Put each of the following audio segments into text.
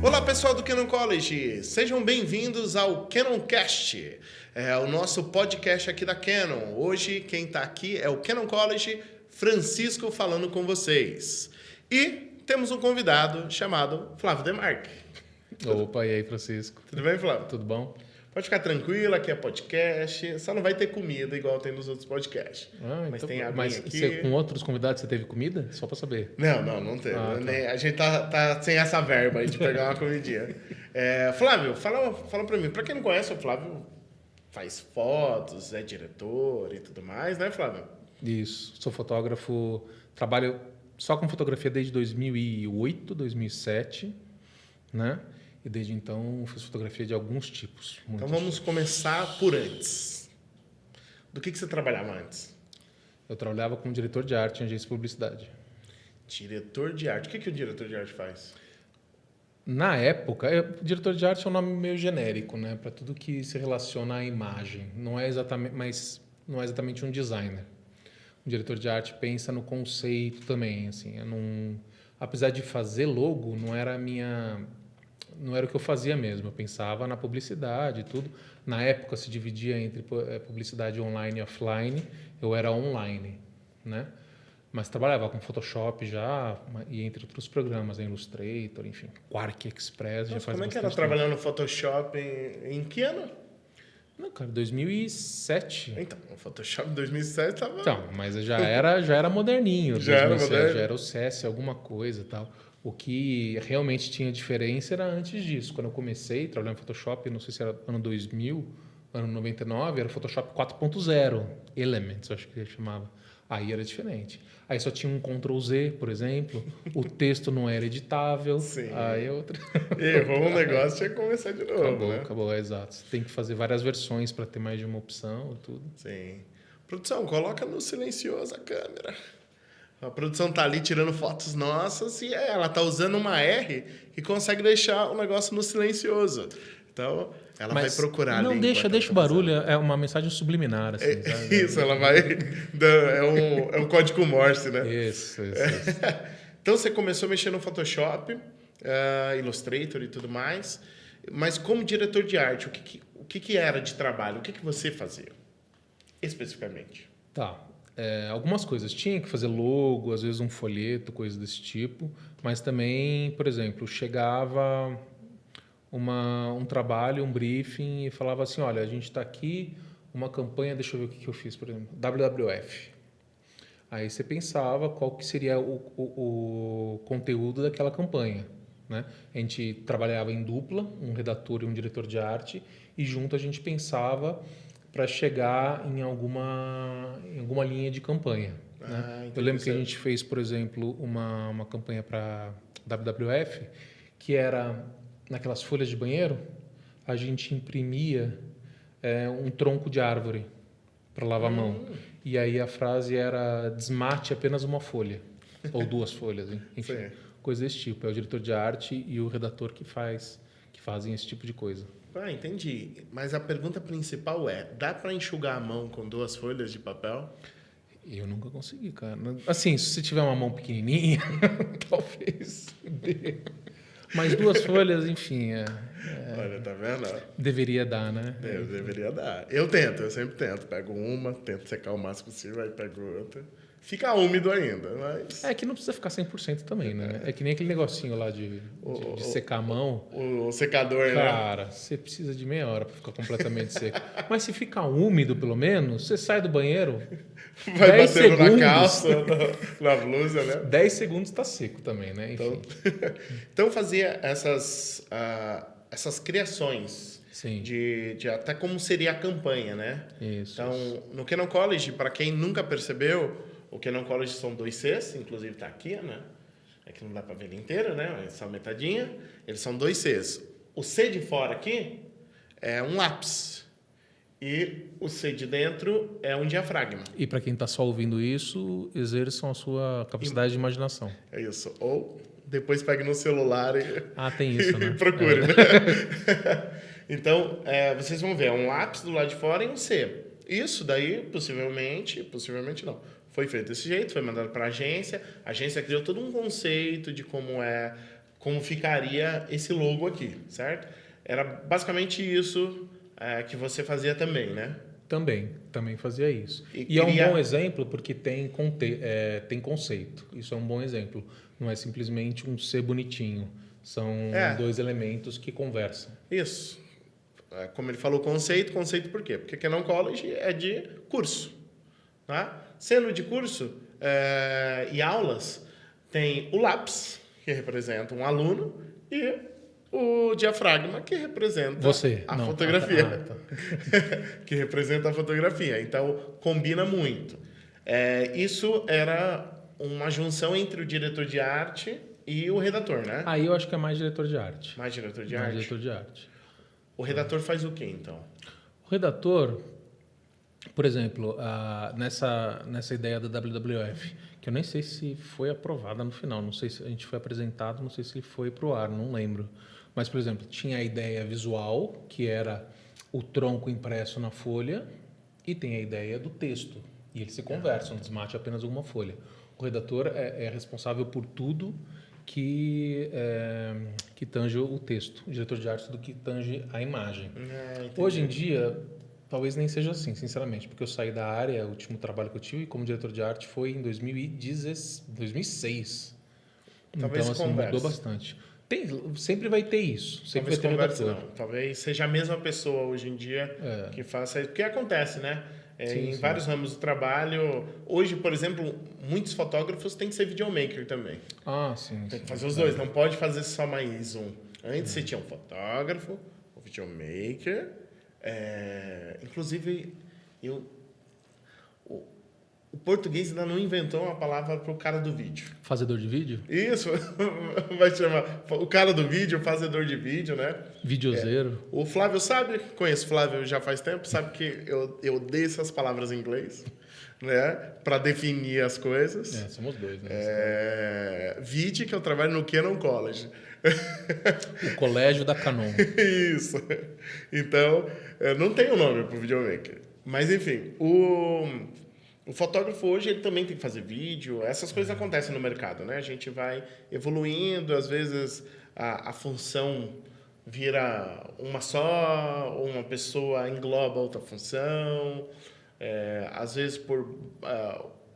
Olá pessoal do Canon College, sejam bem-vindos ao Canoncast, o nosso podcast aqui da Canon. Hoje quem está aqui é o Canon College, Francisco falando com vocês. E temos um convidado chamado Flávio Demarque. Opa, e aí Francisco? Tudo bem, Flávio? Tudo bom? Pode ficar tranquilo, aqui é podcast, só não vai ter comida igual tem nos outros podcasts. Mas então, tem aguinha aqui. Com outros convidados você teve comida? Só pra saber. Não teve. A gente tá sem essa verba aí de pegar uma comidinha. Flávio, fala pra mim. Pra quem não conhece, o Flávio faz fotos, é diretor e tudo mais, né, Flávio? Isso. Sou fotógrafo, trabalho só com fotografia desde 2008, 2007, né? E desde então fiz fotografia de alguns tipos. Então vamos começar por antes. Do que você trabalhava antes? Eu trabalhava como diretor de arte em agência de publicidade. Diretor de arte. O que o diretor de arte faz? Na época, diretor de arte é um nome meio genérico, né? Para tudo que se relaciona à imagem. Não é exatamente um designer. O diretor de arte pensa no conceito também, assim. Apesar de fazer logo, não era o que eu fazia mesmo. Eu pensava na publicidade e tudo. Na época se dividia entre publicidade online e offline. Eu era online, né? Mas trabalhava com Photoshop já, e entre outros programas, Illustrator, enfim, Quark Express. Nossa, como é que era trabalhando no Photoshop em que ano? Não, cara, 2007. Então, o Photoshop em 2007 estava... Então, mas já era moderninho. Já era moderno? Já era o CS, alguma coisa e tal. O que realmente tinha diferença era antes disso. Quando eu comecei trabalhando em Photoshop, não sei se era ano 2000, ano 99, era o Photoshop 4.0, Elements, acho que ele chamava. Aí era diferente. Aí só tinha um Ctrl+Z, por exemplo. O texto não era editável. Sim. Aí outra... Errou um negócio, tinha que começar de novo, Acabou, exato. Você tem que fazer várias versões para ter mais de uma opção e tudo. Sim. Produção, coloca no silencioso a câmera. A produção tá ali tirando fotos nossas e ela tá usando uma R que consegue deixar o negócio no silencioso. Então, ela vai procurar não ali. Deixa o barulho, é uma mensagem subliminar. Assim, sabe? Isso, ela vai... É um código Morse, né? Isso. Então, você começou a mexer no Photoshop, Illustrator e tudo mais. Mas como diretor de arte, o que era de trabalho? O que você fazia, especificamente? Tá. Algumas coisas. Tinha que fazer logo, às vezes um folheto, coisa desse tipo. Mas também, por exemplo, chegava um trabalho, um briefing e falava assim, olha, a gente está aqui, uma campanha, deixa eu ver o que eu fiz, por exemplo, WWF. Aí você pensava qual que seria o conteúdo daquela campanha, né? A gente trabalhava em dupla, um redator e um diretor de arte, e junto a gente pensava para chegar em alguma linha de campanha. Né? Eu lembro que a gente fez, por exemplo, uma campanha para WWF, que era naquelas folhas de banheiro, a gente imprimia um tronco de árvore para lavar a mão. E aí a frase era desmate apenas uma folha, ou duas folhas, enfim, sim. Coisa desse tipo. É o diretor de arte e o redator que fazem esse tipo de coisa. Entendi. Mas a pergunta principal dá para enxugar a mão com duas folhas de papel? Eu nunca consegui, cara. Assim, se você tiver uma mão pequenininha, talvez dê. Mas duas folhas, enfim... Olha, tá vendo? Deveria dar, né? Deveria dar. Eu sempre tento. Pego uma, tento secar o máximo possível, aí pego outra. Fica úmido ainda, mas... É que não precisa ficar 100% também, né? É que nem aquele negocinho lá de secar a mão. O secador, né? Cara, você precisa de meia hora para ficar completamente seco. Mas se ficar úmido, pelo menos, você sai do banheiro... Vai batendo na calça, na blusa, né? 10 segundos tá seco também, né? Enfim. Então fazia essas criações. Sim. De até como seria a campanha, né? Isso. Então, no Canon College, para quem nunca percebeu, o Canon College são 2 Cs, inclusive tá aqui, né? É que não dá para ver ele inteiro, né? Mas só metadinha. Eles são 2 Cs. O C de fora aqui é um lápis. E o C de dentro é um diafragma. E para quem está só ouvindo isso, exerçam a sua capacidade de imaginação. É isso. Ou depois pegue no celular e, tem isso, né? e procure. Né? Então, vocês vão ver, é um lápis do lado de fora e um C. Isso daí, possivelmente não, foi feito desse jeito, foi mandado para a agência criou todo um conceito de como é como ficaria esse logo aqui, certo? Era basicamente isso que você fazia também, né? Também fazia isso. E É um queria- bom exemplo porque tem conceito. Isso é um bom exemplo. Não é simplesmente um ser bonitinho. São É. dois elementos que conversam. Isso. Como ele falou, conceito por quê? Porque Canon College é de curso. Tá? Sendo de curso e aulas, tem o lápis, que representa um aluno, e o diafragma, que representa Você. a Não. fotografia. Tá. Que representa a fotografia. Então, combina muito. Isso era uma junção entre o diretor de arte e o redator, né? Aí eu acho que é mais diretor de arte. Mais diretor de Mais arte. diretor de arte. O redator faz o quê, então? O redator, por exemplo, nessa ideia da WWF, que eu nem sei se foi aprovada no final, não sei se a gente foi apresentado, não sei se ele foi para o ar, não lembro. Mas, por exemplo, tinha a ideia visual, que era o tronco impresso na folha, e tem a ideia do texto. E eles se conversam, desmate apenas uma folha. O redator é responsável por tudo que tange o texto, o diretor de arte tudo que tange a imagem. Hoje em dia, talvez nem seja assim, sinceramente, porque eu saí da área, o último trabalho que eu tive como diretor de arte foi em 2006. Talvez Então, assim, converse. mudou bastante. Sempre vai ter isso, sempre Talvez vai ter converse redator. não. Talvez seja a mesma pessoa hoje em dia que faça isso. Porque acontece, né? Em vários ramos do trabalho. Hoje, por exemplo, muitos fotógrafos têm que ser videomaker também. Ah, sim. Tem que fazer os dois, não pode fazer só mais um. Antes você tinha um fotógrafo, um videomaker. Inclusive, o português ainda não inventou uma palavra para o cara do vídeo. Fazedor de vídeo? Isso, vai chamar o cara do vídeo, o fazedor de vídeo, né? Videozeiro. O Flávio sabe, conheço o Flávio já faz tempo, sabe que eu odeio essas palavras em inglês, né? Para definir as coisas. Somos dois, né? Vide que eu trabalho no Canon College. O colégio da Canon. Isso. Então, não tem um nome para o videomaker. Mas, enfim, o fotógrafo hoje ele também tem que fazer vídeo. Essas coisas acontecem no mercado, né? A gente vai evoluindo, às vezes a função vira uma só, ou uma pessoa engloba outra função, às vezes por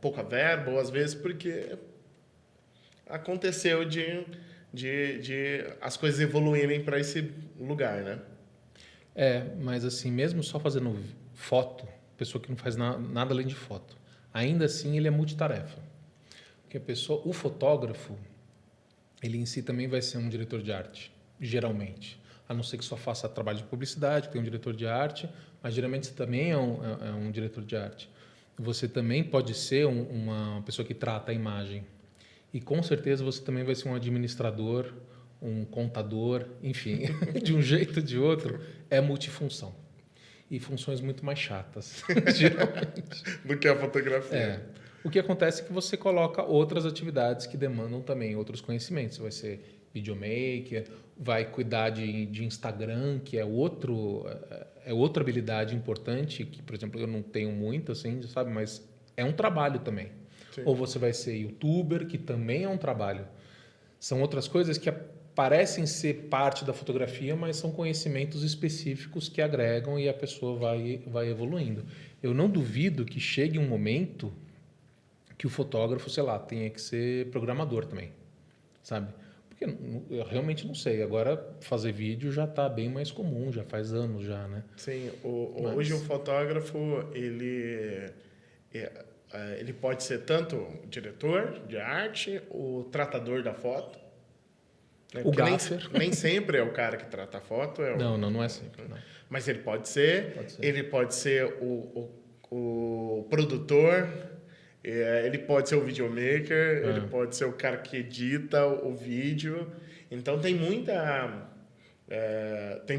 pouca verba, ou às vezes porque aconteceu de as coisas evoluírem para esse lugar, né? Mas assim, mesmo só fazendo foto, pessoa que não faz nada além de foto, ainda assim ele é multitarefa. Porque o fotógrafo, ele em si também vai ser um diretor de arte, geralmente. A não ser que só faça trabalho de publicidade, que tem um diretor de arte, mas geralmente você também é um diretor de arte. Você também pode ser uma pessoa que trata a imagem. E com certeza você também vai ser um administrador, um contador, enfim, de um jeito ou de outro, é multifunção. E funções muito mais chatas, geralmente. Do que a fotografia. O que acontece é que você coloca outras atividades que demandam também outros conhecimentos. Você vai ser videomaker, vai cuidar de Instagram, que é outra habilidade importante, que, por exemplo, eu não tenho muito, assim, sabe? Mas é um trabalho também. Sim. Ou você vai ser youtuber, que também é um trabalho. São outras coisas que parecem ser parte da fotografia, mas são conhecimentos específicos que agregam e a pessoa vai evoluindo. Eu não duvido que chegue um momento que o fotógrafo, sei lá, tenha que ser programador também, sabe? Porque eu realmente não sei. Agora, fazer vídeo já está bem mais comum, já faz anos já, né? Sim. Hoje o fotógrafo, ele pode ser tanto o diretor de arte, o tratador da foto. O gaffer. Nem sempre é o cara que trata a foto. Não é sempre. Não. Mas ele pode ser. Ele pode ser o produtor, ele pode ser o videomaker, ele pode ser o cara que edita o vídeo. Então tem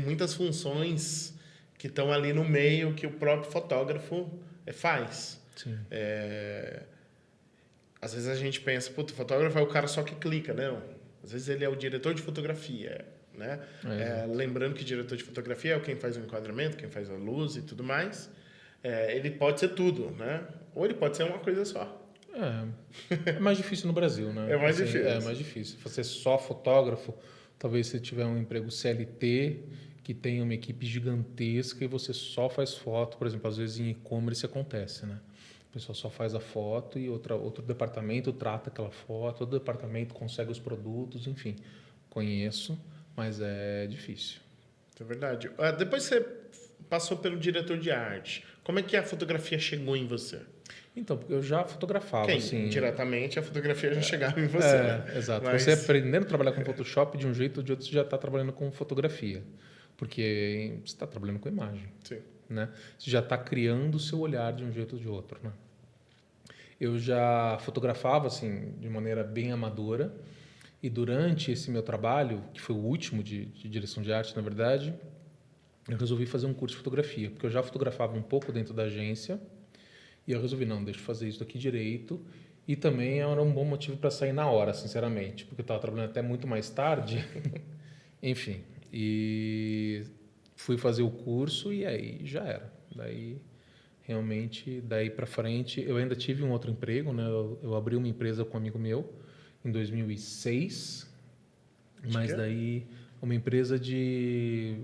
muitas funções que estão ali no meio que o próprio fotógrafo faz. Sim. Às vezes a gente pensa, o fotógrafo é o cara só que clica, não. Às vezes ele é o diretor de fotografia, né? Lembrando que o diretor de fotografia é quem faz o enquadramento, quem faz a luz e tudo mais. Ele pode ser tudo, né? Ou ele pode ser uma coisa só. É mais difícil no Brasil, né? É mais Assim, difícil. É mais difícil. Você é só fotógrafo, talvez você tiver um emprego CLT, que tem uma equipe gigantesca e você só faz foto. Por exemplo, às vezes em e-commerce acontece, né? O pessoal só faz a foto e outro departamento trata aquela foto, outro departamento consegue os produtos, enfim. Conheço, mas é difícil. É verdade. Depois você passou pelo diretor de arte. Como é que a fotografia chegou em você? Então, porque eu já fotografava, Quem? assim... Indiretamente a fotografia já chegava em você, né? Exato. Mas... Você aprendendo a trabalhar com Photoshop de um jeito ou de outro, você já está trabalhando com fotografia. Porque você está trabalhando com imagem. Sim. Né? Você já está criando o seu olhar de um jeito ou de outro. Né? Eu já fotografava assim, de maneira bem amadora. E durante esse meu trabalho, que foi o último de direção de arte, na verdade, eu resolvi fazer um curso de fotografia. Porque eu já fotografava um pouco dentro da agência. E eu resolvi, não, deixa eu fazer isso aqui direito. E também era um bom motivo para sair na hora, sinceramente. Porque eu estava trabalhando até muito mais tarde. Enfim, e fui fazer o curso e aí já era. Daí, realmente, daí para frente, eu ainda tive um outro emprego, né? Eu abri uma empresa com um amigo meu em 2006, mas daí uma empresa de...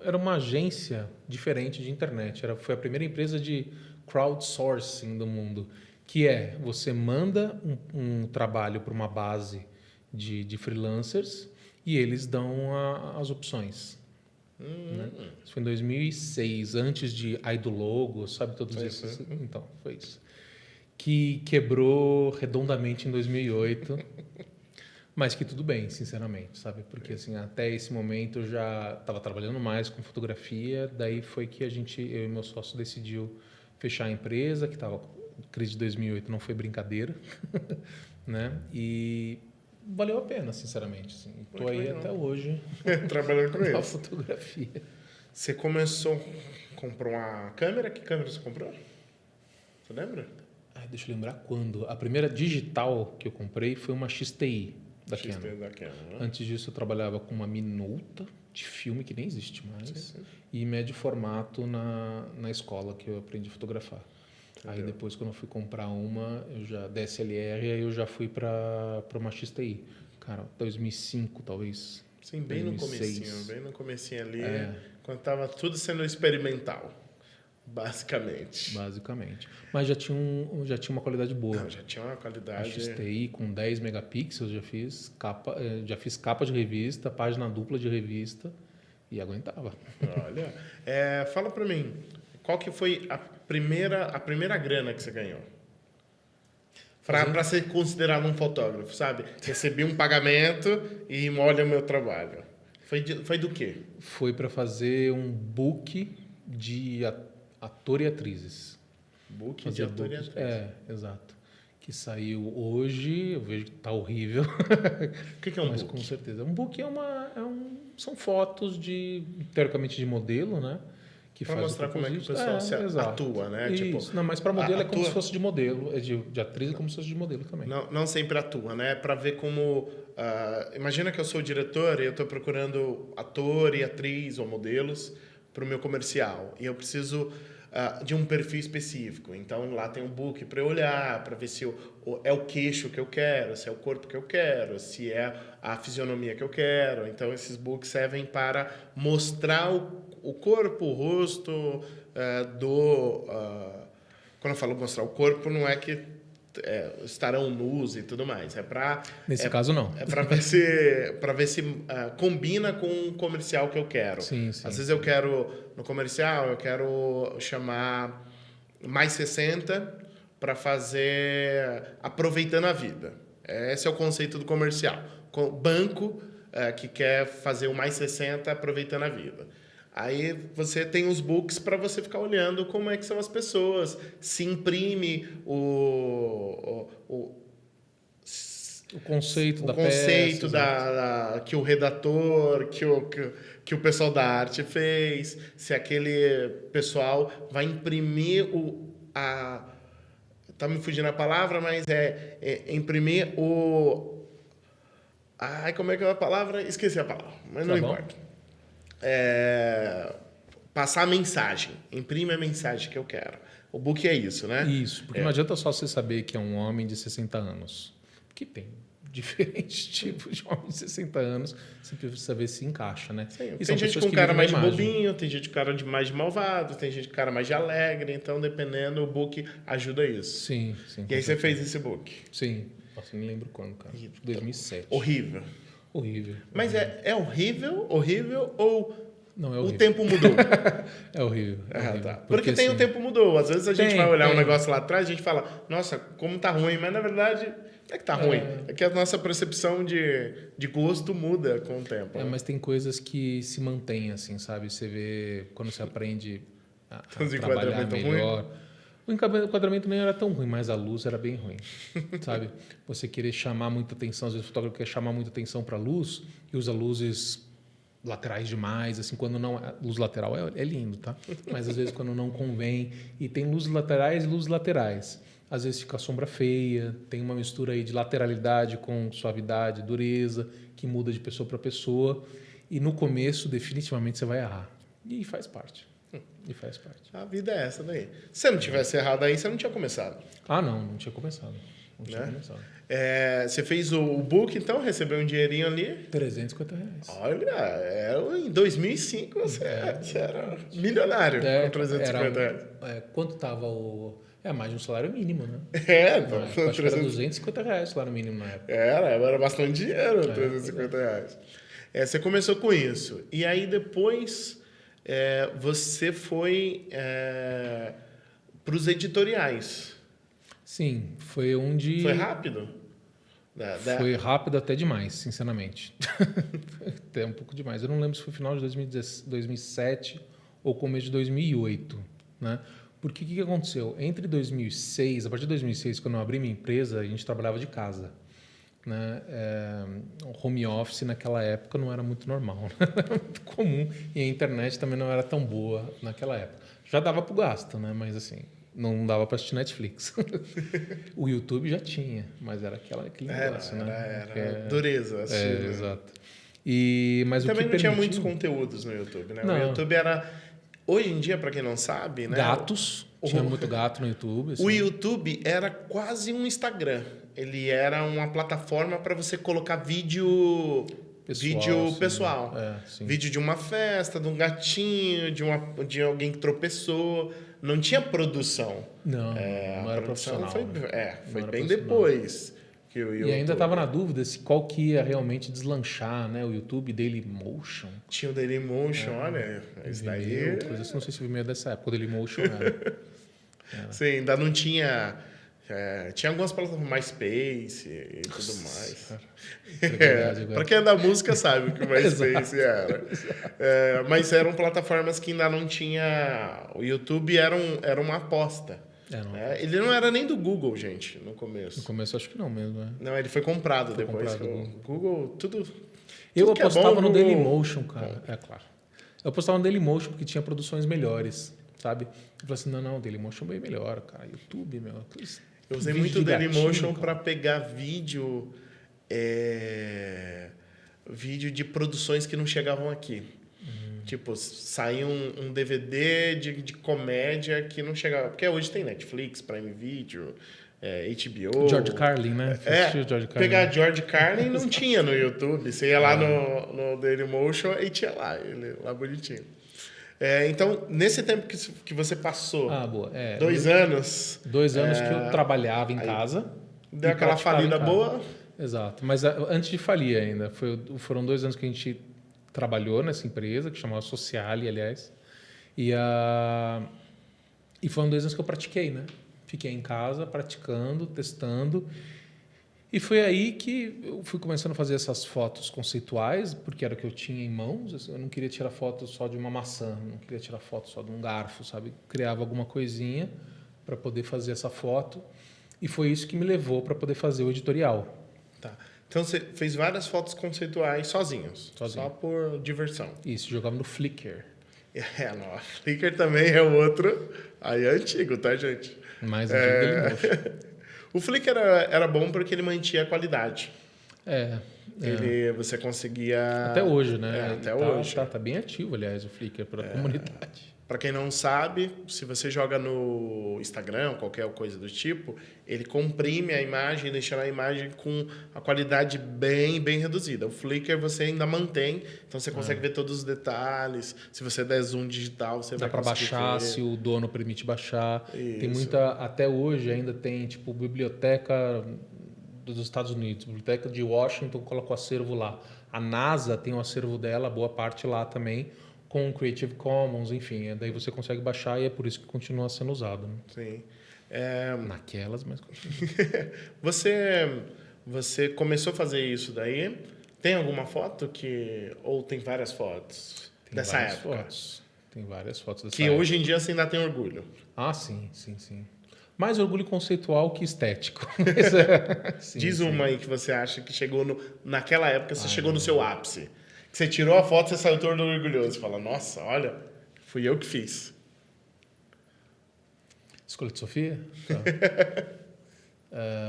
Era uma agência diferente de internet. Foi a primeira empresa de crowdsourcing do mundo, que é, você manda um trabalho para uma base de freelancers e eles dão as opções. Né? Isso foi em 2006, antes de Logo, sabe, todos esses. Então, foi isso. Que quebrou redondamente em 2008, mas que tudo bem, sinceramente, sabe? Porque assim, até esse momento eu já estava trabalhando mais com fotografia, daí foi que eu e meu sócio decidiu fechar a empresa, que estava crise de 2008 não foi brincadeira, né? E valeu a pena, sinceramente. Assim. Estou aí legal. Até hoje trabalhando com na isso. fotografia. Você começou, comprou uma câmera? Que câmera você comprou? Você lembra? Deixa eu lembrar quando. A primeira digital que eu comprei foi uma XTI da XT Canon. da Canon, né? Antes disso eu trabalhava com uma Minolta de filme que nem existe mais, Sim. e médio formato na escola que eu aprendi a fotografar. Entendeu? Aí depois, quando eu fui comprar uma, DSLR, aí eu já fui para uma XTI. Cara, 2005 talvez. Sim, bem 2006. no comecinho ali, quando estava tudo sendo experimental, basicamente. Mas já tinha uma qualidade boa. Não, já tinha uma qualidade... A XTI com 10 megapixels, já fiz capa de revista, página dupla de revista e aguentava. Olha, fala pra mim, qual que foi a primeira grana que você ganhou? Para ser considerado um fotógrafo, sabe? Recebi um pagamento e olha o meu trabalho. Foi do quê? Foi para fazer um book de ator e atrizes. Book de ator e atriz. Exato. Que saiu hoje, eu vejo que tá horrível. O que é um Mas book? com certeza. Um book são fotos teoricamente de modelo, né? Para mostrar como é que o pessoal atua, né? Isso. Tipo, Não, mas para modelo é como se fosse de modelo. De atriz é como se fosse de modelo também. Não sempre atua, né? Para ver como... imagina que eu sou o diretor e eu estou procurando ator e atriz ou modelos para o meu comercial. E eu preciso de um perfil específico. Então, lá tem um book para eu olhar, para ver se é o queixo que eu quero, se é o corpo que eu quero, se é a fisionomia que eu quero. Então, esses books servem para mostrar o corpo, o rosto quando eu falo mostrar o corpo, não é que estarão nus e tudo mais. Nesse caso, não. É para ver se combina com o comercial que eu quero. Sim, Às vezes eu quero, no comercial, eu quero chamar mais 60 para fazer aproveitando a vida. Esse é o conceito do comercial. Banco que quer fazer o mais 60 aproveitando a vida. Aí você tem os books para você ficar olhando como é que são as pessoas. Se imprime o conceito da conceito peça, que o redator, que o pessoal da arte fez. Se aquele pessoal vai imprimir tá me fugindo a palavra, mas imprimir como é que é a palavra? Esqueci a palavra, mas não importa. Passar a mensagem. Imprime a mensagem que eu quero. O book é isso, né? Isso, porque não adianta só você saber que é um homem de 60 anos. Porque tem diferentes tipos de homens de 60 anos, você precisa saber se encaixa, né? Sim, E tem são gente pessoas com que cara vivem mais de na imagem. bobinho, tem gente com cara de mais de malvado, tem gente com cara mais de alegre, então dependendo, o book ajuda isso. Sim, sim. E aí você fez esse book. Sim. Nossa, não lembro quando, cara. Acho que 2007. Horrível. Horrível. Mas é horrível ou Não, é o horrível. tempo mudou? É horrível. É Ah, horrível. tá. Porque tem o assim, tempo mudou. Às vezes a gente Tem, vai olhar um tem. negócio lá atrás e a gente fala, nossa, como tá ruim, mas na verdade não é que tá ruim. É que a nossa percepção de gosto muda com o tempo. É, né? mas tem coisas que se mantêm, assim, sabe? Você vê quando você aprende a Os trabalhar enquadramentos melhor. O enquadramento nem era tão ruim, mas a luz era bem ruim, sabe? Você querer chamar muita atenção, às vezes o fotógrafo quer chamar muita atenção para a luz e usa luzes laterais demais, assim, quando não... Luz lateral é lindo, tá? Mas às vezes quando não convém. E tem luzes laterais e luzes laterais. Às vezes fica a sombra feia, tem uma mistura aí de lateralidade com suavidade, dureza, que muda de pessoa para pessoa. E no começo, definitivamente, você vai errar. E faz parte. E faz parte. A vida é essa daí. Se você não tivesse errado aí, você não tinha começado. Ah, não tinha começado. Não tinha Né? começado. Você fez o book, então, recebeu um dinheirinho ali. R$350. Olha, em 2005 você era milionário com 350 reais. Quanto tava o... mais de um salário mínimo, né? Então, Acho que era R$250 o salário mínimo na época. Era bastante dinheiro, 350 reais. Você começou com isso. E aí depois você foi para os editoriais. Sim, foi onde... Foi rápido? Foi rápido até demais, sinceramente. Até um pouco demais. Eu não lembro se foi final de 2007 ou começo de 2008, né? Porque o que aconteceu? Entre 2006, a partir de 2006, quando eu abri minha empresa, a gente trabalhava de casa, né? Home office naquela época não era muito normal, né? Era muito comum, e a internet também não era tão boa naquela época. Já dava para o gasto, né? Mas assim, não dava para assistir Netflix. O YouTube já tinha, mas era aquele negócio, né? Era dureza. Assim, né? Exato. Mas também o que não tinha permitiu... muitos conteúdos no YouTube, né? Não. O YouTube era... Hoje em dia, para quem não sabe, né? Gatos. Tinha muito gato no YouTube. Assim. O YouTube era quase um Instagram. Ele era uma plataforma para você colocar vídeo pessoal. Vídeo de uma festa, de um gatinho, de alguém que tropeçou. Não tinha produção. Não era profissional. Foi bem depois que o YouTube... E ainda estava na dúvida qual que ia realmente deslanchar, né? O YouTube Dailymotion. Tinha o Dailymotion, olha, isso daí... Não sei se o Vimeo é dessa época, o Dailymotion era. Sim, ainda não tinha... tinha algumas plataformas, MySpace e tudo mais. Para quem é da música sabe o que o MySpace era. Mas eram plataformas que ainda não tinha... O YouTube era uma aposta. Ele não era nem do Google, gente, no começo. No começo acho que não mesmo, né? Não, ele foi comprado depois. O Google, tudo eu apostava no Dailymotion, cara. Claro. Eu apostava no Dailymotion porque tinha produções melhores, sabe? Eu falei assim, não, o Dailymotion é bem melhor, cara. YouTube, meu... Eu usei muito o Dailymotion para pegar vídeo de produções que não chegavam aqui. Tipo, saiu um DVD de comédia que não chegava... Porque hoje tem Netflix, Prime Video, HBO... George Carlin, né? George Carlin. Pegar George Carlin não tinha no YouTube. Você ia lá no Dailymotion e tinha lá, ele lá bonitinho. Então, nesse tempo que você passou, 2 anos... 2 anos que eu trabalhava em casa. Deu aquela falida boa. Exato. Mas antes de falir ainda, foram 2 anos que a gente trabalhou nessa empresa, que chamava Sociale, aliás. E foram 2 anos que eu pratiquei, né? Fiquei em casa, praticando, testando. E foi aí que eu fui começando a fazer essas fotos conceituais, porque era o que eu tinha em mãos. Eu não queria tirar foto só de uma maçã, não queria tirar foto só de um garfo, sabe? Criava alguma coisinha para poder fazer essa foto. E foi isso que me levou para poder fazer o editorial. Tá. Então você fez várias fotos conceituais sozinhos. Só por diversão. Isso, jogava no Flickr. Não, Flickr também é outro. Aí é antigo, tá, gente? Mais antigo do Dailymotion. O Flickr era bom porque ele mantinha a qualidade. Você conseguia... Até hoje, né? Até hoje. Tá bem ativo, aliás, o Flickr para a comunidade. Para quem não sabe, se você joga no Instagram, qualquer coisa do tipo, ele comprime a imagem, deixando a imagem com a qualidade bem reduzida. O Flickr você ainda mantém, então você consegue ver todos os detalhes. Se você der zoom digital, você Dá vai para conseguir baixar, ver. se o dono permite baixar. Tem Isso. muita, até hoje ainda tem, tipo, biblioteca dos Estados Unidos, biblioteca de Washington colocou acervo lá. A NASA tem um acervo dela, boa parte lá também, com o Creative Commons, enfim. Daí você consegue baixar e é por isso que continua sendo usado. Né? Sim. Naquelas, mas continua. Você começou a fazer isso daí? Tem alguma foto que... Ou tem várias fotos Tem dessa várias época? fotos. Tem várias fotos dessa Que época. hoje em dia você ainda tem orgulho. Ah, sim. Mais orgulho conceitual que estético. Sim, Diz sim. uma aí que você acha que chegou naquela época, você chegou no seu ápice. Que você tirou a foto, você saiu todo orgulhoso. Fala, nossa, olha, fui eu que fiz. Escolha de Sofia? Tá.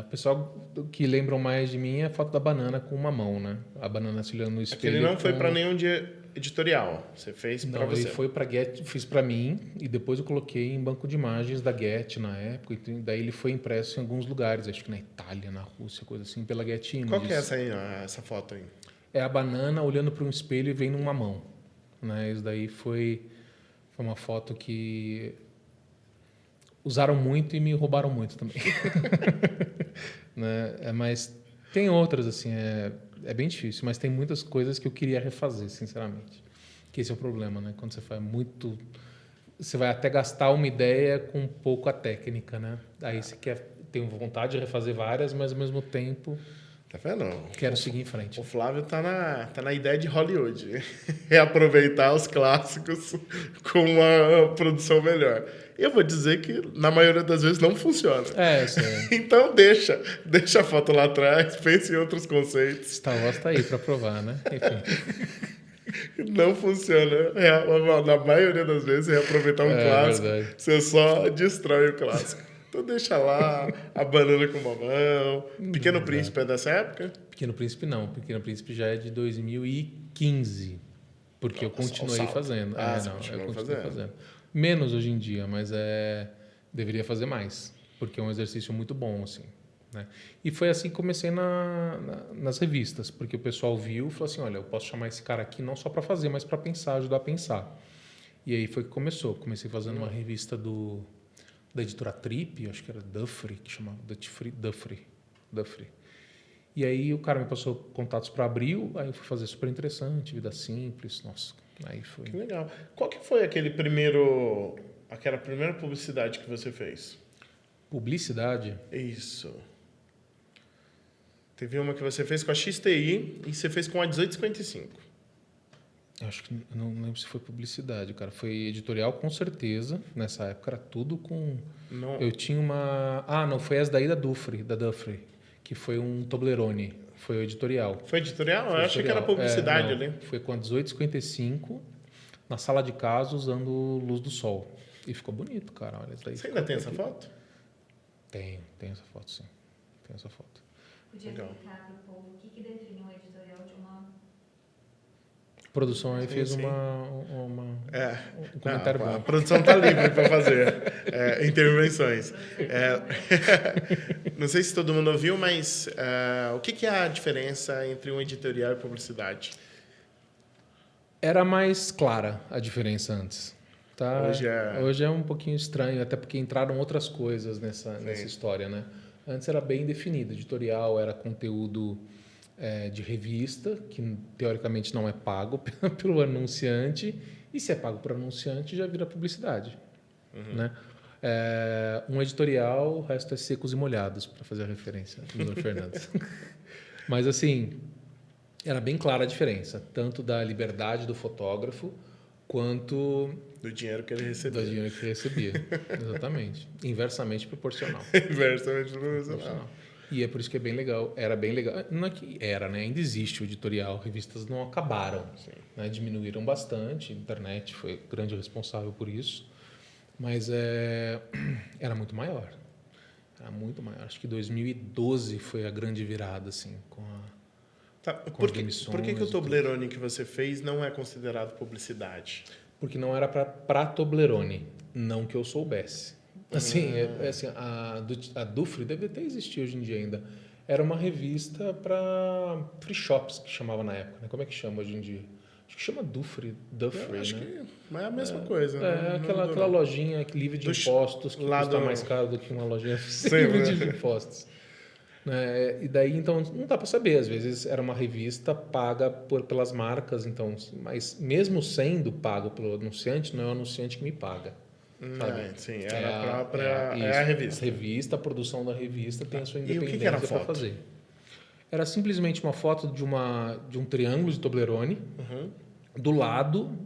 O pessoal que lembram mais de mim é a foto da banana com uma mão, né? A banana se olhando no espelho. Aquele não foi com- para nenhum dia editorial. Você fez para Não, você. ele foi para Get, fiz para mim e depois eu coloquei em banco de imagens da Get na época. E daí ele foi impresso em alguns lugares, acho que na Itália, na Rússia, coisa assim, pela Get Images. Qual que é essa aí, ó, essa foto aí? É a banana olhando para um espelho e vendo uma mão. Né? Isso daí foi uma foto que usaram muito e me roubaram muito também. Né? Mas tem outras, assim, é bem difícil, mas tem muitas coisas que eu queria refazer, sinceramente. Que esse é o problema, né? Quando você faz muito... Você vai até gastar uma ideia com pouca técnica, né? Aí você tem vontade de refazer várias, mas ao mesmo tempo Tá vendo? quero seguir em frente. O Flávio tá na ideia de Hollywood. Reaproveitar os clássicos com uma produção melhor. Eu vou dizer que, na maioria das vezes, não funciona. É, isso é. Então, deixa a foto lá atrás, pense em outros conceitos. Star Wars tá aí para provar, né? Enfim. Não funciona. Na maioria das vezes, reaproveitar um clássico, verdade. você só destrói o clássico. Então, deixa lá a banana com uma mão. Pequeno Príncipe é dessa época? Pequeno Príncipe não. Pequeno Príncipe já é de 2015. Porque eu continuei fazendo. Você Eu continuou continuei fazendo. fazendo. Menos hoje em dia, mas deveria fazer mais. Porque é um exercício muito bom, assim. Né? E foi assim que comecei nas revistas. Porque o pessoal viu e falou assim, olha, eu posso chamar esse cara aqui não só para fazer, mas para pensar, ajudar a pensar. E aí foi que começou. Comecei fazendo uma revista da editora Trip, acho que era Dufry, que chamava Dufry. E aí o cara me passou contatos para Abril, aí eu fui fazer Super Interessante, Vida Simples, nossa, aí foi... Que legal. Qual que foi aquela primeira publicidade que você fez? Publicidade? Isso. Teve uma que você fez com a XTI e você fez com a 1855. Eu acho que não lembro se foi publicidade, cara. Foi editorial com certeza, nessa época era tudo com... Não. Eu tinha uma... Ah, não, foi essa daí da Dufry, que foi um Toblerone, foi o editorial. Foi editorial? Foi Eu achei que era publicidade não, ali. Foi com a 1855, na sala de casa, usando luz do sol. E ficou bonito, cara. Olha, isso daí Você ainda tem ficou essa foto? Tenho essa foto, sim. Tenho essa foto. Podia Legal. explicar para o povo o que define um editorial de uma... A produção aí Sim, fez sim. um Não, comentário a bom. produção está livre para fazer intervenções. Não sei se todo mundo ouviu, mas o que é a diferença entre um editorial e publicidade? Era mais clara a diferença antes. Tá? Hoje é um pouquinho estranho, até porque entraram outras coisas nessa história, né? Antes era bem definido. Editorial era conteúdo de revista, que teoricamente não é pago pelo anunciante, e se é pago por anunciante já vira publicidade. Né? Um editorial, o resto é secos e molhados, para fazer a referência do Nuno Fernandes. Mas assim, era bem clara a diferença, tanto da liberdade do fotógrafo, quanto Do dinheiro que ele recebeu. do dinheiro que ele recebia. Exatamente. Inversamente proporcional. Inversamente proporcional. E é por isso que é bem legal. Era bem legal. Não é que era, né? Ainda existe o editorial. Revistas não acabaram. Né? Diminuíram bastante. A internet foi grande responsável por isso. Mas era muito maior. Era muito maior. Acho que 2012 foi a grande virada, assim, com Tá. com Por as que demissões o e tudo. Toblerone que você fez não é considerado publicidade? porque não era para Toblerone, não que eu soubesse. Assim, assim a Dufry deve até existir hoje em dia ainda. Era uma revista para free shops, que chamava na época, né? Como é que chama hoje em dia? Acho que chama Dufry, Eu acho né? que é a mesma coisa. Aquela lojinha livre de impostos que custa mais caro do que uma lojinha livre de impostos. E daí, então, não dá para saber. Às vezes era uma revista paga pelas marcas, então, mas mesmo sendo pago pelo anunciante, não é o anunciante que me paga. Sabe? Sim, era a própria a revista. A revista, a produção da revista tem a sua E o independência que era para foto? fazer. Era simplesmente uma foto de um triângulo de Toblerone. Do lado,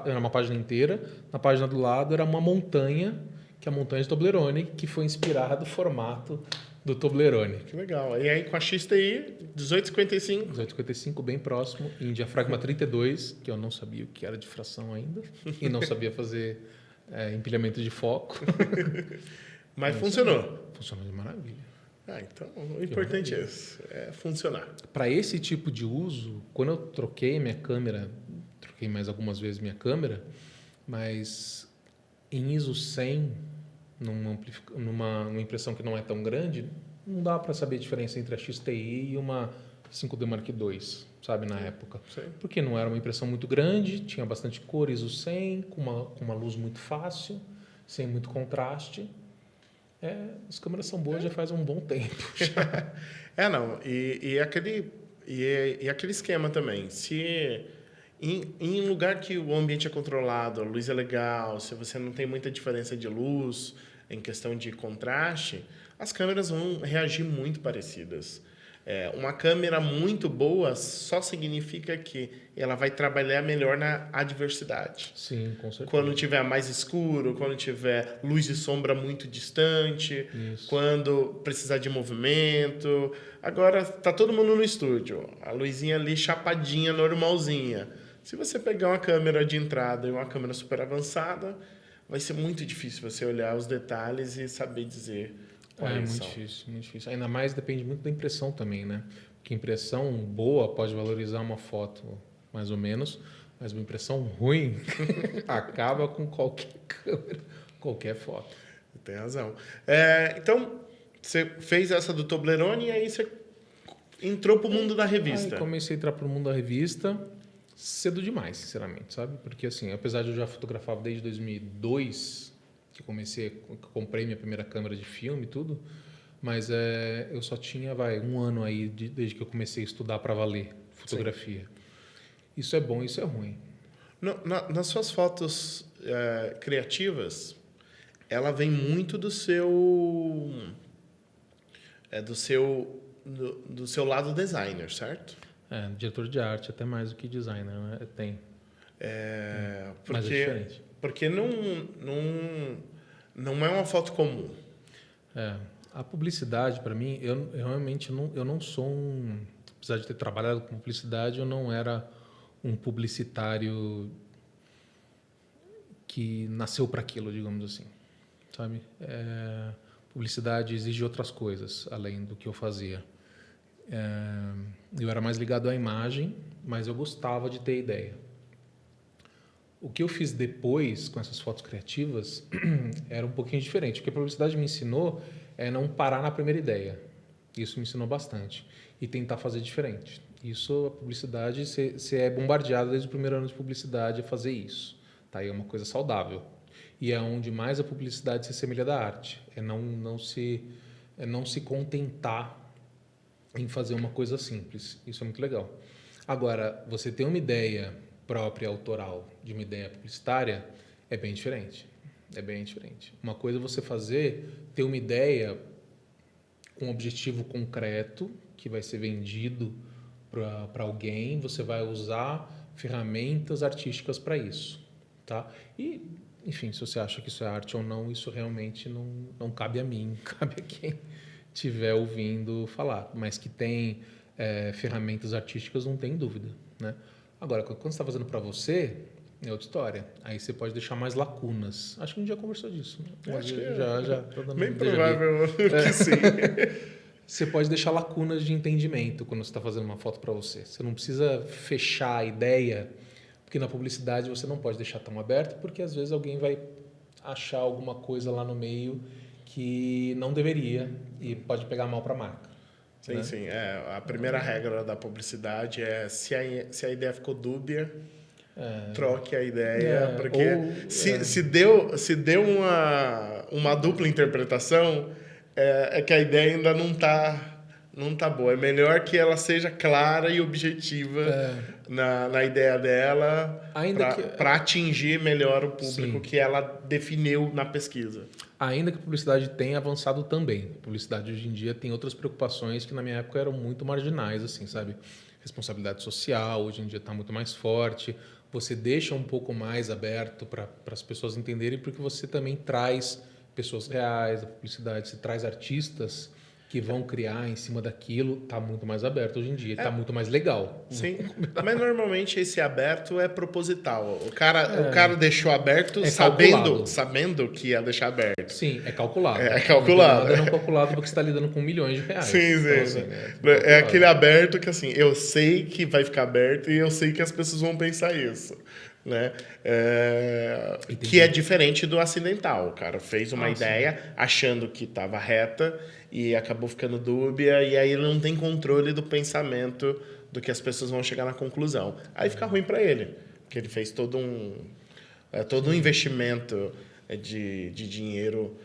era uma página inteira, na página do lado era uma montanha, que é a montanha de Toblerone, que foi inspirada do formato do Toblerone. Que legal. E aí com a XTI, 1855. 1855, bem próximo, em diafragma 32, que eu não sabia o que era de fração ainda, e não sabia fazer empilhamento de foco. Mas funcionou. Funcionou de maravilha. Então o importante é isso, é funcionar. Para esse tipo de uso, quando eu troquei minha câmera, troquei mais algumas vezes minha mas em ISO 100, numa impressão que não é tão grande, não dá para saber a diferença entre a XTI e uma 5D Mark II, sabe, na época. Sim. Porque não era uma impressão muito grande, tinha bastante cor, ISO 100, com uma luz muito fácil, sem muito contraste. As câmeras são boas já faz um bom tempo. Não. E aquele esquema também. Se em lugar que o ambiente é controlado, a luz é legal, se você não tem muita diferença de luz em questão de contraste, as câmeras vão reagir muito parecidas. Uma câmera muito boa só significa que ela vai trabalhar melhor na adversidade. Sim, com certeza. Quando tiver mais escuro, quando tiver luz e sombra muito distante, Isso. quando precisar de movimento. Agora tá todo mundo no estúdio, a luzinha ali chapadinha, normalzinha. Se você pegar uma câmera de entrada e uma câmera super avançada, vai ser muito difícil você olhar os detalhes e saber dizer quais são. Muito difícil. Ainda mais depende muito da impressão também, né? Porque impressão boa pode valorizar uma foto mais ou menos, mas uma impressão ruim acaba com qualquer câmera, qualquer foto. Tem razão. Então, você fez essa do Toblerone e aí você entrou pro mundo da revista. Aí comecei a entrar pro mundo da revista cedo demais, sinceramente, sabe? Porque assim, apesar de eu já fotografar desde 2002, que comprei minha primeira câmera de filme e tudo, mas eu só tinha, um ano aí desde que eu comecei a estudar para valer fotografia. Sim. Isso é bom, isso é ruim. Nas suas fotos criativas, ela vem muito do seu lado designer, certo? Diretor de arte, até mais do que designer, né? Tem. Mas é diferente. Porque não é uma foto comum. A publicidade, para mim, eu realmente não sou apesar de ter trabalhado com publicidade, eu não era um publicitário que nasceu para aquilo, digamos assim, sabe? Publicidade exige outras coisas além do que eu fazia. Eu era mais ligado à imagem, mas eu gostava de ter ideia. O que eu fiz depois com essas fotos criativas era um pouquinho diferente. O que a publicidade me ensinou é não parar na primeira ideia. Isso me ensinou bastante. E tentar fazer diferente. Isso, a publicidade, você é bombardeado desde o primeiro ano de publicidade a fazer isso. Tá? E é uma coisa saudável. E é onde mais a publicidade se assemelha da arte. Não se contentar em fazer uma coisa simples. Isso é muito legal. Agora, você ter uma ideia própria, autoral, de uma ideia publicitária, é bem diferente. É bem diferente. Uma coisa é você ter uma ideia com um objetivo concreto, que vai ser vendido para alguém, você vai usar ferramentas artísticas para isso. Tá? E, enfim, se você acha que isso é arte ou não, isso realmente não cabe a mim, cabe a quem estiver ouvindo falar. Mas que tem ferramentas artísticas, não tem dúvida, né? Agora, quando você está fazendo para você, é outra história. Aí você pode deixar mais lacunas. Acho que a gente já conversou disso. Né? Acho que já tô dando bem provável que sim. Você pode deixar lacunas de entendimento quando você está fazendo uma foto para você. Você não precisa fechar a ideia Porque na publicidade você não pode deixar tão aberto, porque às vezes alguém vai achar alguma coisa lá no meio que não deveria e pode pegar mal para a marca. Sim, né? sim. A primeira regra da publicidade é se a ideia ficou dúbia, troque a ideia, porque se deu uma dupla interpretação, é que a ideia ainda não tá boa. É melhor que ela seja clara e objetiva na ideia dela para atingir melhor o público que ela definiu na pesquisa. Ainda que a publicidade tenha avançado também. A publicidade hoje em dia tem outras preocupações que na minha época eram muito marginais, assim, sabe? Responsabilidade social, hoje em dia está muito mais forte. Você deixa um pouco mais aberto para as pessoas entenderem, porque você também traz pessoas reais da publicidade, você traz artistas que vão criar em cima daquilo, está muito mais aberto hoje em dia, está muito mais legal. Sim, mas normalmente esse aberto é proposital. O cara deixou aberto sabendo que ia deixar aberto. Sim, é calculado. É calculado. Nada não calculado porque você está lidando com milhões de reais. Sim, então, sim. Assim, é aquele aberto que assim, eu sei que vai ficar aberto e eu sei que as pessoas vão pensar isso. Né? Que é diferente do acidental. O cara fez uma ideia achando que estava reta e acabou ficando dúbia, e aí ele não tem controle do pensamento do que as pessoas vão chegar na conclusão. Aí fica ruim para ele, porque ele fez todo um investimento de dinheiro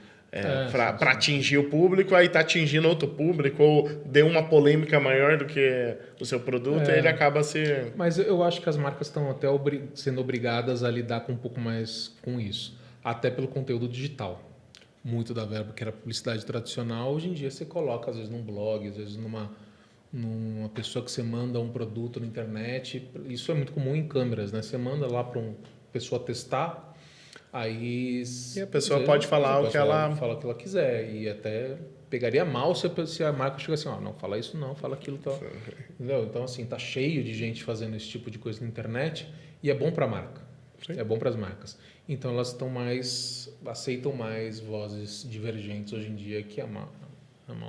para atingir o público, aí está atingindo outro público, ou deu uma polêmica maior do que o seu produto, e ele acaba se... Mas eu acho que as marcas estão até sendo obrigadas a lidar com um pouco mais com isso, até pelo conteúdo digital. Muito da verba que era publicidade tradicional, hoje em dia você coloca, às vezes, num blog, às vezes numa pessoa que você manda um produto na internet. Isso é muito comum em câmeras, né? Você manda lá para uma pessoa testar, aí... E a pessoa pode falar o que ela... Fala o que ela quiser, e até pegaria mal se a marca chegasse assim, não, fala isso não, fala aquilo tal. Entendeu? Então, assim, tá cheio de gente fazendo esse tipo de coisa na internet, e é bom para a marca. Sim. É bom para as marcas. Então, elas aceitam mais vozes divergentes hoje em dia, que é uma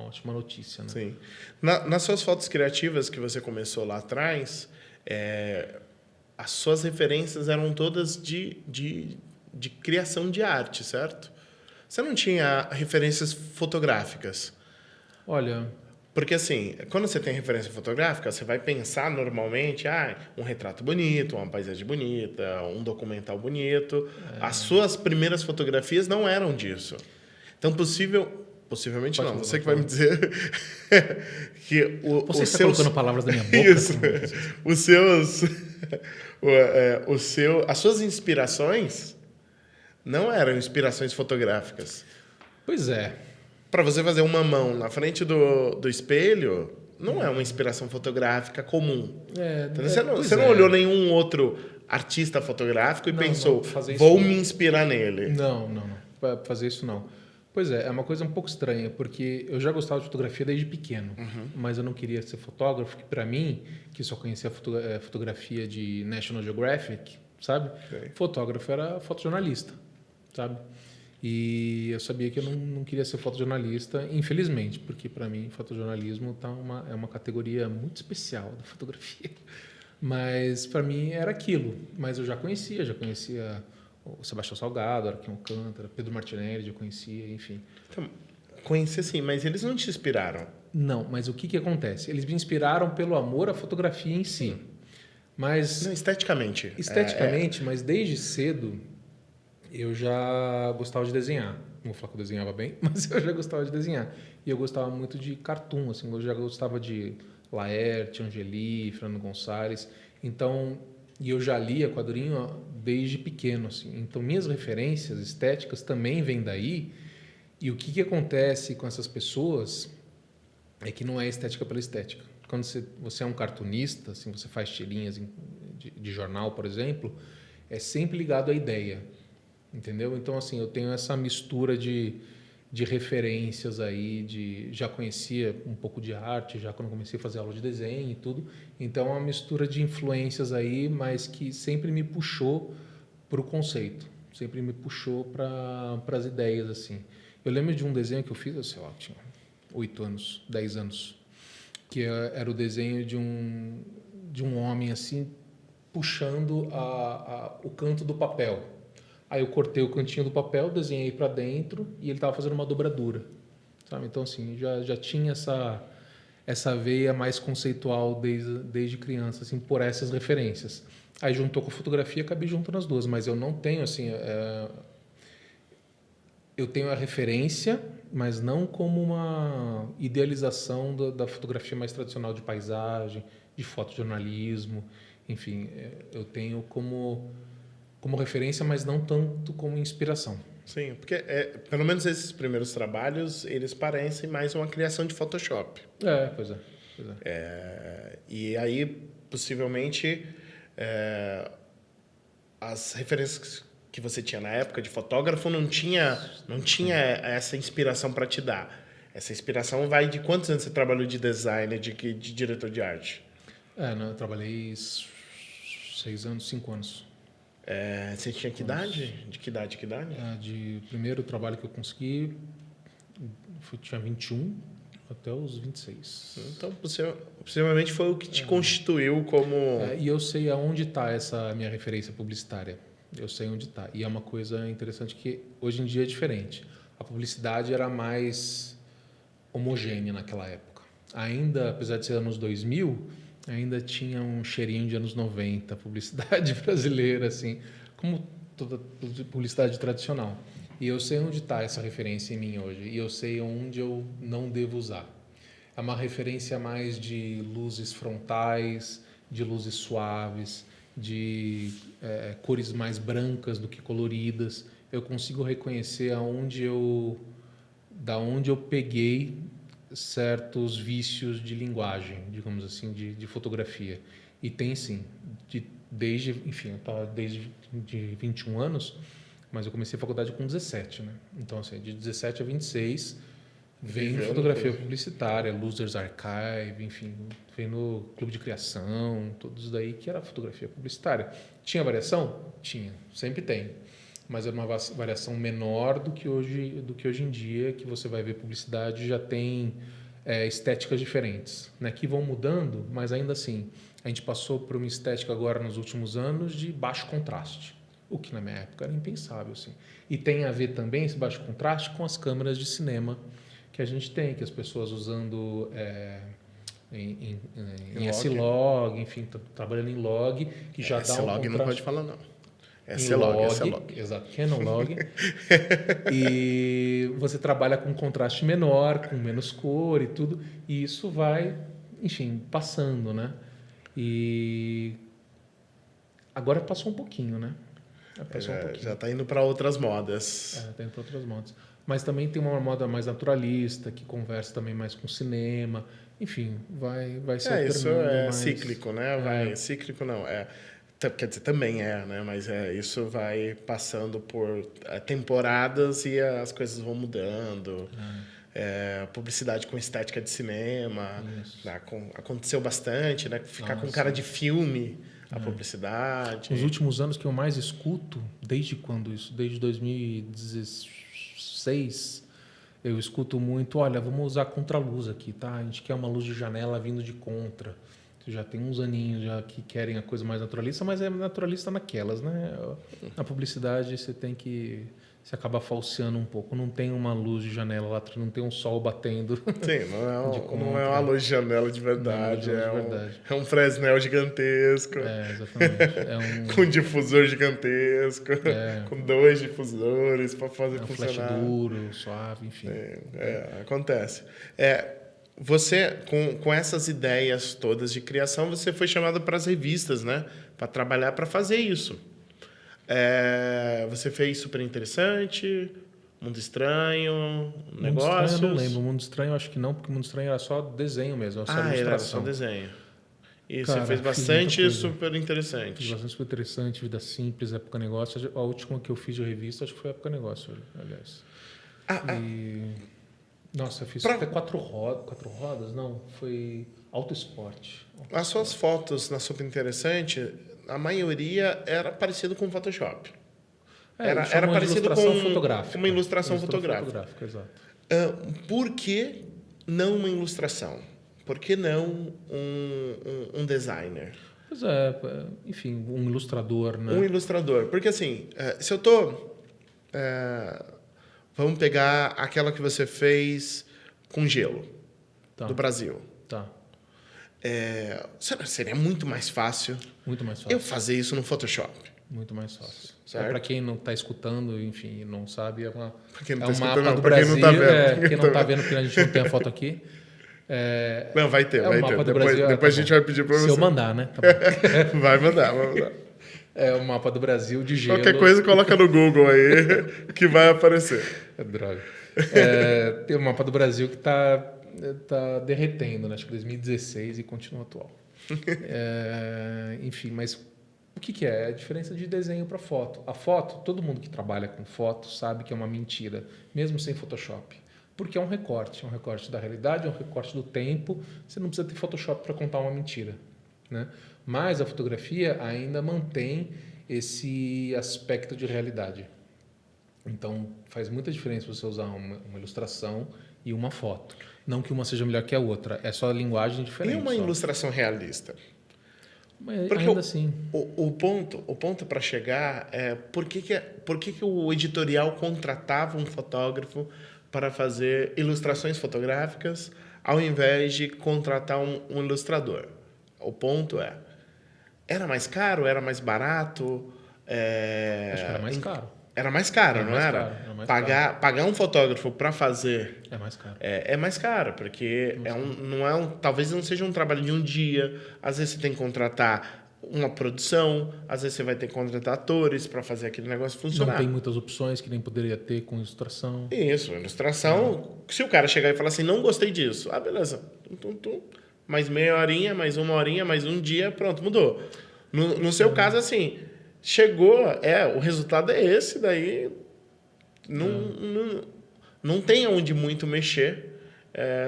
ótima notícia, né? Sim. Nas suas fotos criativas que você começou lá atrás, as suas referências eram todas de criação de arte, certo? Você não tinha referências fotográficas? Olha... Porque, assim, quando você tem referência fotográfica, você vai pensar normalmente, um retrato bonito, uma paisagem bonita, um documental bonito. As suas primeiras fotografias não eram disso. Então, possivelmente não. Você que vai me dizer que você está colocando palavras da minha boca. Isso. As suas inspirações não eram inspirações fotográficas. Pois é. Para você fazer uma mão na frente do espelho, não é uma inspiração fotográfica comum. Você não olhou nenhum outro artista fotográfico e pensou, vou me inspirar nele. Não. Para fazer isso, não. Pois é uma coisa um pouco estranha, porque eu já gostava de fotografia desde pequeno, mas eu não queria ser fotógrafo, que para mim, que só conhecia fotografia de National Geographic, sabe? Okay. Fotógrafo era fotojornalista, sabe? E eu sabia que eu não queria ser fotojornalista, infelizmente, porque para mim fotojornalismo é uma categoria muito especial da fotografia. Mas para mim era aquilo. Mas eu já conhecia o Sebastião Salgado, Araquém Alcântara, Pedro Martinelli, já conhecia, enfim. Então, conhecia sim, mas eles não te inspiraram? Não, mas o que acontece? Eles me inspiraram pelo amor à fotografia em si. Mas não, esteticamente. Esteticamente, mas desde cedo... Eu já gostava de desenhar. Não vou falar que eu desenhava bem, mas eu já gostava de desenhar. E eu gostava muito de cartoon, assim. Eu já gostava de Laerte, Angeli, Fernando Gonçalves. Então, e eu já lia quadrinho desde pequeno, assim. Então, minhas referências estéticas também vêm daí. E o que acontece com essas pessoas é que não é estética pela estética. Quando você é um cartunista, assim, você faz tirinhas de jornal, por exemplo, é sempre ligado à ideia. Entendeu? Então, assim, eu tenho essa mistura de referências aí, já conhecia um pouco de arte, já quando comecei a fazer aula de desenho e tudo. Então, é uma mistura de influências aí, mas que sempre me puxou para o conceito, sempre me puxou para as ideias, assim. Eu lembro de um desenho que eu fiz, sei lá, tinha 8 anos, 10 anos, que era o desenho de um homem, assim, puxando o canto do papel. Aí eu cortei o cantinho do papel, desenhei para dentro e ele estava fazendo uma dobradura, sabe? Então assim, já tinha essa veia mais conceitual desde criança, assim, por essas referências. Aí juntou com a fotografia, acabei juntando as duas, mas eu não tenho assim, eu tenho a referência, mas não como uma idealização da fotografia mais tradicional de paisagem, de fotojornalismo, enfim, eu tenho como referência, mas não tanto como inspiração. Sim, porque pelo menos esses primeiros trabalhos, eles parecem mais uma criação de Photoshop. Pois é. E aí, possivelmente, as referências que você tinha na época de fotógrafo não tinha essa inspiração para te dar. Essa inspiração vai de quantos anos você trabalhou de designer, de diretor de arte? Não, eu trabalhei 6 anos, 5 anos. Você tinha que idade? De que idade? De primeiro trabalho que eu consegui, tinha 21 até os 26. Então, possivelmente foi o que te constituiu como... E eu sei aonde está essa minha referência publicitária. Eu sei onde está. E é uma coisa interessante que hoje em dia é diferente. A publicidade era mais homogênea naquela época. Ainda, apesar de ser anos 2000, ainda tinha um cheirinho de anos 90, publicidade brasileira, assim, como toda publicidade tradicional. E eu sei onde está essa referência em mim hoje. E eu sei onde eu não devo usar. É uma referência mais de luzes frontais, de luzes suaves, de cores mais brancas do que coloridas. Eu consigo reconhecer da onde eu peguei certos vícios de linguagem, digamos assim, de fotografia. E tem sim, desde 21 anos, mas eu comecei a faculdade com 17, né? Então, assim, de 17 a 26, vem fotografia publicitária, Losers Archive, enfim, vem no Clube de Criação, todos daí que era fotografia publicitária. Tinha variação? Tinha, sempre tem. Mas era uma variação menor do que hoje em dia, que você vai ver publicidade já tem estéticas diferentes, né? Que vão mudando, mas ainda assim, a gente passou por uma estética agora nos últimos anos de baixo contraste, o que na minha época era impensável, assim. E tem a ver também esse baixo contraste com as câmeras de cinema que a gente tem, que as pessoas usando em S-Log, enfim, trabalhando em log, que já dá um S-Log contraste. não pode falar, não. S-Log. Exato, Canon Log. E você trabalha com contraste menor, com menos cor e tudo, e isso vai, enfim, passando, né? E agora passou um pouquinho, né? Já está indo para outras modas. Está indo para outras modas. Mas também tem uma moda mais naturalista, que conversa também mais com cinema. Enfim, vai se alternando. Isso é cíclico, né? Cíclico não, quer dizer, também né? Mas isso vai passando por temporadas e as coisas vão mudando. Publicidade com estética de cinema. Aconteceu bastante, né? Ficar com cara de filme, a publicidade. Os últimos anos que eu mais escuto, desde quando isso? Desde 2016, eu escuto muito, olha, vamos usar contraluz aqui, tá? A gente quer uma luz de janela vindo de contra. Já tem uns aninhos já que querem a coisa mais naturalista, mas é naturalista naquelas, né? Na publicidade você você acaba falseando um pouco. Não tem uma luz de janela lá, não tem um sol batendo. Sim, não é uma luz de janela de verdade. É um Fresnel gigantesco. Exatamente. Com um difusor gigantesco. Com 2 difusores para fazer funcionar. Um flash duro, suave, enfim. Acontece. Você, com essas ideias todas de criação, você foi chamado para as revistas, né? Para trabalhar, para fazer isso. Você fez Super Interessante, Mundo Estranho, Negócios... Mundo Estranho eu não lembro. Mundo Estranho eu acho que não, porque Mundo Estranho era só desenho mesmo, só ilustração. Era só desenho. E você fez bastante Super Interessante. Fiz bastante Super Interessante, Vida Simples, Época Negócio. A última que eu fiz de revista, acho que foi Época Negócio, aliás. Nossa, eu fiz até 4 rodas, não, foi Auto Esporte. As suas fotos na Super Interessante, a maioria era parecido com Photoshop. Era parecido com uma ilustração fotográfica. Exato. Por que não uma ilustração? Por que não um designer? Pois é, enfim, um ilustrador, né? Um ilustrador. Porque assim, se eu tô... vamos pegar aquela que você fez com gelo, Tá, do Brasil. tá. Seria muito mais fácil Muito mais eu fácil. fazer isso no Photoshop. Muito mais fácil. Certo. Para quem não está escutando, enfim, não sabe, é Pra quem não um tá escutando, mapa não, do pra quem Brasil. não tá vendo. Quem não está vendo, porque a gente não tem a foto aqui. Não, vai ter, É o vai mapa ter. do Depois, Brasil. depois Tá a gente bom. vai pedir pra Se você. eu mandar, né? Tá bom. Vai mandar, vai mandar. É o mapa do Brasil de gelo. Qualquer coisa coloca no Google aí que vai aparecer. É droga. Tem o mapa do Brasil que tá derretendo, né? Acho que 2016 e continua atual. Enfim, mas o que é? É a diferença de desenho para foto. A foto, todo mundo que trabalha com foto sabe que é uma mentira, mesmo sem Photoshop. Porque é um recorte da realidade, é um recorte do tempo. Você não precisa ter Photoshop para contar uma mentira, né? Mas a fotografia ainda mantém esse aspecto de realidade. Então, faz muita diferença você usar uma ilustração e uma foto. Não que uma seja melhor que a outra, é só a linguagem diferente. E uma só. ilustração realista? Mas Porque ainda assim... O ponto para chegar é por que o editorial contratava um fotógrafo para fazer ilustrações fotográficas ao invés de contratar um ilustrador? O ponto era mais caro? Era mais barato? Acho que era mais caro. Era mais caro, Era não mais era? caro, era mais Pagar um fotógrafo para fazer É mais caro. é mais caro, porque talvez não seja um trabalho de um dia. Às vezes você tem que contratar uma produção, às vezes você vai ter que contratar atores para fazer aquele negócio funcionar. Não tem muitas opções que nem poderia ter com ilustração. Isso, ilustração. Se o cara chegar e falar assim, não gostei disso, beleza. Mais meia horinha, mais uma horinha, mais um dia, pronto, mudou. No seu caso, assim, chegou, o resultado é esse, daí não tem onde muito mexer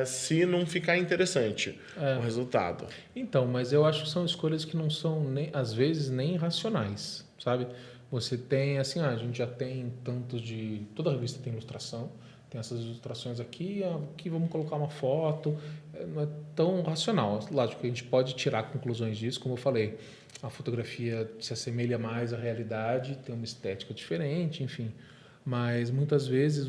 se não ficar interessante o resultado. Então, mas eu acho que são escolhas que não são, às vezes, nem racionais, sabe? Você tem, assim, a gente já tem tantos de... Toda revista tem ilustração, tem essas ilustrações aqui vamos colocar uma foto, não é tão racional. Lógico que a gente pode tirar conclusões disso, como eu falei, a fotografia se assemelha mais à realidade, tem uma estética diferente, enfim. Mas muitas vezes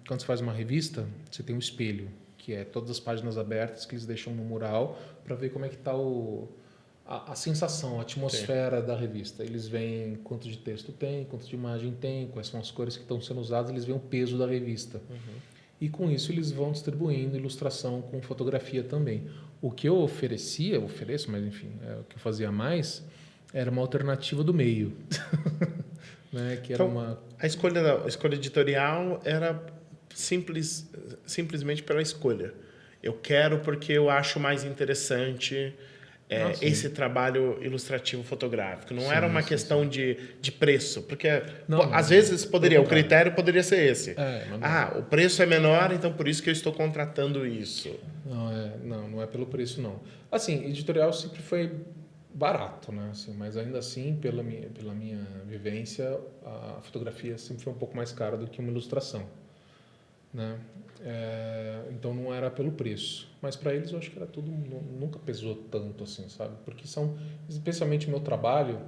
quando você faz uma revista, você tem um espelho, que é todas as páginas abertas que eles deixam no mural para ver como é que está a sensação, a atmosfera da revista. Eles veem quanto de texto tem, quanto de imagem tem, quais são as cores que estão sendo usadas, eles veem o peso da revista. E com isso eles vão distribuindo ilustração com fotografia também. O que eu ofereço, mas enfim, o que eu fazia mais, era uma alternativa do meio. Né? Que era a escolha editorial era simplesmente pela escolha. Eu quero porque eu acho mais interessante esse trabalho ilustrativo fotográfico. Não era uma questão de preço, porque às vezes o critério poderia ser esse. O preço é menor, então por isso que eu estou contratando isso. Não é pelo preço, não. Assim, editorial sempre foi barato, né? Assim, mas ainda assim, pela minha vivência, a fotografia sempre foi um pouco mais cara do que uma ilustração, né? Então não era pelo preço, mas para eles eu acho que era tudo, nunca pesou tanto assim, sabe? Porque especialmente o meu trabalho,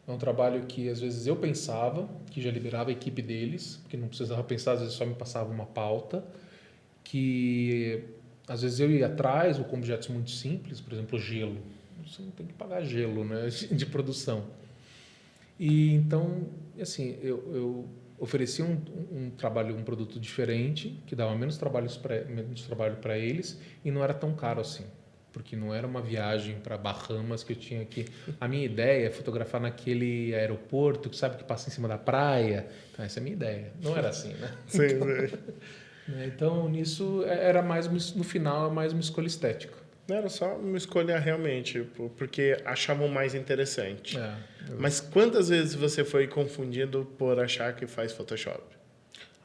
é um trabalho que às vezes eu pensava, que já liberava a equipe deles, porque não precisava pensar, às vezes só me passava uma pauta, que às vezes eu ia atrás, ou com objetos muito simples, por exemplo, gelo. Você não tem que pagar gelo, né, de produção. E então, assim, eu oferecia um trabalho, um produto diferente, que dava menos trabalho para eles e não era tão caro assim, porque não era uma viagem para Bahamas que eu tinha que... A minha ideia é fotografar naquele aeroporto que sabe que passa em cima da praia. Então, essa é a minha ideia. Não era assim, né? Sim. Então, nisso, era mais, no final, é mais uma escolha estética. Era só uma escolha realmente, porque achavam mais interessante. Mas quantas vezes você foi confundido por achar que faz Photoshop?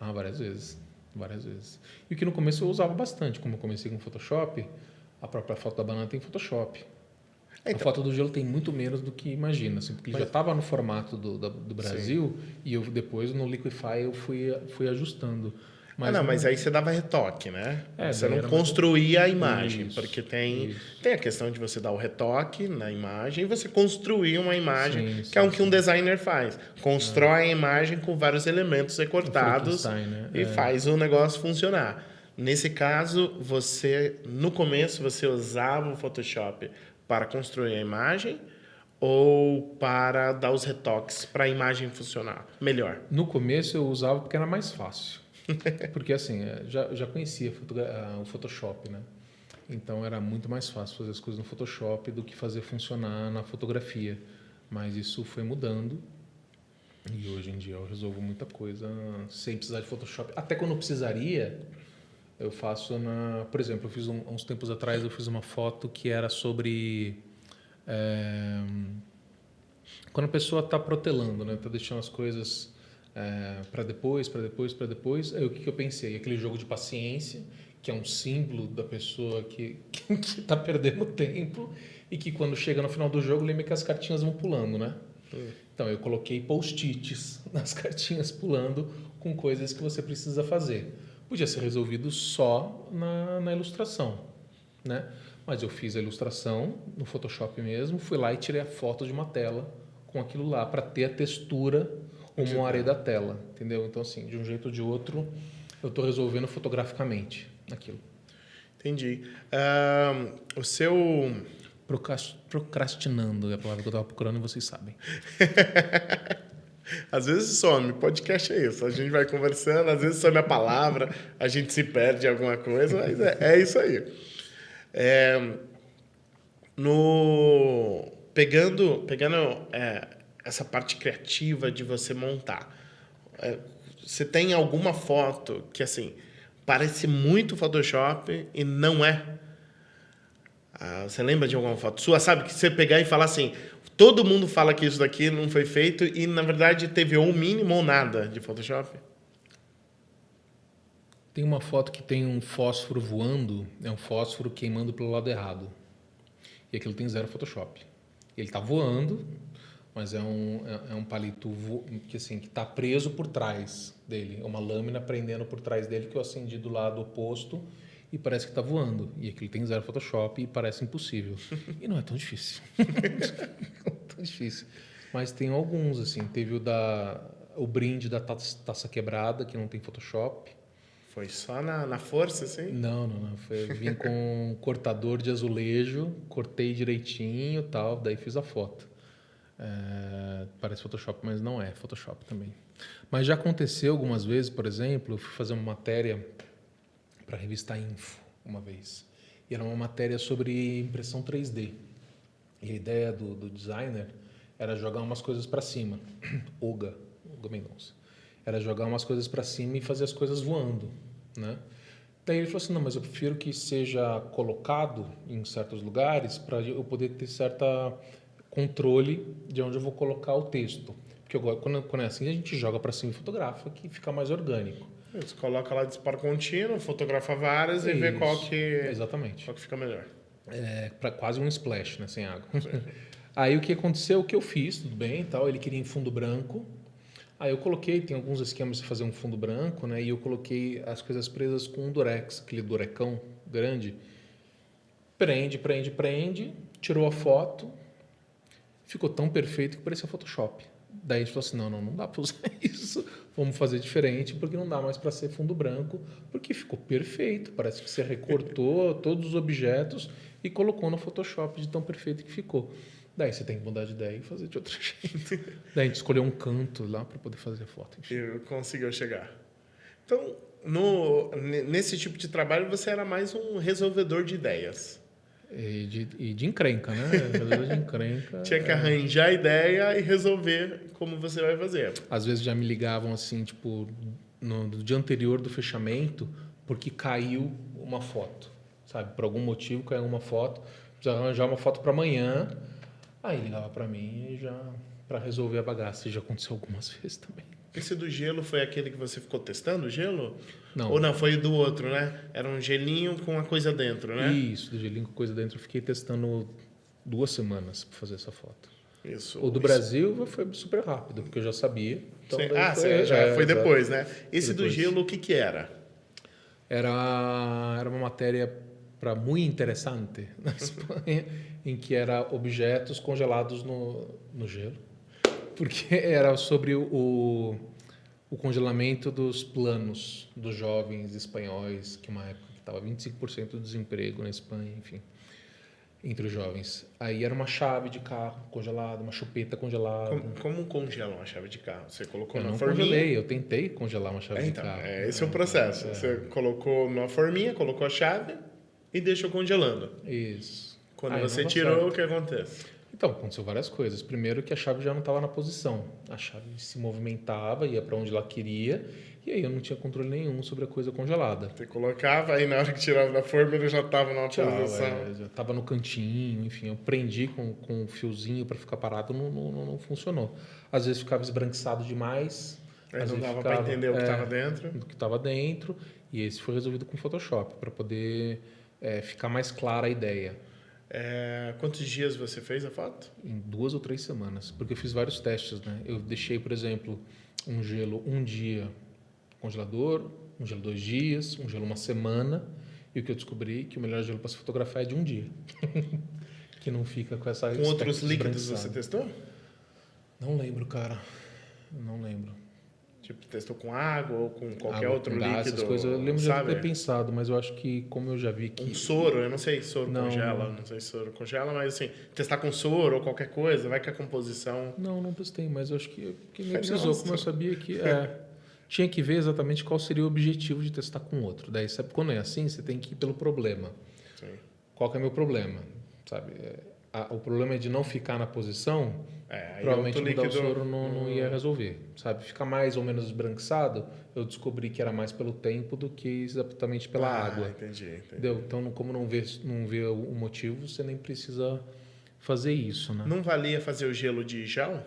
Várias vezes. Várias vezes. E o que no começo eu usava bastante. Como eu comecei com Photoshop, a própria foto da banana tem Photoshop. A foto do gelo tem muito menos do que imagina, assim, porque já estava no formato do Brasil. Sim. E eu depois no Liquify eu fui ajustando. Mas aí você dava retoque, né? Você daí não era construía a imagem, Isso, porque tem isso. a questão de você dar o retoque na imagem e você construir uma imagem, Sim, que é o sim, que um designer faz. Constrói a imagem com vários elementos recortados Frankenstein, né? e faz o negócio funcionar. Nesse caso, no começo, você usava o Photoshop para construir a imagem ou para dar os retoques para a imagem funcionar melhor? No começo eu usava porque era mais fácil. Porque assim, já conhecia o Photoshop, né? Então era muito mais fácil fazer as coisas no Photoshop do que fazer funcionar na fotografia. Mas isso foi mudando e hoje em dia eu resolvo muita coisa sem precisar de Photoshop. Até quando eu precisaria, eu faço por exemplo, eu fiz uns tempos atrás eu fiz uma foto que era sobre quando a pessoa está protelando, né? Está deixando as coisas para depois. Aí o que eu pensei? Aquele jogo de paciência, que é um símbolo da pessoa que está perdendo tempo e que quando chega no final do jogo lembra que as cartinhas vão pulando, né? Então eu coloquei post-its nas cartinhas pulando com coisas que você precisa fazer. Podia ser resolvido só na ilustração, né? Mas eu fiz a ilustração no Photoshop mesmo, fui lá e tirei a foto de uma tela com aquilo lá para ter a textura como uma área da tela, entendeu? Então assim, de um jeito ou de outro, eu estou resolvendo fotograficamente aquilo. Entendi. O seu... Procrastinando é a palavra que eu estava procurando e vocês sabem. Às vezes some, podcast é isso. A gente vai conversando, às vezes some a palavra, a gente se perde em alguma coisa, mas é isso aí. Pegando essa parte criativa de você montar, você tem alguma foto que assim parece muito Photoshop e não é? Você lembra de alguma foto sua? Sabe que você pegar e falar assim, todo mundo fala que isso daqui não foi feito e na verdade teve ou mínimo ou nada de Photoshop? Tem uma foto que tem um fósforo voando, é um fósforo queimando pelo lado errado. E aquilo tem zero Photoshop. Ele está voando, mas é um palito que está preso por trás dele. É uma lâmina prendendo por trás dele que eu acendi do lado oposto e parece que está voando. E aquilo tem zero Photoshop e parece impossível. E não é tão difícil. Não é tão difícil. Mas tem alguns, assim. Teve o brinde da taça quebrada, que não tem Photoshop. Foi só na força, assim? Não. Vim com um cortador de azulejo, cortei direitinho e tal, daí fiz a foto. Parece Photoshop, mas não é Photoshop também. Mas já aconteceu algumas vezes, por exemplo, eu fui fazer uma matéria para a revista Info uma vez. E era uma matéria sobre impressão 3D. E a ideia do designer era jogar umas coisas para cima. Olga Mendonça. Era jogar umas coisas para cima e fazer as coisas voando, né? Daí ele falou assim, não, mas eu prefiro que seja colocado em certos lugares para eu poder ter certa controle de onde eu vou colocar o texto. Porque quando é assim, a gente joga para cima e fotografa, que fica mais orgânico. Você coloca lá disparo contínuo, fotografa várias e vê Exatamente. qual que fica melhor. Para quase um splash, né, sem água. Aí o que aconteceu, o que eu fiz, tudo bem e tal, ele queria em fundo branco. Aí eu coloquei, tem alguns esquemas de fazer um fundo branco, né? E eu coloquei as coisas presas com um durex, aquele durecão grande. Prende, tirou a foto, ficou tão perfeito que parecia Photoshop. Daí a gente falou assim, não dá para usar isso, vamos fazer diferente, porque não dá mais para ser fundo branco, porque ficou perfeito, parece que você recortou todos os objetos e colocou no Photoshop de tão perfeito que ficou. Daí você tem que mudar de ideia e fazer de outro jeito. Daí a gente escolheu um canto lá para poder fazer a foto. E conseguiu chegar. Então, nesse tipo de trabalho, você era mais um resolvedor de ideias. E de encrenca, né? Resolvedor de encrenca. Tinha que arranjar a ideia e resolver como você vai fazer. Às vezes já me ligavam assim, tipo, no dia anterior do fechamento, porque caiu uma foto, sabe? Por algum motivo caiu uma foto, precisa arranjar uma foto para amanhã. Aí ligava para mim e já para resolver a bagaça. Já aconteceu algumas vezes também. Esse do gelo foi aquele que você ficou testando o gelo? Não. Ou não, foi do outro, né? Era um gelinho com uma coisa dentro, né? Isso, do gelinho com coisa dentro. Eu fiquei testando 2 semanas para fazer essa foto. Isso. O do Brasil foi super rápido, porque eu já sabia. Então já foi depois, né? Esse depois. do gelo, o que era? Era uma matéria para muito interessante na Espanha, em que era objetos congelados no gelo, porque era sobre o congelamento dos planos dos jovens espanhóis, que uma época que estava 25% de desemprego na Espanha, enfim, entre os jovens. Aí era uma chave de carro congelada, uma chupeta congelada. Como congela uma chave de carro? Você colocou Eu na não forminha? congelei, eu tentei congelar uma chave de Então, carro. esse é o processo. Você colocou numa forminha, colocou a chave e deixou congelando. Isso. Quando Aí você não dá tirou, certo. o que acontece? Então, aconteceu várias coisas. Primeiro que a chave já não estava na posição. A chave se movimentava, ia para onde ela queria, e aí eu não tinha controle nenhum sobre a coisa congelada. Você colocava, aí na hora que tirava da forma, ele já estava numa Tchau, posição. já estava no cantinho, enfim, eu prendi com um fiozinho para ficar parado, não funcionou. Às vezes ficava esbranquiçado demais. Aí às não vezes dava para entender o que estava é, dentro. do que estava dentro, e esse foi resolvido com Photoshop, para poder ficar mais clara a ideia. Quantos dias você fez a foto? Em 2 ou 3 semanas, porque eu fiz vários testes, né? Eu deixei, por exemplo, um gelo um dia no congelador, um gelo 2 dias, um gelo uma semana, e o que eu descobri que o melhor gelo para se fotografar é de um dia, que não fica com essa Com outros aspecto líquidos esbranquiçado. você testou? Não lembro, cara, não lembro. Tipo, testou com água ou com qualquer Água outro com gás, líquido? essas coisas, eu lembro sabe? de ter pensado, mas eu acho que como eu já vi que Um soro, eu não sei se soro Não. congela, não sei se soro congela, mas assim, testar com soro ou qualquer coisa, vai que a composição... não testei, mas eu acho que nem Foi precisou, nossa. como eu sabia que tinha que ver exatamente qual seria o objetivo de testar com outro. Daí, sabe, quando é assim, você tem que ir pelo problema. Sim. Qual que é o meu problema? Sabe, o problema é de não ficar na posição, Aí provavelmente outro mudar o líquido- soro não ia resolver. Sabe, ficar mais ou menos esbranquiçado, eu descobri que era mais pelo tempo do que exatamente pela água. Entendi. Entendeu? Então, como não vê o motivo, você nem precisa fazer isso, né? Não valia fazer o gelo de gel?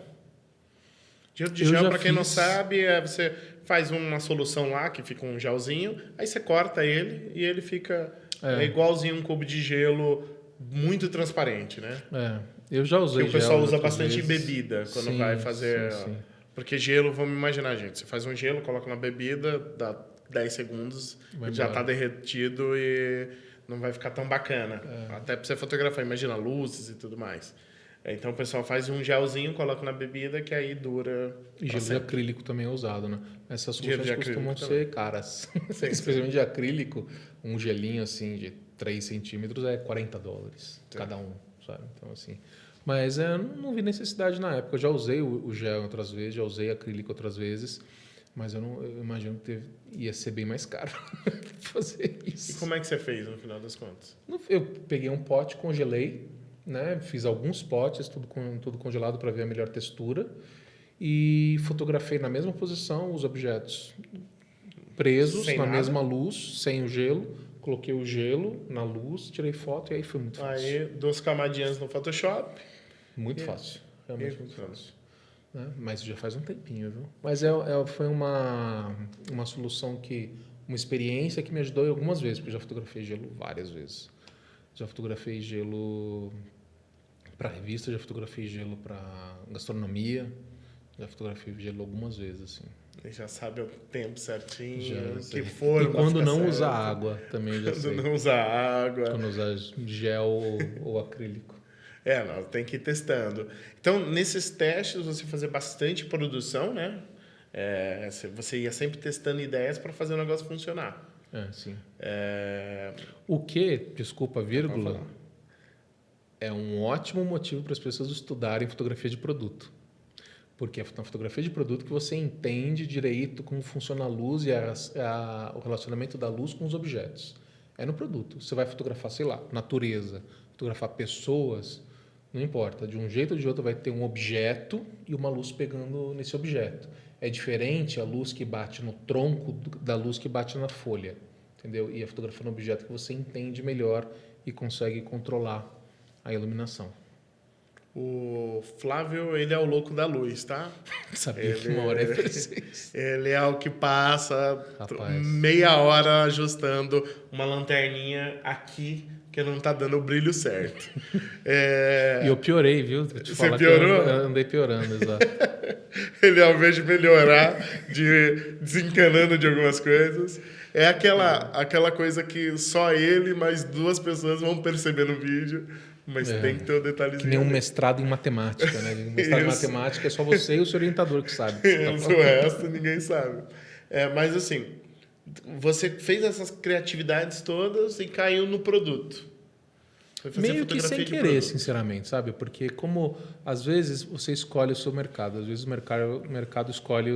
Gelo de Eu gel, já para quem não fiz. sabe, você faz uma solução lá, que fica um gelzinho, aí você corta ele e ele fica igualzinho um cubo de gelo muito transparente, né? Eu já usei Que o pessoal gel usa outras bastante em vezes. bebida, quando Sim, vai fazer... sim. Porque gelo, vamos imaginar, gente, você faz um gelo, coloca na bebida, dá 10 segundos, Vai ele já embora. está derretido e não vai ficar tão bacana. Até para você fotografar, imagina luzes e tudo mais. Então o pessoal faz um gelzinho, coloca na bebida, que aí dura E pra gelo de sempre. acrílico também é usado, né? Essas Gelo soluções de costumam acrílico ser caras. Especialmente de acrílico, um gelinho assim de 3 centímetros é $40 cada um, sabe? Então assim... Mas eu não vi necessidade na época. Eu já usei o gel outras vezes, já usei acrílico outras vezes, mas eu imagino que ia ser bem mais caro fazer E isso. como é que você fez, no final das contas? Eu peguei um pote, congelei, né? Fiz alguns potes, tudo congelado para ver a melhor textura e fotografei na mesma posição os objetos presos Sem na nada? mesma luz, sem o gelo. Coloquei o gelo na luz, tirei foto e aí foi muito fácil. Aí, 2 camadinhas no Photoshop. Muito fácil. Realmente E- muito fácil. Né? Mas já faz um tempinho, viu? Mas foi uma solução uma experiência que me ajudou algumas vezes, porque eu já fotografei gelo várias vezes. Já fotografei gelo para revista, já fotografei gelo para gastronomia, já fotografei gelo algumas vezes, assim. Ele já sabe o tempo certinho, Já que sei. forma E quando fica não certo. usar água, também já Quando sei. não usar água. Quando usar gel ou acrílico. Não, tem que ir testando. Então, nesses testes, você fazer bastante produção, né? Você ia sempre testando ideias para fazer o negócio funcionar. Sim. É, O que, desculpa, Pode vírgula, falar. é um ótimo motivo para as pessoas estudarem fotografia de produto. Porque é na fotografia de produto que você entende direito como funciona a luz e o relacionamento da luz com os objetos. É no produto. Você vai fotografar, sei lá, natureza, fotografar pessoas, não importa. De um jeito ou de outro vai ter um objeto e uma luz pegando nesse objeto. É diferente a luz que bate no tronco da luz que bate na folha. Entendeu? E é fotografando um objeto que você entende melhor e consegue controlar a iluminação. O Flávio, ele é o louco da luz, tá? Sabia que uma hora é preciso. Ele é o que passa Rapaz. meia hora ajustando uma lanterninha aqui, que não tá dando o brilho certo. E eu piorei, viu? Vou te Você falar que piorou? eu andei piorando, exato. Ele, ao invés de melhorar, desencanando de algumas coisas, é aquela coisa que só ele mais 2 pessoas vão perceber no vídeo, mas tem que ter o detalhezinho. Que nem um ali. mestrado em matemática, né? Um mestrado em Isso. matemática é só você e o seu orientador que sabe. O que você tá O falando. resto ninguém sabe. Mas assim, você fez essas criatividades todas e caiu no produto. Foi fazer Meio que fotografia sem de querer, produto. sinceramente, sabe? Porque como às vezes você escolhe o seu mercado, às vezes o mercado escolhe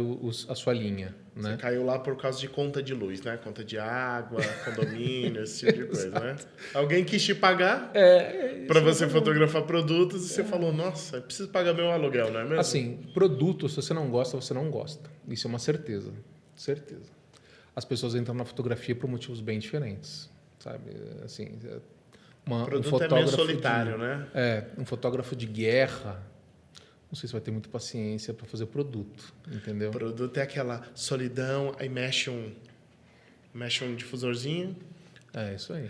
a sua linha, Você né? caiu lá por causa de conta de luz, né? Conta de água, condomínio, esse tipo de coisa, né? Alguém quis te pagar para você fotografar produtos e você falou, nossa, eu preciso pagar meu aluguel, não é mesmo? Assim, produto, se você não gosta, você não gosta. Isso é uma certeza. Certeza. As pessoas entram na fotografia por motivos bem diferentes, sabe? Assim, O produto é meio solitário, né? Um fotógrafo de guerra, não sei se vai ter muita paciência para fazer produto, entendeu? O produto é aquela solidão, aí mexe um difusorzinho, É isso aí.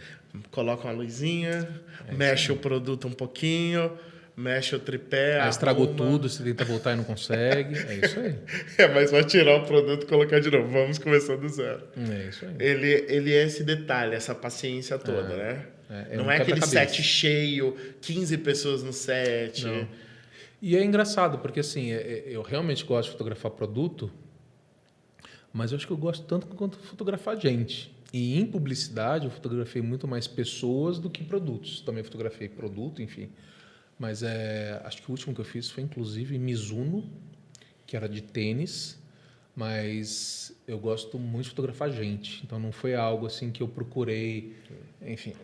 coloca uma luzinha, mexe o produto um pouquinho, mexe o tripé, Aí estragou arruma. tudo, você tenta voltar e não consegue. É isso aí. Mas vai tirar o produto e colocar de novo. Vamos começar do zero. É isso aí. Ele é esse detalhe, essa paciência toda, né? Não é aquele set cheio, 15 pessoas no set. Não. E é engraçado, porque assim, eu realmente gosto de fotografar produto, mas eu acho que eu gosto tanto quanto fotografar gente. E em publicidade eu fotografei muito mais pessoas do que produtos. Também fotografei produto, enfim. Mas acho que o último que eu fiz foi inclusive Mizuno, que era de tênis, mas eu gosto muito de fotografar gente. Então não foi algo assim que eu procurei, enfim,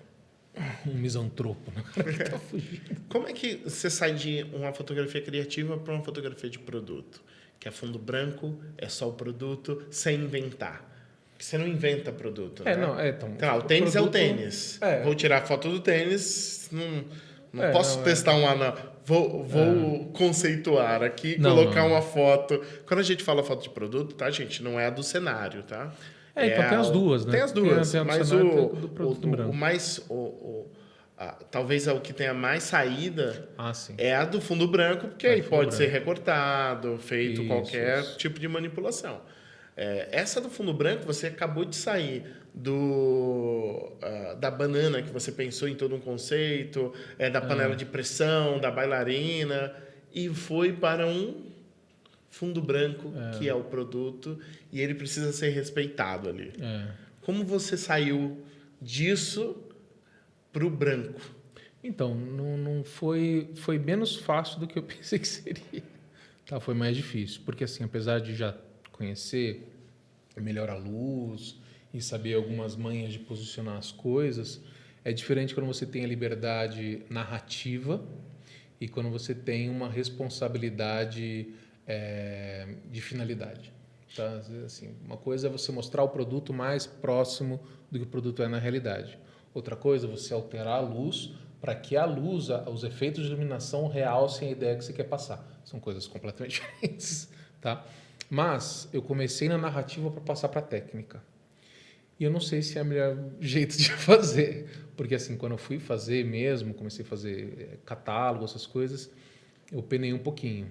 um misantropo, né? O cara que tá fugindo. Como é que você sai de uma fotografia criativa para uma fotografia de produto? Que é fundo branco, é só o produto, sem inventar. Porque você não inventa produto, né? Então, o tênis é o produto- tênis. Vou tirar foto do tênis, não posso não, testar vou conceituar aqui, Não, colocar não. uma foto. Quando a gente fala foto de produto, tá, gente? Não é a do cenário, tá? Então tem as duas, né? Tem as duas, Tem a do mas cenário e tem a do produto o branco. mais... talvez é o que tenha mais saída Ah, sim. é a do fundo branco, porque aí fundo pode ser branco. recortado, feito Isso, qualquer isso. tipo de manipulação. Essa do fundo branco, você acabou de sair da banana, que você pensou em todo um conceito, da panela de pressão, da bailarina, e foi para um fundo branco, que é o produto, e ele precisa ser respeitado ali. Como você saiu disso para o branco? Então, não foi menos fácil do que eu pensei que seria. Tá, foi mais difícil, porque assim, apesar de já conhecer melhor a luz e saber algumas manhas de posicionar as coisas, é diferente quando você tem a liberdade narrativa e quando você tem uma responsabilidade de finalidade. Tá? Assim, uma coisa é você mostrar o produto mais próximo do que o produto é na realidade. Outra coisa é você alterar a luz para que a luz, os efeitos de iluminação realcem a ideia que você quer passar. São coisas completamente diferentes. Tá? Mas eu comecei na narrativa para passar para a técnica. E eu não sei se é o melhor jeito de fazer. Porque assim, quando eu fui fazer mesmo, comecei a fazer catálogo, essas coisas, eu penei um pouquinho.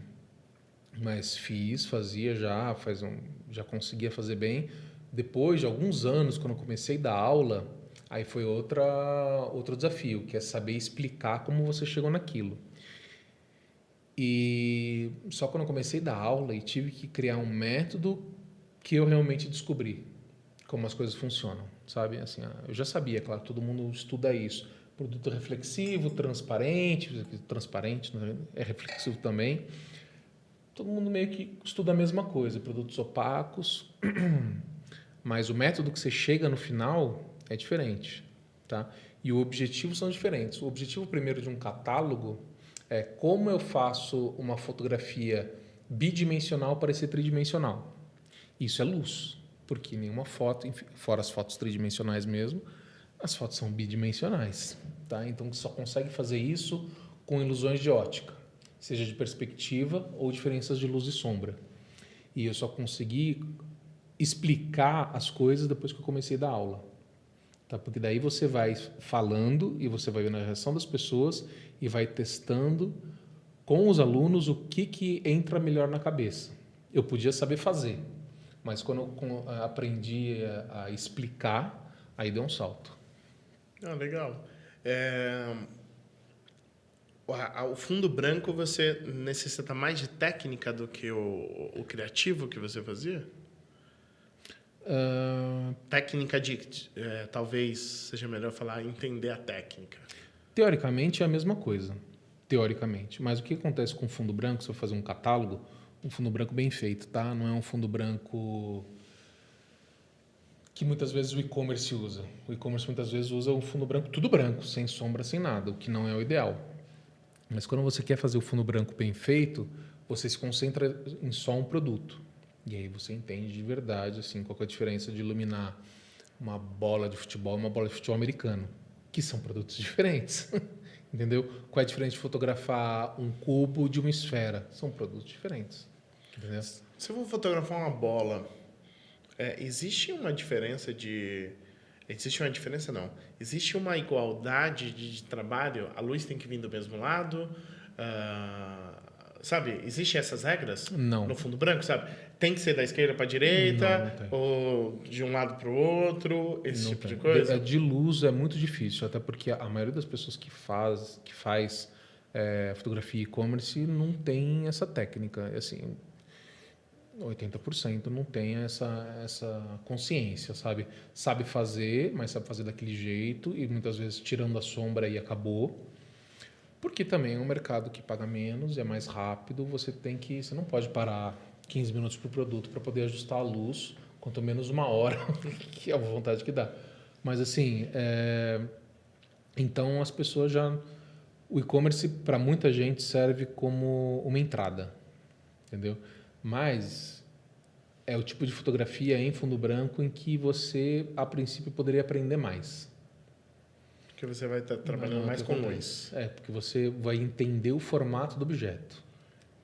Mas fazia já conseguia fazer bem. Depois de alguns anos, quando eu comecei a dar aula, aí foi outro desafio, que é saber explicar como você chegou naquilo. E só quando eu comecei a dar aula e tive que criar um método que eu realmente descobri como as coisas funcionam, sabe? Assim, eu já sabia, claro, todo mundo estuda isso. Produto reflexivo, transparente é reflexivo também. Todo mundo meio que estuda a mesma coisa, produtos opacos, mas o método que você chega no final é diferente, tá? E os objetivos são diferentes. O objetivo primeiro de um catálogo é como eu faço uma fotografia bidimensional parecer tridimensional. Isso é luz, porque nenhuma foto, enfim, fora as fotos tridimensionais mesmo, as fotos são bidimensionais, tá? Então você só consegue fazer isso com ilusões de ótica, seja de perspectiva ou diferenças de luz e sombra. E eu só consegui explicar as coisas depois que eu comecei a dar aula. Tá? Porque daí você vai falando e você vai vendo a reação das pessoas e vai testando com os alunos o que entra melhor na cabeça. Eu podia saber fazer, mas quando eu aprendi a explicar, aí deu um salto. Ah, legal. O fundo branco você necessita mais de técnica do que o criativo que você fazia? Técnica talvez seja melhor falar entender a técnica. Teoricamente é a mesma coisa, teoricamente. Mas o que acontece com o fundo branco, se eu fazer um catálogo, um fundo branco bem feito, tá? Não é um fundo branco que muitas vezes o e-commerce usa. O e-commerce muitas vezes usa um fundo branco tudo branco, sem sombra, sem nada, o que não é o ideal. Mas quando você quer fazer o fundo branco bem feito, você se concentra em só um produto. E aí você entende de verdade assim, qual é a diferença de iluminar uma bola de futebol e uma bola de futebol americano, que são produtos diferentes. Entendeu? Qual é a diferença de fotografar um cubo de uma esfera? São produtos diferentes. Entendeu? Se eu vou fotografar uma bola, existe uma diferença de... Existe uma diferença, não. Existe uma igualdade de trabalho? A luz tem que vir do mesmo lado? Sabe? Existem essas regras? Não. No fundo branco, sabe? Tem que ser da esquerda para a direita? Não tem. Ou de um lado para o outro? Esse Não tipo tem. de coisa? De luz é muito difícil, até porque a maioria das pessoas que faz fotografia e-commerce não tem essa técnica. Assim, 80% não tem essa consciência, sabe? Sabe fazer, mas sabe fazer daquele jeito e muitas vezes tirando a sombra e acabou. Porque também é um mercado que paga menos, é mais rápido, você não pode parar 15 minutos para o produto para poder ajustar a luz, quanto menos uma hora, que é a vontade que dá. Mas assim, então as pessoas o e-commerce para muita gente serve como uma entrada, entendeu? Mas é o tipo de fotografia em fundo branco em que você, a princípio, poderia aprender mais. Porque você vai estar trabalhando mais com luz. Porque você vai entender o formato do objeto.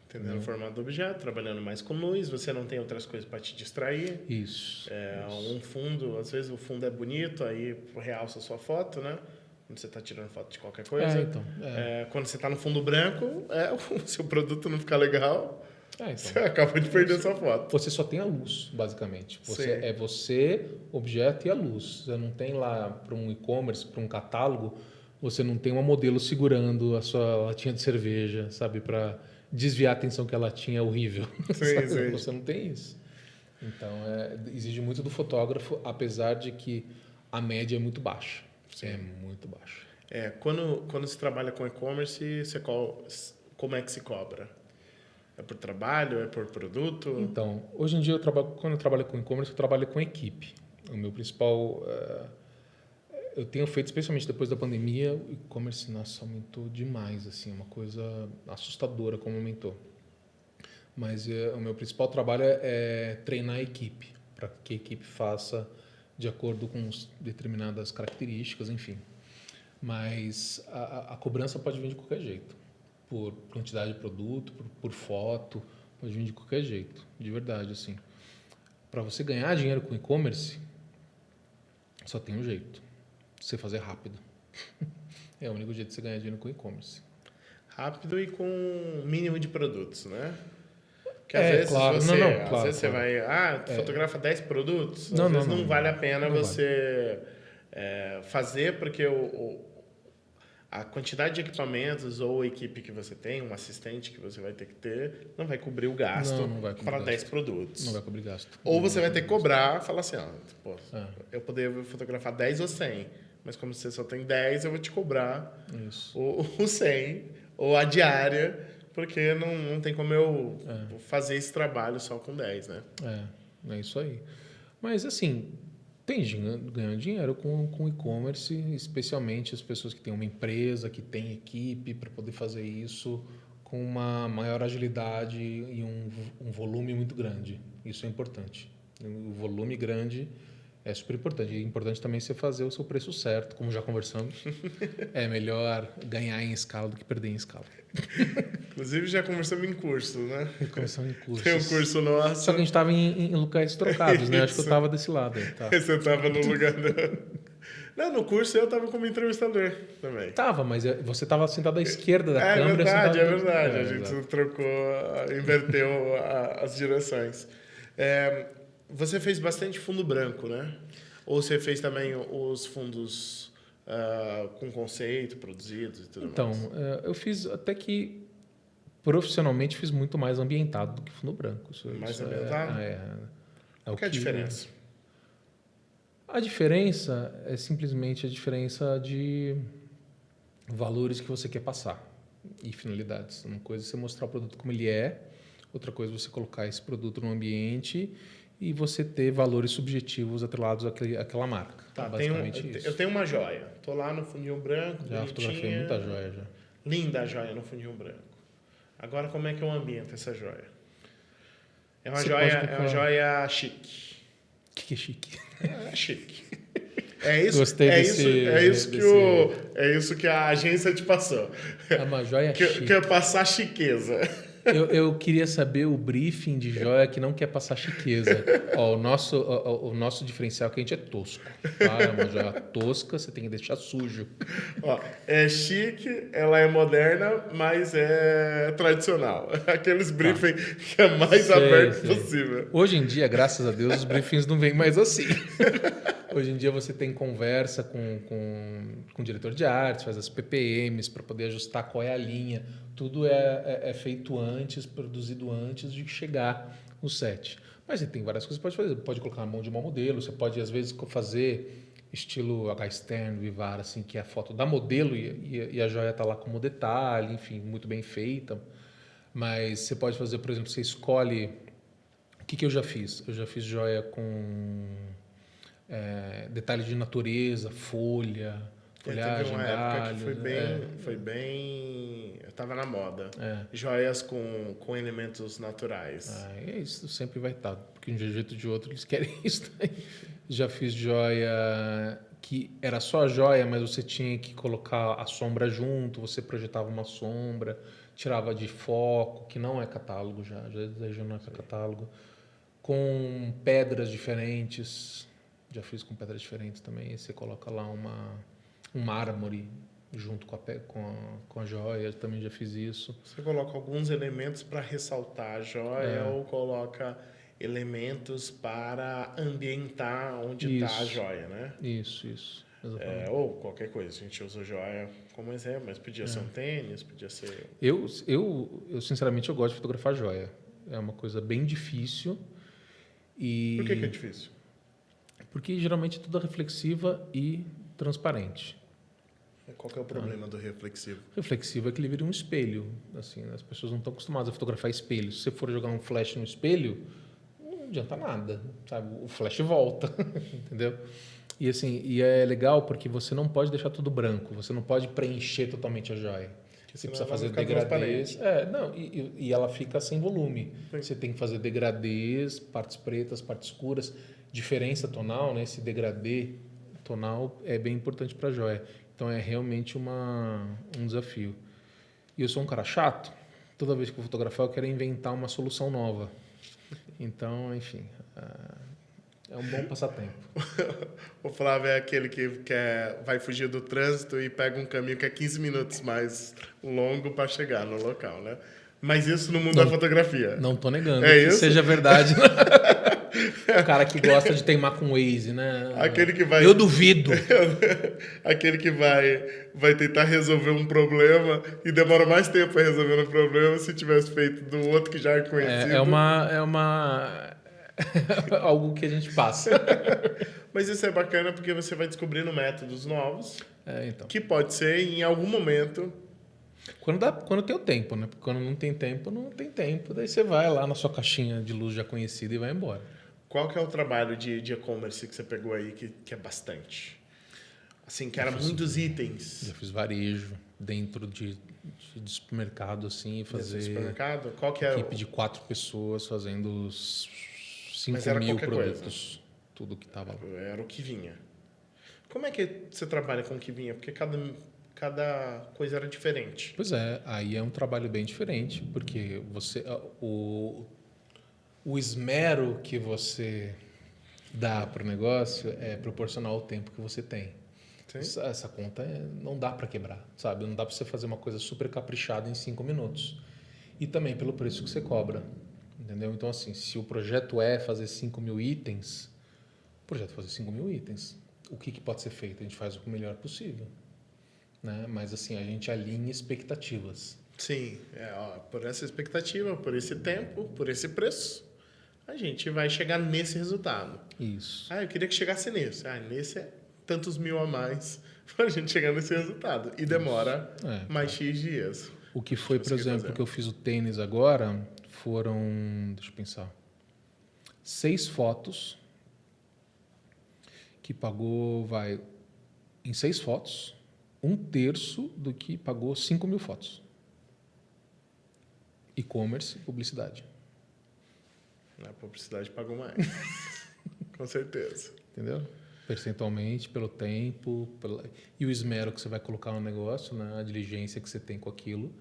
Entendendo o formato do objeto, trabalhando mais com luz, você não tem outras coisas para te distrair. Isso. Um fundo, às vezes o fundo é bonito, aí realça a sua foto, né? Quando você está tirando foto de qualquer coisa. Quando você está no fundo branco, o seu produto não fica legal, você acaba de perder sua foto. Você só tem a luz, basicamente. Você, objeto e a luz. Você não tem lá, para um e-commerce, para um catálogo, você não tem uma modelo segurando a sua latinha de cerveja, sabe? Para desviar a atenção que a latinha é horrível. Sim. Você não tem isso. Então, exige muito do fotógrafo, apesar de que a média é muito baixa. Sim. É muito baixa. Quando se trabalha com e-commerce, como é que se cobra? É por trabalho? É por produto? Então, hoje em dia, quando eu trabalho com e-commerce, eu trabalho com equipe. O meu principal... eu tenho feito, especialmente depois da pandemia, o e-commerce, nossa, aumentou demais. Assim, uma coisa assustadora como aumentou. Mas o meu principal trabalho é treinar a equipe, para que a equipe faça de acordo com determinadas características, enfim. Mas a cobrança pode vir de qualquer jeito. Por quantidade de produto, por foto, pode vir de qualquer jeito, de verdade, assim. Para você ganhar dinheiro com e-commerce, só tem um jeito, você fazer rápido. É o único jeito de você ganhar dinheiro com e-commerce. Rápido e com mínimo de produtos, né? Porque às vezes claro. Você vai, fotografa 10 produtos, às vezes não vale a pena você fazer, porque a quantidade de equipamentos ou a equipe que você tem, um assistente que você vai ter que ter, não vai cobrir o gasto para 10 produtos. Não vai cobrir gasto. Ou você vai ter que cobrar, falar assim, eu poderia fotografar 10 ou 100, mas como você só tem 10, eu vou te cobrar o 100 ou a diária, porque não tem como eu fazer esse trabalho só com 10, né? É isso aí. Mas assim... Tem ganhando dinheiro com e-commerce, especialmente as pessoas que têm uma empresa, que têm equipe para poder fazer isso com uma maior agilidade e um volume muito grande. Isso é importante. O volume grande é super importante. E é importante também você fazer o seu preço certo, como já conversamos. É melhor ganhar em escala do que perder em escala. Inclusive, já conversamos em curso, né? Conversamos em cursos. Tem um curso nosso. Só que a gente estava em lugares trocados, né? Acho que eu estava desse lado. Aí, tá. Você estava no lugar Não, no curso eu tava como entrevistador também. Tava, mas você estava sentado à esquerda da É câmera. verdade, sentado- é verdade. A É, gente exato. trocou, inverteu as direções. Você fez bastante fundo branco, né? Ou você fez também os fundos com conceito, produzidos e tudo Então, mais? eu fiz até que profissionalmente fiz muito mais ambientado do que fundo branco. Mais Isso ambientado? é Qual o que é a que- diferença? A diferença é simplesmente a diferença de valores que você quer passar e finalidades. Uma coisa é você mostrar o produto como ele é, outra coisa é você colocar esse produto no ambiente e você ter valores subjetivos atrelados àquela marca. Tá, É basicamente isso. eu tenho uma joia. Tô lá no fundinho branco, Já fotografei bonitinha. muita joia já. Linda a joia no fundinho branco. Agora, como é que eu ambiento essa joia? É uma Você joia, pode é uma colocar- joia chique. O que é chique? É chique. É isso, Gostei é desse- isso, é isso que desse- é isso que a agência te passou. É uma joia chique. Quer passar chiqueza. Eu queria saber o briefing de joia que não quer passar chiqueza. Ó, o nosso diferencial é que a gente é tosco. Tá? É uma joia tosca, você tem que deixar sujo. Ó, é chique, ela é moderna, mas é tradicional. Aqueles briefing que é mais Sei, aberto sei. possível. Hoje em dia, graças a Deus, os briefings não vêm mais assim. Hoje em dia você tem conversa com o diretor de arte, faz as PPMs para poder ajustar qual é a linha. Tudo é feito antes, produzido antes de chegar no set. Mas você tem várias coisas que você pode fazer. Você pode colocar na mão de uma modelo, você pode, às vezes, fazer estilo H. Stern, Vivar, assim, que é a foto da modelo e a joia está lá como detalhe, enfim, muito bem feita. Mas você pode fazer, por exemplo, você escolhe... O que eu já fiz? Eu já fiz joia com detalhes de natureza, folha, folhagem, Teve uma época galhos. que foi bem... Eu tava na moda. É. Joias com elementos naturais. Isso sempre vai estar, porque de um jeito ou de outro eles querem isso daí. Já fiz joia que era só a joia, mas você tinha que colocar a sombra junto, você projetava uma sombra, tirava de foco, que não é catálogo já não é catálogo, com pedras diferentes, já fiz com pedras diferentes também, e você coloca lá um mármore junto com a joia, também já fiz isso. Você coloca alguns elementos para ressaltar a joia ou coloca elementos para ambientar onde está a Isso. joia, né? Isso, exatamente. Ou qualquer coisa. A gente usa joia como exemplo, mas podia ser um tênis, podia ser... Eu sinceramente, eu gosto de fotografar joia. É uma coisa bem difícil. E Por que é difícil? porque geralmente tudo é reflexiva e transparente. Qual que é o problema do reflexivo? Reflexivo é que ele vira um espelho. Assim, as pessoas não estão acostumadas a fotografar espelhos. Se você for jogar um flash no espelho, não adianta nada, sabe? O flash volta, entendeu? E assim, é legal porque você não pode deixar tudo branco. Você não pode preencher totalmente a joia. Você senão precisa ela fazer vai ficar degradês. E ela fica sem volume. Sim. Você tem que fazer degradês, partes pretas, partes escuras. Diferença tonal, né? Esse degradê tonal é bem importante para a joia. Então é realmente um desafio. E eu sou um cara chato. Toda vez que eu fotografar, eu quero inventar uma solução nova. Então, enfim, é um bom passatempo. O Flávio é aquele que vai fugir do trânsito e pega um caminho que é 15 minutos mais longo para chegar no local, né? Mas isso no mundo da fotografia. Não estou negando É que isso? seja verdade. O cara que gosta de teimar com Waze, né? Aquele que vai... Eu duvido. Aquele que vai tentar resolver um problema e demora mais tempo para resolver um problema se tivesse feito do outro que já é conhecido. É uma algo que a gente passa. Mas isso é bacana porque você vai descobrindo métodos novos Então. que pode ser em algum momento... Quando tem o tempo, né? Porque quando não tem tempo, não tem tempo. Daí você vai lá na sua caixinha de luz já conhecida e vai embora. Qual que é o trabalho de e-commerce que você pegou aí que é bastante? Assim, que era muitos itens. Já fiz varejo dentro de supermercado, assim, fazer Supermercado? Qual que é equipe de 4 pessoas fazendo os Mas 5 era mil qualquer produtos. Tudo que tava lá. Era o que vinha. Como é que você trabalha com o que vinha? Porque cada coisa era diferente. Pois é, aí é um trabalho bem diferente, porque o esmero que você dá para o negócio é proporcional ao tempo que você tem. Sim. Essa conta não dá para quebrar, sabe? Não dá para você fazer uma coisa super caprichada em 5 minutos. E também pelo preço que você cobra, entendeu? Então, assim, se o projeto é fazer 5.000 itens, o projeto é fazer 5.000 itens. O que pode ser feito? A gente faz o melhor possível, né? Mas, assim, a gente alinha expectativas. Sim, por essa expectativa, por esse tempo, por esse preço, a gente vai chegar nesse resultado. Isso. Eu queria que chegasse nesse. Nesse é tantos mil a mais para a gente chegar nesse resultado. E demora mais X dias. O que foi, por exemplo, que eu fiz o tênis agora, foram, deixa eu pensar, 6 fotos, que pagou, em 6 fotos, 1/3 do que pagou 5.000 fotos. E-commerce, publicidade. A publicidade pagou mais. Com certeza. Entendeu? Percentualmente, pelo tempo, e o esmero que você vai colocar no negócio, né? A diligência que você tem com aquilo,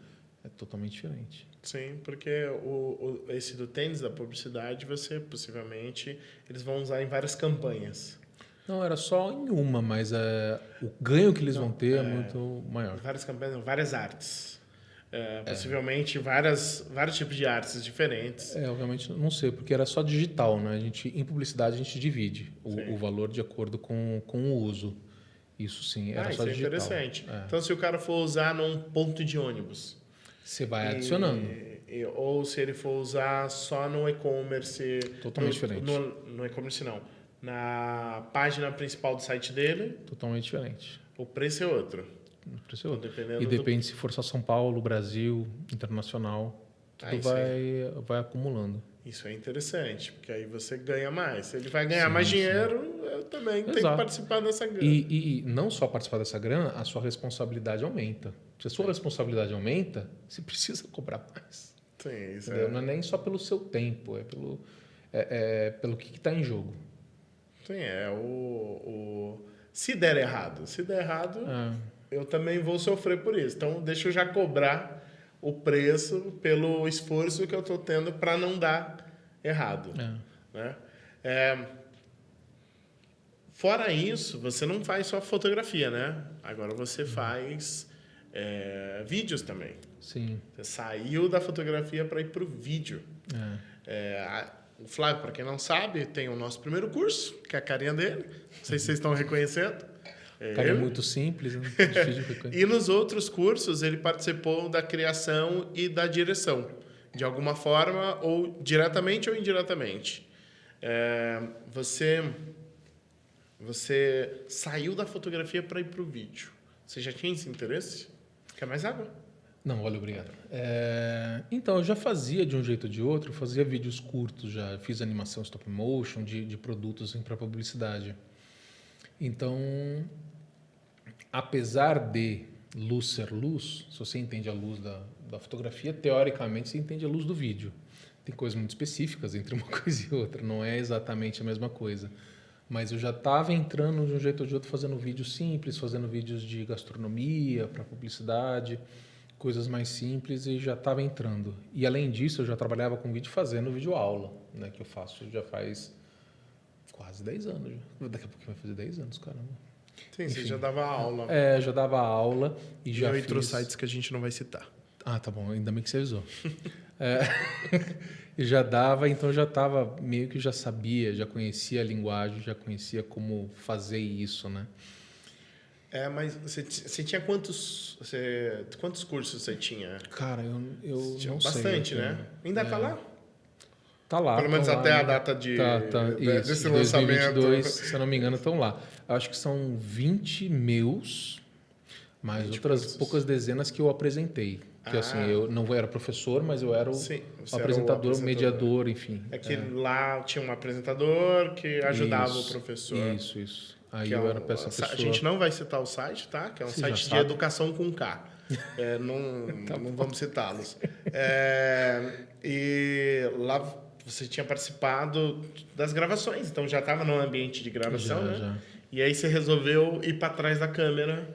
é totalmente diferente. Sim, porque esse do tênis, da publicidade, você possivelmente, eles vão usar em várias campanhas. Não, era só em uma, mas o ganho que eles vão ter é muito maior. Várias campanhas, várias artes. Possivelmente vários tipos de artes diferentes. Obviamente não sei, porque era só digital, né? Em publicidade a gente divide o valor de acordo com o uso. Isso sim, era só isso digital. É interessante. Então, se o cara for usar num ponto de ônibus... Você vai adicionando. Ou se ele for usar só no e-commerce... Totalmente diferente. No e-commerce não. Na página principal do site dele... Totalmente diferente. O preço é outro. O preço é outro. E depende se for só São Paulo, Brasil, internacional. Tudo vai acumulando. Isso é interessante, porque aí você ganha mais. Se ele vai ganhar mais dinheiro, eu também tenho que participar dessa grana. E não só participar dessa grana, a sua responsabilidade aumenta. Se a sua responsabilidade aumenta, você precisa cobrar mais. Sim, isso Não é nem só pelo seu tempo, é pelo que está em jogo. Sim, se der errado. Eu também vou sofrer por isso. Então, deixa eu já cobrar o preço pelo esforço que eu estou tendo para não dar errado. Né? Fora isso, você não faz só fotografia, né? Agora você faz vídeos também. Sim. Você saiu da fotografia para ir para o vídeo. O Flávio, para quem não sabe, tem o nosso primeiro curso, que é a carinha dele. Não sei se vocês estão reconhecendo. Cara, é muito simples, né? Difícil de reconhecer. E nos outros cursos ele participou da criação e da direção, de alguma forma, ou diretamente ou indiretamente. Você saiu da fotografia para ir para o vídeo. Você já tinha esse interesse? Quer mais água? Não, olha, obrigado. Então, eu já fazia de um jeito ou de outro, eu fazia vídeos curtos, já fiz animação stop motion de produtos para publicidade. Então, apesar de luz ser luz, se você entende a luz da fotografia, teoricamente você entende a luz do vídeo. Tem coisas muito específicas entre uma coisa e outra, não é exatamente a mesma coisa. Mas eu já estava entrando de um jeito ou de outro, fazendo vídeos simples, fazendo vídeos de gastronomia, para publicidade, coisas mais simples, e já estava entrando. E além disso, eu já trabalhava com vídeo fazendo vídeo aula, né, que eu faço já faz quase 10 anos. Daqui a pouco vai fazer 10 anos, caramba. Sim, enfim, você já dava aula. Já dava aula e já fiz... outros sites que a gente não vai citar. Ah, tá bom, ainda bem que você avisou. E já dava, então já estava meio que já sabia, já conhecia a linguagem, já conhecia como fazer isso, né? Mas você tinha quantos cursos você tinha? Cara, eu não sei. Bastante, né? Ainda tá lá? Tá lá. Pelo menos até a data desse lançamento. 2022, se eu não me engano, estão lá. Eu acho que são 20 meus, mais outras cursos. Poucas dezenas que eu apresentei. Que assim, eu não era professor, mas eu era o apresentador, o mediador, enfim. Lá tinha um apresentador que ajudava o professor. Isso. Aí eu era essa pessoa. A gente não vai citar o site, tá? Que é um site de educação com K. Não vamos citá-los. E lá você tinha participado das gravações, então já estava no ambiente de gravação, né? Já. E aí você resolveu ir para trás da câmera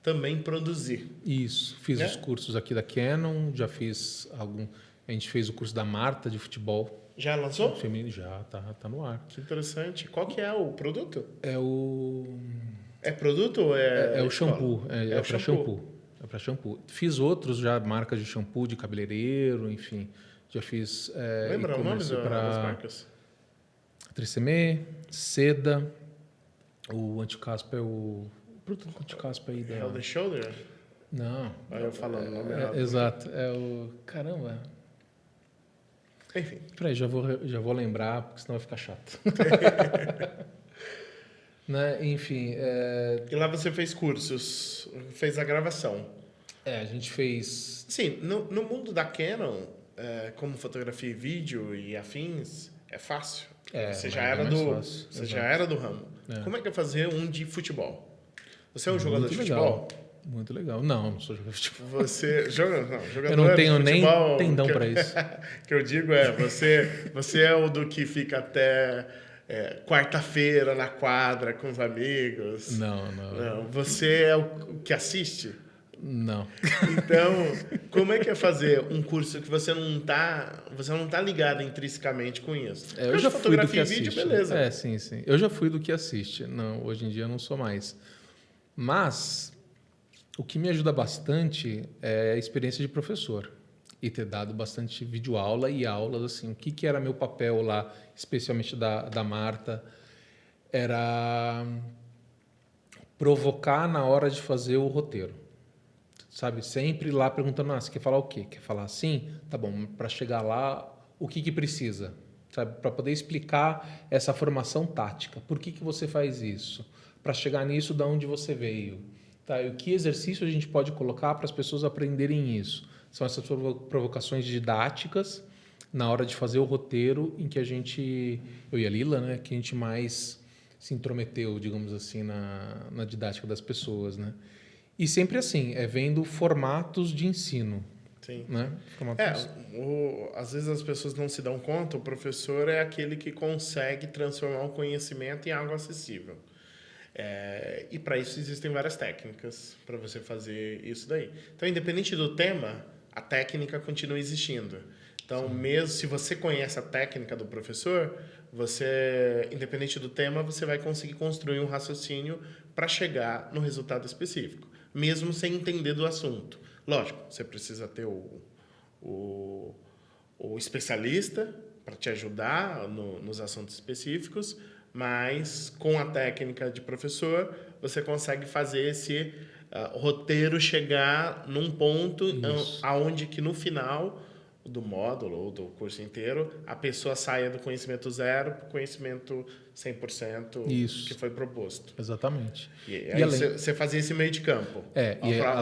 também produzir. Isso. Fiz os cursos aqui da Canon, já fiz algum... A gente fez o curso da Marta de futebol. Já lançou? Feminino, já, tá no ar. Que interessante. Qual que é o produto? É o... É produto ou É o escola? shampoo, É é o para shampoo. É para shampoo. Fiz outros já, marcas de shampoo, de cabeleireiro, enfim. Já fiz Lembra o nome e-commerce das para marcas? Tresemmé, Seda, o anticaspa é o produto anticaspa aí da... Head and Shoulder? Não, Aí eu falando o nome errado. exato, é o... Caramba, Enfim. peraí, já vou lembrar, porque senão vai ficar chato. Né? Enfim, E lá você fez cursos, fez a gravação. a gente fez... Sim, no mundo da Canon, como fotografia e vídeo e afins, é fácil. Você já é era bem mais do, fácil, você já exato. era do ramo. Como é que é fazer um de futebol? Você é um jogador de legal. futebol? Muito legal. Não sou jogador de futebol. Você jogador Eu não tenho de nem futebol, tendão que- para isso. que eu digo você é o do que fica até quarta-feira na quadra com os amigos. Não. Não, você é o que assiste. Não. Então, como é que é fazer um curso que você não tá ligado intrinsecamente com isso? Eu já fui do fotografia que e vídeo, assiste. beleza. Sim. Eu já fui do que assiste. Não, hoje em dia eu não sou mais. Mas o que me ajuda bastante é a experiência de professor e ter dado bastante videoaula e aulas assim. O que era meu papel lá, especialmente da Marta, era provocar na hora de fazer o roteiro. Sabe, sempre lá perguntando, você quer falar o quê? Quer falar assim? Tá bom, para chegar lá, o que precisa? Sabe, para poder explicar essa formação tática. Por que você faz isso? Para chegar nisso, de onde você veio? Tá? E que exercício a gente pode colocar para as pessoas aprenderem isso? São essas provocações didáticas na hora de fazer o roteiro em que eu e a Lila, né, que a gente mais se intrometeu, digamos assim, na didática das pessoas, né? E sempre assim, vendo formatos de ensino. Sim. Né? Às vezes as pessoas não se dão conta, o professor é aquele que consegue transformar o conhecimento em algo acessível. E para isso existem várias técnicas para você fazer isso daí. Então, independente do tema, a técnica continua existindo. Então, mesmo se você conhece a técnica do professor, independente do tema, você vai conseguir construir um raciocínio para chegar no resultado específico, mesmo sem entender do assunto. Lógico, você precisa ter o especialista para te ajudar nos assuntos específicos, mas com a técnica de professor, você consegue fazer esse roteiro chegar num ponto aonde que no final do módulo ou do curso inteiro, a pessoa saia do conhecimento zero para o conhecimento 100% Isso. que foi proposto. Exatamente. E aí você fazia esse meio de campo.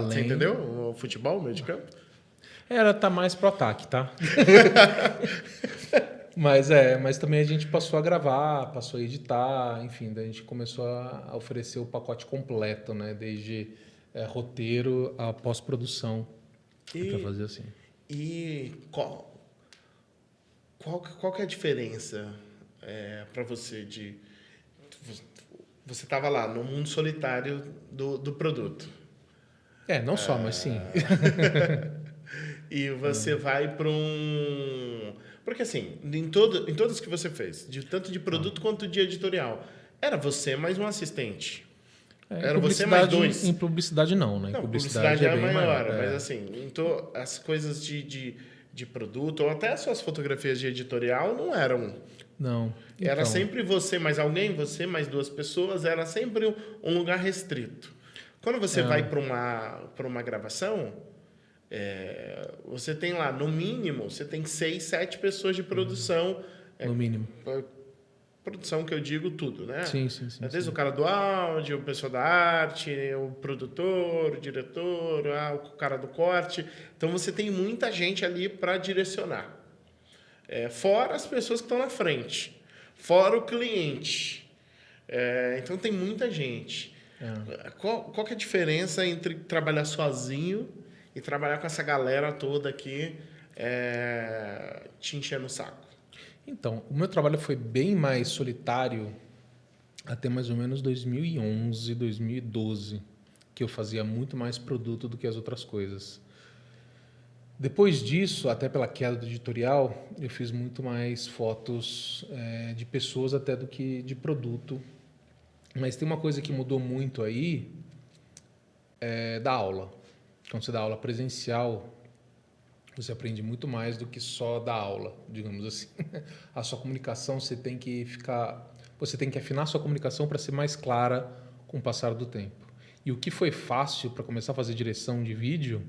Você entendeu? O futebol, meio de campo? Tá mais pro ataque, tá? mas também a gente passou a gravar, passou a editar, enfim, daí a gente começou a oferecer o pacote completo, né? Desde roteiro a pós-produção, para fazer assim. E qual que é a diferença para você você estava lá no mundo solitário do produto. Não só, mas sim. E você vai para porque assim, em todas que você fez, tanto de produto quanto de editorial, era você mais um assistente. Era você mais dois. Em publicidade não, né? Em publicidade é bem maior. maior. Mas assim, as coisas de produto, ou até as suas fotografias de editorial, não eram. Não. Era sempre você mais alguém, você mais duas pessoas, era sempre um lugar restrito. Quando você vai para uma gravação, você tem lá, no mínimo, você tem 6, 7 pessoas de produção. No mínimo. Produção que eu digo tudo, né? Sim. Desde o cara do áudio, o pessoal da arte, o produtor, o diretor, o cara do corte. Então, você tem muita gente ali para direcionar. Fora as pessoas que estão na frente. Fora o cliente. Então, tem muita gente. Qual que é a diferença entre trabalhar sozinho e trabalhar com essa galera toda aqui te enchendo o saco? Então, o meu trabalho foi bem mais solitário até mais ou menos 2011, 2012, que eu fazia muito mais produto do que as outras coisas. Depois disso, até pela queda do editorial, eu fiz muito mais fotos de pessoas até do que de produto. Mas tem uma coisa que mudou muito aí, da aula. Quando você dá aula presencial, você aprende muito mais do que só dar aula, digamos assim. A sua comunicação, você tem que afinar a sua comunicação para ser mais clara com o passar do tempo. E o que foi fácil para começar a fazer direção de vídeo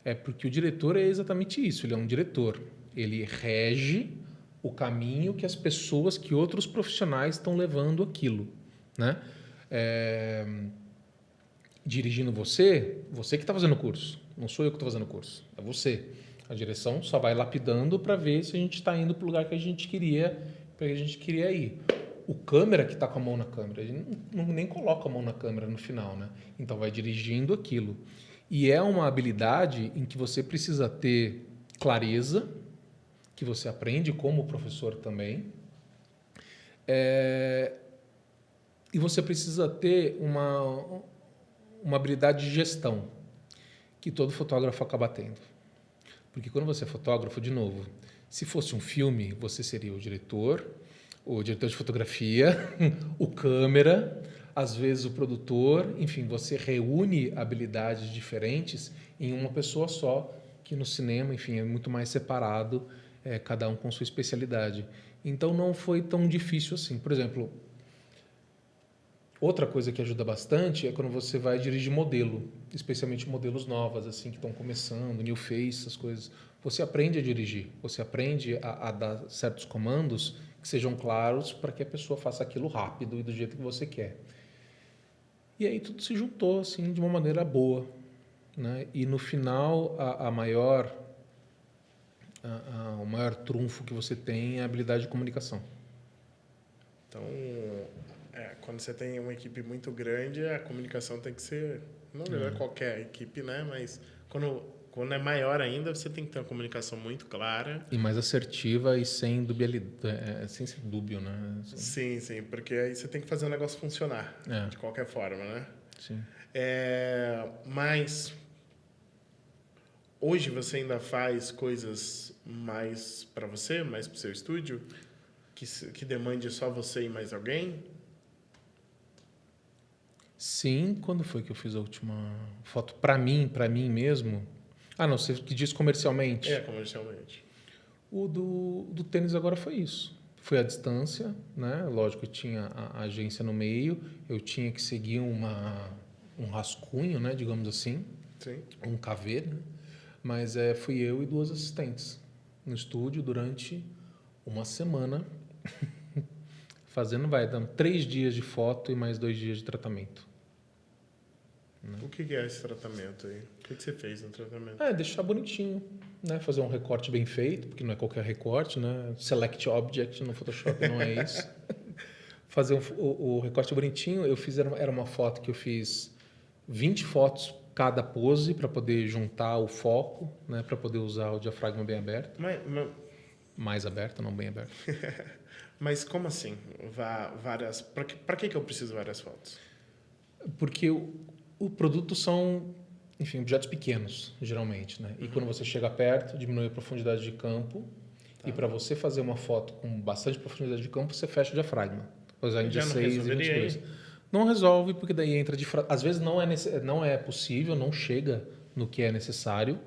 é porque o diretor é exatamente isso, ele é um diretor. Ele rege o caminho que as pessoas, que outros profissionais estão levando aquilo, né? Dirigindo você que está fazendo o curso. Não sou eu que estou fazendo o curso, é você. A direção só vai lapidando para ver se a gente está indo para o lugar que a gente queria ir. O câmera que está com a mão na câmera, ele nem coloca a mão na câmera no final, né? Então vai dirigindo aquilo. E é uma habilidade em que você precisa ter clareza, que você aprende como professor também, e você precisa ter uma habilidade de gestão, que todo fotógrafo acaba tendo. Porque quando você é fotógrafo, de novo, se fosse um filme, você seria o diretor de fotografia, o câmera, às vezes o produtor, enfim, você reúne habilidades diferentes em uma pessoa só, que no cinema, enfim, é muito mais separado, cada um com sua especialidade. Então não foi tão difícil assim. Por exemplo, outra coisa que ajuda bastante é quando você vai dirigir modelo, especialmente modelos novas, assim, que estão começando, new face, essas coisas. Você aprende a dirigir, você aprende a dar certos comandos que sejam claros para que a pessoa faça aquilo rápido e do jeito que você quer. E aí tudo se juntou, assim, de uma maneira boa, né? E no final, o maior trunfo que você tem é a habilidade de comunicação. Então, quando você tem uma equipe muito grande, a comunicação tem que ser, não é qualquer equipe, né? Mas quando é maior ainda, você tem que ter uma comunicação muito clara. E mais assertiva e sem sem ser dúbio, né? Sim, porque aí você tem que fazer o negócio funcionar, de qualquer forma, né? Sim. Mas hoje você ainda faz coisas mais para você, mais para o seu estúdio, que demande só você e mais alguém? Sim, quando foi que eu fiz a última foto para mim mesmo? Ah, não, você que diz comercialmente. Comercialmente. O do tênis agora foi isso. Foi à distância, né? Lógico que tinha a agência no meio, eu tinha que seguir um rascunho, né? Digamos assim. Sim. Um KV, né? Mas fui eu e 2 assistentes no estúdio durante uma semana, dando 3 dias de foto e mais 2 dias de tratamento. O que é esse tratamento aí? O que você fez no tratamento? Deixar bonitinho, né? Fazer um recorte bem feito, porque não é qualquer recorte, né? Select Object no Photoshop não é isso. Fazer o recorte bonitinho. Era uma foto que eu fiz 20 fotos cada pose para poder juntar o foco, né? Para poder usar o diafragma bem aberto. Mais aberto, não bem aberto. Mas como assim? Várias. Para que eu preciso de várias fotos? Porque o produto são, enfim, objetos pequenos, geralmente, né? E quando você chega perto, diminui a profundidade de campo. Tá. E para você fazer uma foto com bastante profundidade de campo, você fecha o diafragma. Usar em 16 e 22. Não resolve, porque daí entra difração. Às vezes não é possível, não chega no que é necessário.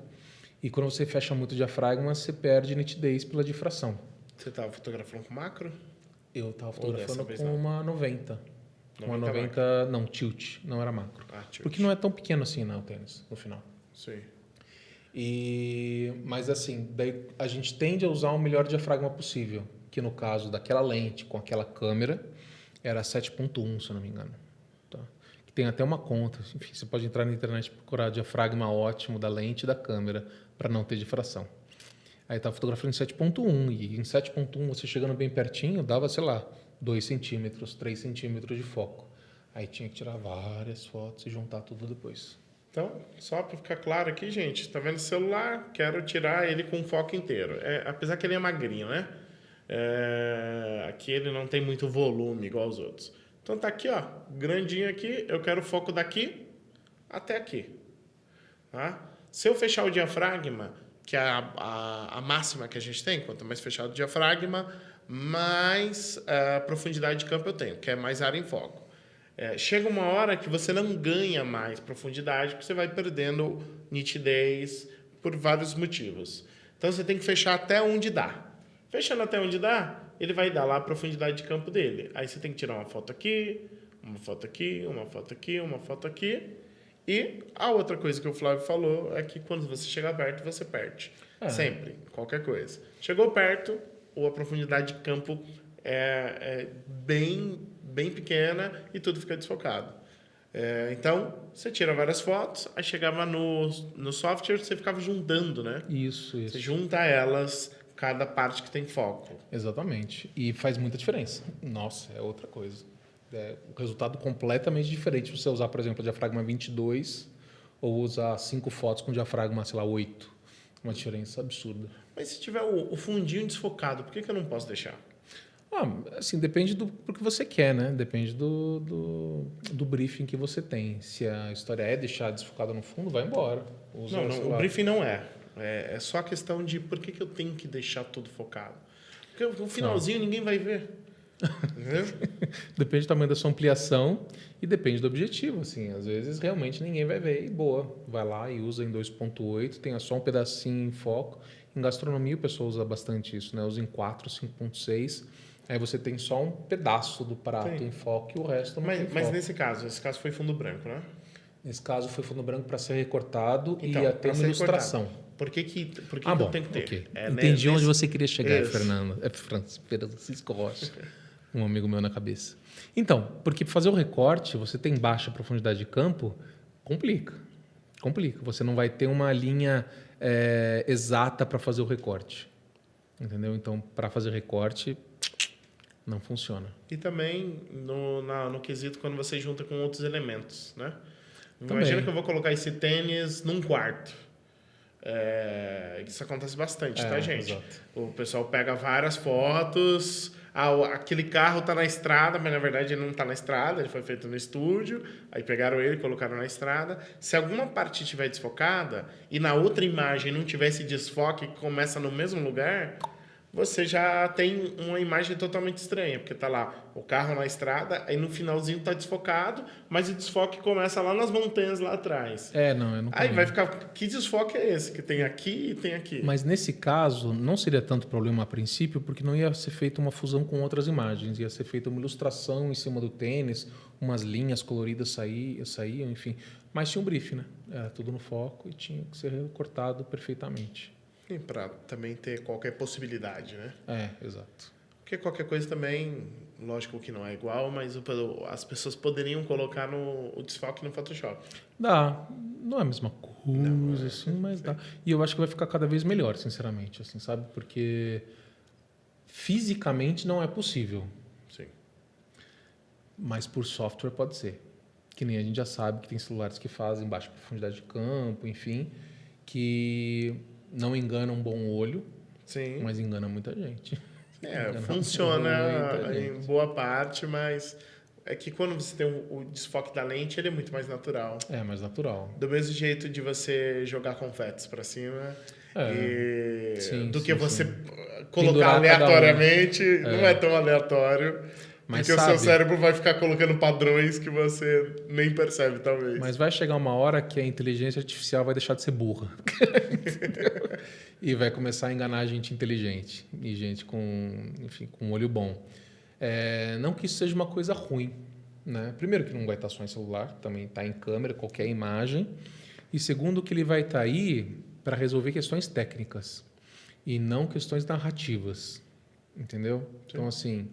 E quando você fecha muito o diafragma, você perde nitidez pela difração. Você estava fotografando com macro? Eu estava fotografando com uma 90. Uma 90, não, tilt, não era macro. Tilt. Porque não é tão pequeno assim, né, o tênis, no final. Sim. Mas assim, daí a gente tende a usar o melhor diafragma possível, que no caso daquela lente com aquela câmera era 7.1, se eu não me engano. Tá? Que tem até uma conta, enfim, você pode entrar na internet e procurar diafragma ótimo da lente e da câmera para não ter difração. Aí estava fotografando em 7.1 e em 7.1 você chegando bem pertinho dava, sei lá, 2 centímetros, 3 centímetros de foco. Aí tinha que tirar várias fotos e juntar tudo depois. Então, só para ficar claro aqui, gente, tá vendo o celular? Quero tirar ele com o foco inteiro. Apesar que ele é magrinho, né? Aqui ele não tem muito volume igual os outros. Então tá aqui, ó, grandinho aqui. Eu quero o foco daqui até aqui. Tá? Se eu fechar o diafragma, que é a máxima que a gente tem, quanto mais fechado o diafragma, mais profundidade de campo eu tenho, que é mais área em foco. Chega uma hora que você não ganha mais profundidade, porque você vai perdendo nitidez por vários motivos. Então você tem que fechar até onde dá. Fechando até onde dá, ele vai dar lá a profundidade de campo dele. Aí você tem que tirar uma foto aqui, uma foto aqui, uma foto aqui, uma foto aqui. E a outra coisa que o Flávio falou é que quando você chega perto, você perde. Sempre, qualquer coisa. Chegou perto, a profundidade de campo é bem pequena e tudo fica desfocado. Então, você tira várias fotos, aí chegava no software, você ficava juntando, né? Isso. Você junta elas, cada parte que tem foco. Exatamente. E faz muita diferença. Nossa, é outra coisa. É um resultado completamente diferente se você usar, por exemplo, o diafragma 22 ou usar 5 fotos com diafragma, sei lá, 8. Uma diferença absurda. Mas se tiver o fundinho desfocado, por que eu não posso deixar? Assim, depende do que você quer, né? Depende do briefing que você tem. Se a história é deixar desfocada no fundo, vai embora. Usa Não, o briefing não é. É só a questão de por que eu tenho que deixar tudo focado. Porque o finalzinho ninguém vai ver. Entendeu? Depende do tamanho da sua ampliação e depende do objetivo. Assim, às vezes realmente ninguém vai ver e boa. Vai lá e usa em 2.8, tenha só um pedacinho em foco. Em gastronomia o pessoal usa bastante isso, né? Usa em 4, 5.6. Aí você tem só um pedaço do prato em foco e o resto não tem foco. Mas esse caso foi fundo branco, né? Nesse caso foi fundo branco para ser recortado Então, e até pra uma ser ilustração. recortado. Por que bom, eu tenho que ter? ok. Né, Entendi onde você queria chegar, Isso. Fernando. Francisco Rocha. Um amigo meu na cabeça. Então, porque para fazer o recorte, você tem baixa profundidade de campo, complica. Você não vai ter uma linha exata para fazer o recorte. Entendeu? Então, para fazer recorte, não funciona. E também no quesito quando você junta com outros elementos, né? Também. Imagina que eu vou colocar esse tênis num quarto. Isso acontece bastante, tá, gente? Exato. O pessoal pega várias fotos. Aquele carro tá na estrada, mas na verdade ele não tá na estrada, ele foi feito no estúdio. Aí pegaram ele e colocaram na estrada. Se alguma parte estiver desfocada e na outra imagem não tiver esse desfoque que começa no mesmo lugar, você já tem uma imagem totalmente estranha, porque tá lá o carro na estrada, aí no finalzinho tá desfocado, mas o desfoque começa lá nas montanhas lá atrás. Eu não Aí vai ficar, que desfoque é esse? Que tem aqui e tem aqui. Mas nesse caso, não seria tanto problema a princípio, porque não ia ser feita uma fusão com outras imagens, ia ser feita uma ilustração em cima do tênis, umas linhas coloridas saíam, enfim. Mas tinha um briefing, né? Era tudo no foco e tinha que ser recortado perfeitamente. E para também ter qualquer possibilidade, né? Exato. Porque qualquer coisa também, lógico que não é igual, mas as pessoas poderiam colocar o desfoque no Photoshop. Dá. Não é a mesma coisa, assim, mas dá. E eu acho que vai ficar cada vez melhor, sinceramente, assim, sabe? Porque fisicamente não é possível. Sim. Mas por software pode ser. Que nem a gente já sabe que tem celulares que fazem baixa profundidade de campo, enfim, que não engana um bom olho, Sim. mas engana muita gente. Funciona em boa parte, mas é que quando você tem o desfoque da lente, ele é muito mais natural. É mais natural. Do mesmo jeito de você jogar confetes para cima do que você colocar pendurar aleatoriamente. Não é tão aleatório. Mas porque o seu cérebro vai ficar colocando padrões que você nem percebe, talvez. Mas vai chegar uma hora que a inteligência artificial vai deixar de ser burra. E vai começar a enganar a gente inteligente. E gente com um olho bom. Não que isso seja uma coisa ruim. Né? Primeiro que não vai estar só em celular, também está em câmera, qualquer imagem. E segundo que ele vai estar aí para resolver questões técnicas. E não questões narrativas. Entendeu? Sim. Então, assim...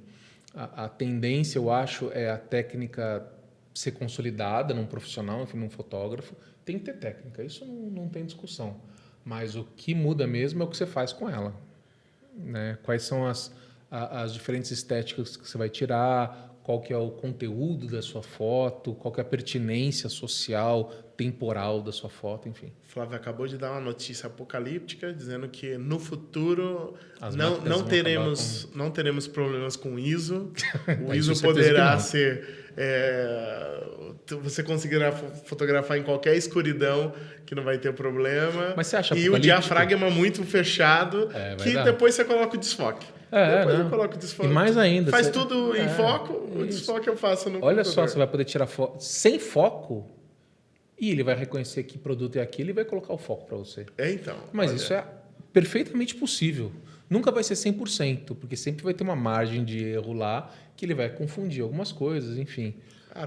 A tendência, eu acho, é a técnica ser consolidada num profissional, enfim, num fotógrafo. Tem que ter técnica, isso não tem discussão. Mas o que muda mesmo é o que você faz com ela. Né? Quais são as diferentes estéticas que você vai tirar, qual que é o conteúdo da sua foto, qual que é a pertinência social, temporal da sua foto, enfim. Flávio acabou de dar uma notícia apocalíptica dizendo que no futuro não teremos problemas com ISO. O ISO poderá ser... você conseguirá fotografar em qualquer escuridão que não vai ter problema. Mas você acha e o diafragma muito fechado que depois você coloca o desfoque. Depois eu não. coloco o desfoque. E mais ainda. Faz você- tudo em foco, o isso. desfoque eu faço no Olha só, computador. você vai poder tirar foto sem foco e ele vai reconhecer que produto é aquele e vai colocar o foco para você. Então. Mas olha, isso é perfeitamente possível. Nunca vai ser 100%, porque sempre vai ter uma margem de erro lá que ele vai confundir algumas coisas, enfim.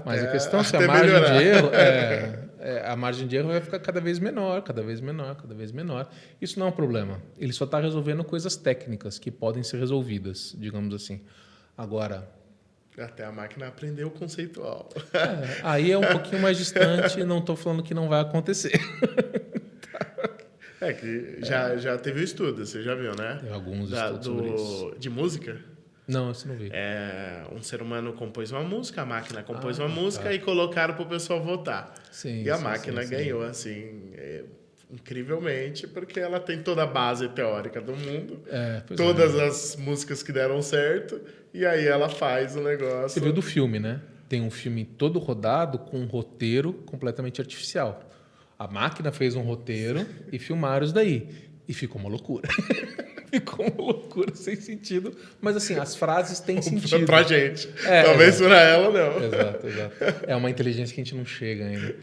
Mas a questão é se a até margem melhorar. de erro a margem de erro vai ficar cada vez menor, cada vez menor, cada vez menor. Isso não é um problema. Ele só está resolvendo coisas técnicas que podem ser resolvidas, digamos assim. Agora, Até a máquina aprendeu o conceitual. aí é um pouquinho mais distante, não estou falando que não vai acontecer. É que já teve o estudo, você já viu, né? Tem alguns estudos sobre isso. De música. Não, isso não vi. Um ser humano compôs uma música, a máquina compôs uma tá. música e colocaram para o pessoal votar. Sim, E a sim, máquina sim, sim. ganhou, assim, incrivelmente, porque ela tem toda a base teórica do mundo, Pois todas as músicas que deram certo, e aí ela faz o negócio. Você viu do filme, né? Tem um filme todo rodado com um roteiro completamente artificial. A máquina fez um roteiro e filmaram isso daí. E ficou uma loucura. Ficou uma loucura, sem sentido. Mas assim, as frases têm sentido. Pra gente. Talvez exato. pra ela, não. Exato. É uma inteligência que a gente não chega ainda.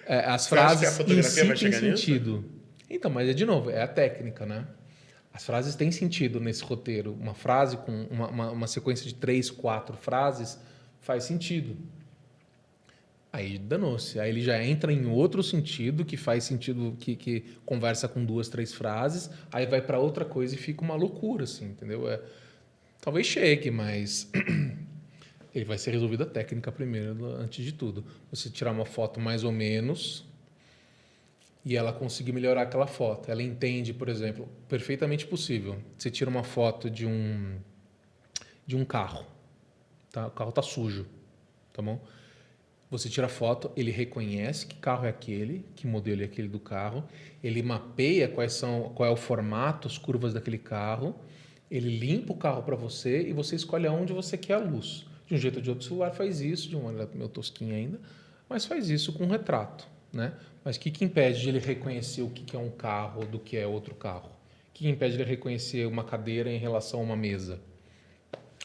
As Você acha que frases a fotografia em si vai têm chegar nisso? sentido. Então, mas de novo, é a técnica, né? As frases têm sentido nesse roteiro. Uma frase com uma sequência de 3, 4 frases faz sentido. Aí danou-se. Aí ele já entra em outro sentido, que faz sentido, que conversa com 2, 3 frases, aí vai para outra coisa e fica uma loucura, assim, entendeu? Talvez chegue, mas ele vai ser resolvido a técnica primeiro, antes de tudo. Você tirar uma foto mais ou menos e ela conseguir melhorar aquela foto. Ela entende, por exemplo, perfeitamente possível. Você tira uma foto de um carro, tá? O carro está sujo, tá bom? Você tira a foto, ele reconhece que carro é aquele, que modelo é aquele do carro, ele mapeia qual é o formato, as curvas daquele carro, ele limpa o carro para você e você escolhe aonde você quer a luz. De um jeito ou de outro, o celular faz isso, de uma maneira meio tosquinha ainda, mas faz isso com um retrato, né? Mas o que impede de ele reconhecer o que é um carro do que é outro carro? O que impede de ele reconhecer uma cadeira em relação a uma mesa?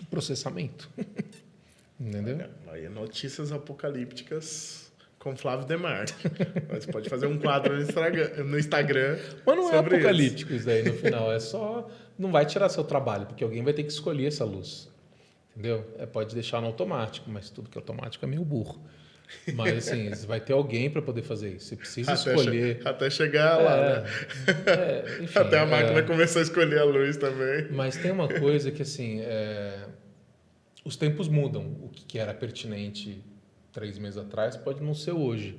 O processamento. Entendeu? Aí, notícias apocalípticas com Flávio Demar. Você pode fazer um quadro no Instagram. Mas não é sobre apocalíptico isso daí no final. É só. Não vai tirar seu trabalho, porque alguém vai ter que escolher essa luz. Entendeu? Pode deixar no automático, mas tudo que é automático é meio burro. Mas assim, vai ter alguém para poder fazer isso. Você precisa escolher. Até chegar lá, né? Enfim, até a máquina começar a escolher a luz também. Mas tem uma coisa que assim. Os tempos mudam. O que era pertinente 3 meses atrás pode não ser hoje.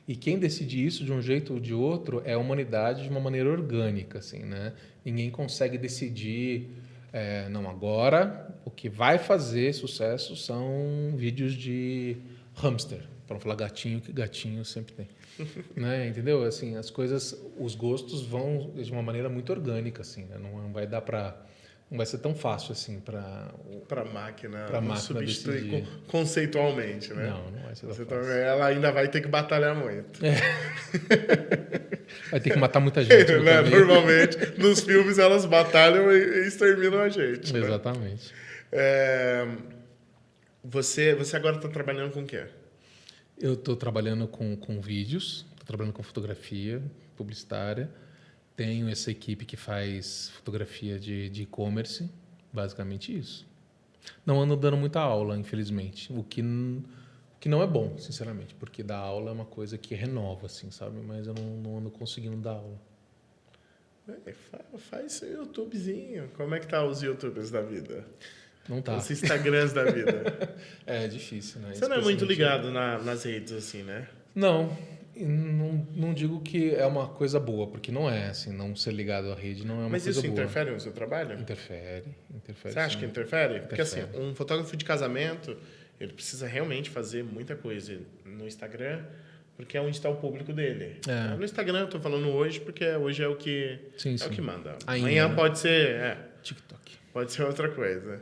E quem decide isso de um jeito ou de outro é a humanidade de uma maneira orgânica, assim, né? Ninguém consegue decidir, não, agora o que vai fazer sucesso são vídeos de hamster, para não falar gatinho, que gatinho sempre tem. Né? Entendeu? Assim, as coisas, os gostos vão de uma maneira muito orgânica, assim, né? Não vai dar para... Não vai ser tão fácil assim para a máquina substituir decidir. Conceitualmente, né? Não vai ser tão fácil. Ela ainda vai ter que batalhar muito. Vai ter que matar muita gente. Né? Normalmente, nos filmes, elas batalham e exterminam a gente. Né? Exatamente. Você agora está trabalhando com o quê? Eu estou trabalhando com vídeos, estou trabalhando com fotografia publicitária. Tenho essa equipe que faz fotografia de e-commerce, basicamente isso. Não ando dando muita aula, infelizmente, o que não é bom, sinceramente, porque dar aula é uma coisa que renova, assim, sabe? Mas eu não ando conseguindo dar aula. Faz seu YouTubezinho. Como é que tá os YouTubers da vida? Não tá. Os Instagrams da vida. É difícil, né? Você não é muito ligado nas redes, assim, né? Não digo que é uma coisa boa, porque não é, assim, não ser ligado à rede não é uma Mas coisa boa. Mas isso interfere no seu trabalho? Interfere. Você acha que interfere? Porque assim, um fotógrafo de casamento, ele precisa realmente fazer muita coisa no Instagram, porque é onde está o público dele. No Instagram eu tô falando hoje, porque hoje é o que, o que manda. Ainda, amanhã né? pode ser... TikTok. Pode ser outra coisa.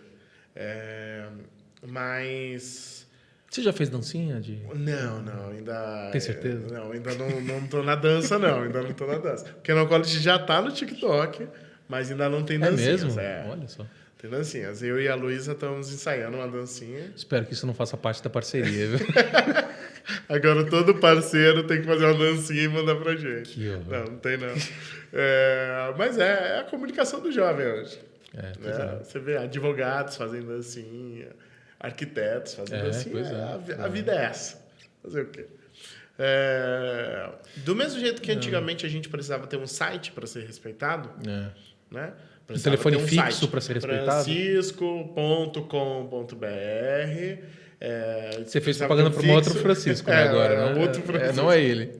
Mas... Você já fez dancinha de... Não, ainda... Tem certeza? Não, ainda não tô na dança, não. Ainda não tô na dança. Porque no College já tá no TikTok, mas ainda não tem dancinhas. É mesmo? Olha só. Tem dancinhas. Eu e a Luísa estamos ensaiando uma dancinha. Espero que isso não faça parte da parceria, viu? Agora todo parceiro tem que fazer uma dancinha e mandar pra gente. Que horror. Não tem não. Mas é a comunicação do jovem hoje. Pois é. Você vê advogados fazendo dancinha, arquitetos fazendo dancinha. Pois é. A vida é essa. Fazer o quê? Do mesmo jeito que antigamente a gente precisava ter um site para ser respeitado, né? Um telefone ter fixo para ser respeitado. Francisco.com.br. Você fez propaganda para um outro Francisco, né, agora, né? Outro Francisco. Não é ele.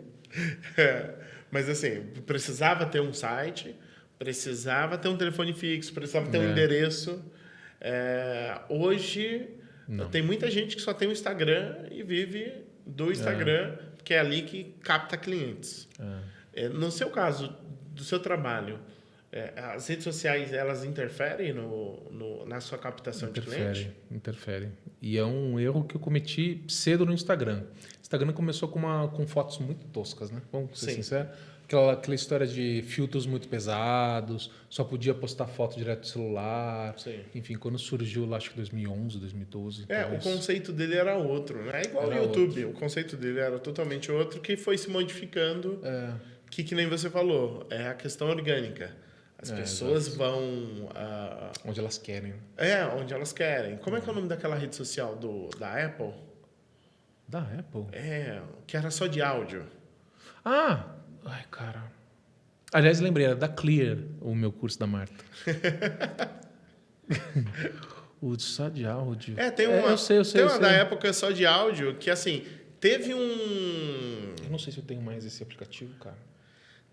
Mas assim, precisava ter um site, precisava ter um telefone fixo, precisava ter um endereço. Hoje, tem muita gente que só tem o Instagram e vive do Instagram, porque é ali que capta clientes. No seu caso, do seu trabalho, as redes sociais, elas interferem na sua captação de cliente? Interfere. E é um erro que eu cometi cedo no Instagram. O Instagram começou com fotos muito toscas, né? Vamos ser sinceros. Aquela história de filtros muito pesados, só podia postar foto direto do celular. Sim. Enfim, quando surgiu lá, acho que 2011, 2012. O conceito dele era outro, né? É igual o YouTube. O conceito dele era totalmente outro, que foi se modificando, que nem você falou, é a questão orgânica. As pessoas vão... onde elas querem. Onde elas querem. Como é que é o nome daquela rede social da Apple? Da Apple? Que era só de áudio. Ai, cara. Aliás, lembrei, era da Clear, o meu curso da Marta. O só de áudio. Tem uma, eu sei. Tem uma da época só de áudio que, assim, teve um... Eu não sei se eu tenho mais esse aplicativo, cara.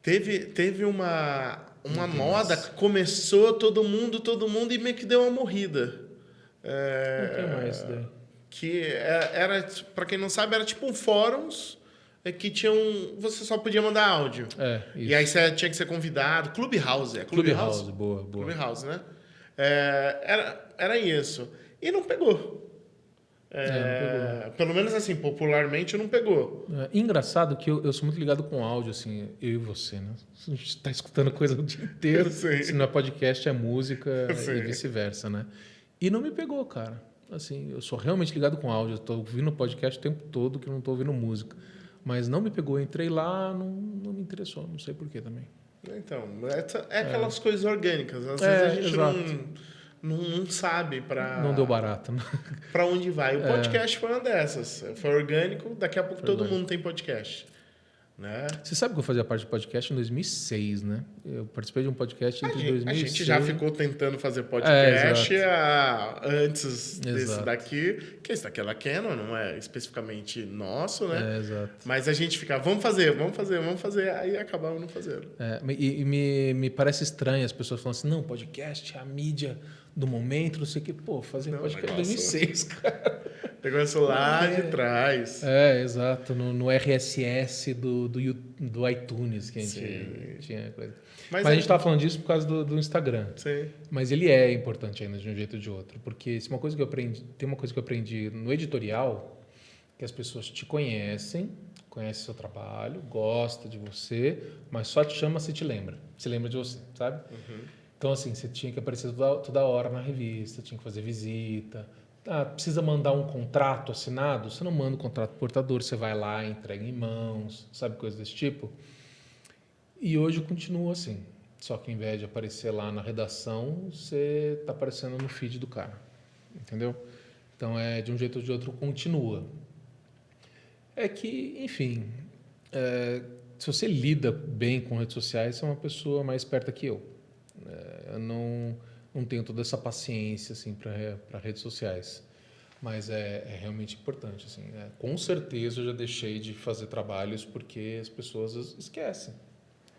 Teve uma moda que começou todo mundo e meio que deu uma morrida. Não tem mais isso daí. Que era, para quem não sabe, era tipo um fóruns que tinham... Você só podia mandar áudio. Isso. E aí você tinha que ser convidado. Clubhouse. Clubhouse, boa. Clubhouse, né? Era isso. E não pegou. Não pegou. Pelo menos assim, popularmente não pegou. Engraçado que eu sou muito ligado com áudio, assim, eu e você, né? A gente está escutando coisa o dia inteiro. Se não é podcast, é música e vice-versa, né? E não me pegou, cara. Assim, eu sou realmente ligado com áudio. Eu tô ouvindo podcast o tempo todo que eu não tô ouvindo música. Mas não me pegou. Eu entrei lá, não me interessou. Não sei porquê também. Então, aquelas coisas orgânicas. Às vezes a gente não sabe para... Não deu barato. Né? Para onde vai. O podcast foi uma dessas. Foi orgânico, daqui a pouco todo mundo tem podcast. Né? Você sabe que eu fazia parte do podcast em 2006, né? Eu participei de um podcast entre 2006... A gente já ficou tentando fazer podcast antes desse daqui, que esse daqui é da Canon, não é especificamente nosso, né? Exato. Mas a gente ficava, vamos fazer, aí acabava não fazendo. E me parece estranho as pessoas falando assim, não, podcast é a mídia do momento, não sei o que. Pô, fazer podcast em 2006, cara. Negócio lá de trás. Exato. No RSS do iTunes que a gente tinha coisa. Mas a gente estava falando disso por causa do Instagram. Sim. Mas ele é importante ainda de um jeito ou de outro. Porque tem uma coisa que eu aprendi no editorial, que as pessoas te conhecem seu trabalho, gosta de você, mas só te chama se te lembra. Se lembra de você, sabe? Então, assim, você tinha que aparecer toda hora na revista, tinha que fazer visita. Precisa mandar um contrato assinado? Você não manda o contrato portador, você vai lá, entrega em mãos, sabe, coisa desse tipo. E hoje continua assim. Só que, ao invés de aparecer lá na redação, você está aparecendo no feed do cara. Entendeu? Então, de um jeito ou de outro, continua. É que, enfim, se você lida bem com redes sociais, você é uma pessoa mais esperta que eu. Eu não tenho toda essa paciência assim, para redes sociais. Mas é realmente importante. Assim, com certeza eu já deixei de fazer trabalhos porque as pessoas esquecem,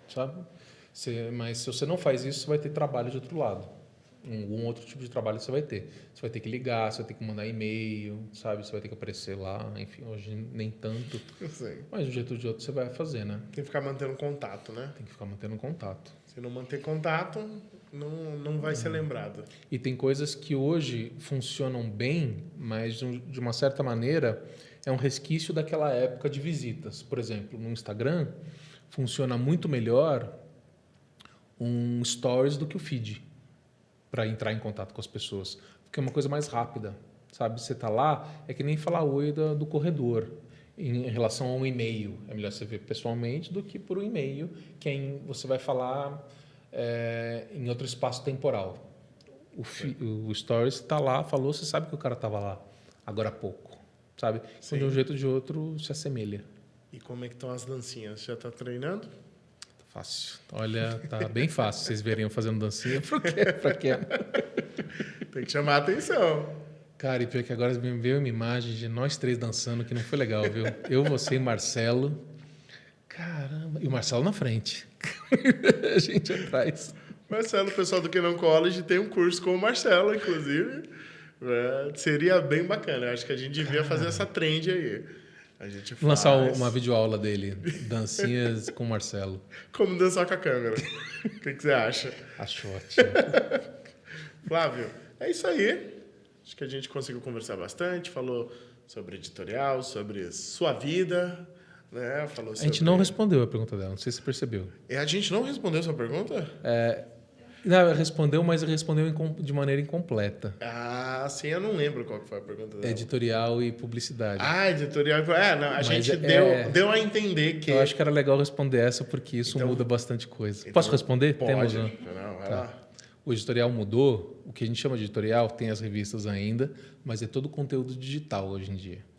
sabe? Mas se você não faz isso, você vai ter trabalho de outro lado. Algum outro tipo de trabalho você vai ter. Você vai ter que ligar, você vai ter que mandar e-mail, sabe? Você vai ter que aparecer lá. Enfim, hoje nem tanto. Mas de um jeito ou de outro você vai fazer, né? Tem que ficar mantendo contato, né? Tem que ficar mantendo contato. Se não manter contato, não vai ser lembrado. E tem coisas que hoje funcionam bem, mas de uma certa maneira é um resquício daquela época de visitas. Por exemplo, no Instagram funciona muito melhor um stories do que o feed. para entrar em contato com as pessoas, porque é uma coisa mais rápida, sabe? Você está lá, é que nem falar oi do corredor. Em relação a um e-mail, é melhor você ver pessoalmente do que por um e-mail, você vai falar em outro espaço temporal. O Stories está lá, falou, você sabe que o cara estava lá agora há pouco, sabe? Então, de um jeito ou de outro, se assemelha. E como é que estão as dancinhas? Já está treinando? Tá fácil. Olha, tá bem fácil. Vocês verem eu fazendo dancinha. Pra quê? Tem que chamar a atenção. Cara, e pior que agora me veio uma imagem de nós 3 dançando que não foi legal, viu? Eu, você e Marcelo. Caramba. E o Marcelo na frente. A gente atrás. Marcelo, o pessoal do Canon College tem um curso com o Marcelo, inclusive. Seria bem bacana. Eu acho que a gente devia fazer essa trend aí. A gente faz... Lançar uma videoaula dele. Dancinhas com o Marcelo. Como dançar com a câmera. O que você acha? Acho ótimo. Flávio, é isso aí. Acho que a gente conseguiu conversar bastante. Falou sobre editorial, sobre sua vida. Né? Falou sobre... A gente não respondeu a pergunta dela. Não sei se você percebeu. A gente não respondeu sua pergunta? Não, respondeu, mas respondeu de maneira incompleta. Ah, sim, eu não lembro qual que foi a pergunta dela. Editorial e publicidade. Editorial. Não, a Mas gente deu a entender que... Eu acho que era legal responder essa, porque isso muda bastante coisa. Então, Posso responder? Pode. Temos, Não, vai lá. O editorial mudou. O que a gente chama de editorial, tem as revistas ainda, mas é todo conteúdo digital hoje em dia.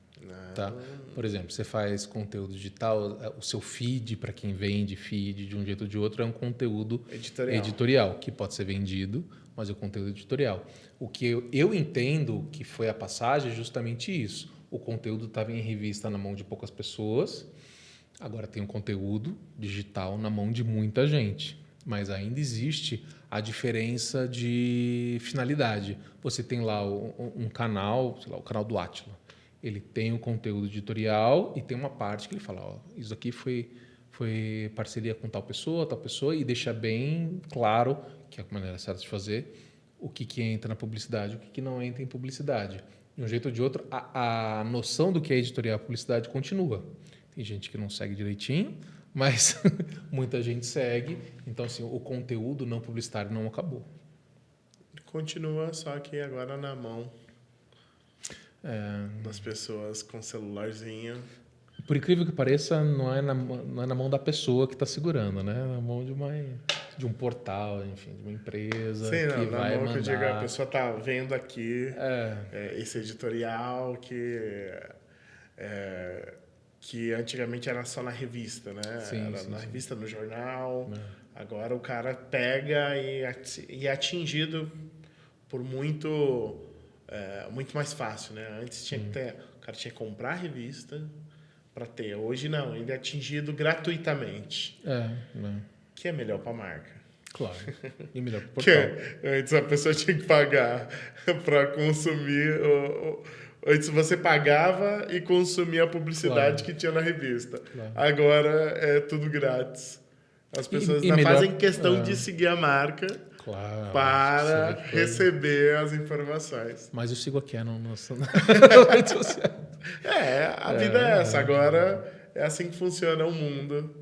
Tá? Por exemplo, você faz conteúdo digital, o seu feed, para quem vende feed de um jeito ou de outro, é um conteúdo editorial que pode ser vendido, mas é um conteúdo editorial. O que eu entendo que foi a passagem é justamente isso. O conteúdo estava em revista na mão de poucas pessoas, agora tem um conteúdo digital na mão de muita gente. Mas ainda existe a diferença de finalidade. Você tem lá um canal, sei lá, o canal do Átila. Ele tem um conteúdo editorial e tem uma parte que ele fala, isso aqui foi parceria com tal pessoa, e deixa bem claro, que é a maneira certa de fazer, o que entra na publicidade, o que não entra em publicidade. De um jeito ou de outro, a noção do que é editorial e publicidade continua. Tem gente que não segue direitinho, mas muita gente segue. Então, assim, o conteúdo não publicitário não acabou. Continua, só que agora na mão das pessoas com celularzinho. Por incrível que pareça, não é na mão da pessoa que está segurando, né? É na mão de um portal, enfim, de uma empresa. Sim, que na vai mão mandar... que eu digo, a pessoa está vendo aqui esse editorial que antigamente era só na revista, né? Era na revista, no jornal. Agora o cara pega e é atingido por muito mais fácil, né? Antes tinha que ter, o cara tinha que comprar a revista para ter. Hoje não, ele é atingido gratuitamente. Que é melhor para a marca. Claro. E melhor para o portal. Antes a pessoa tinha que pagar para consumir. Antes você pagava e consumia a publicidade que tinha na revista. Claro. Agora é tudo grátis. As pessoas ainda fazem questão de seguir a marca para receber as informações. Mas eu sigo a Canon nas redes sociais. A vida é essa. Agora é assim que funciona o mundo.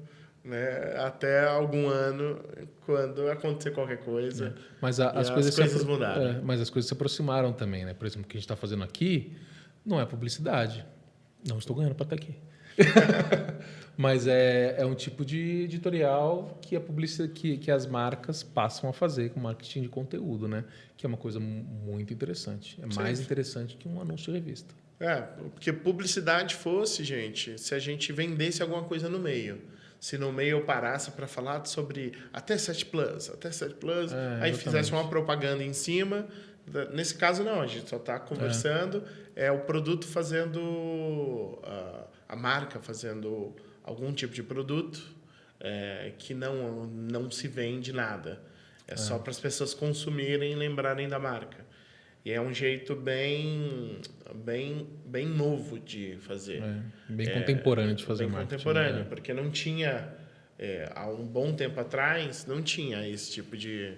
Né? Até algum ano, quando acontecer qualquer coisa. Mas as coisas mudaram. Mas as coisas se aproximaram também. Né? Por exemplo, o que a gente está fazendo aqui não é publicidade. Não estou ganhando para estar aqui. Mas é um tipo de editorial que a publicidade, que as marcas passam a fazer com marketing de conteúdo, né? Que é uma coisa muito interessante. É mais interessante que um anúncio de revista. Porque publicidade fosse, gente, se a gente vendesse alguma coisa no meio. Se no meio eu parasse para falar sobre até 7 Plus, aí fizesse uma propaganda em cima. Nesse caso, não, a gente só está conversando, é o produto fazendo, a marca fazendo algum tipo de produto que não se vende nada. É só para as pessoas consumirem e lembrarem da marca. E é um jeito bem novo de fazer. Bem contemporâneo de fazer marketing. Bem contemporâneo, porque não tinha, há um bom tempo atrás, não tinha esse tipo de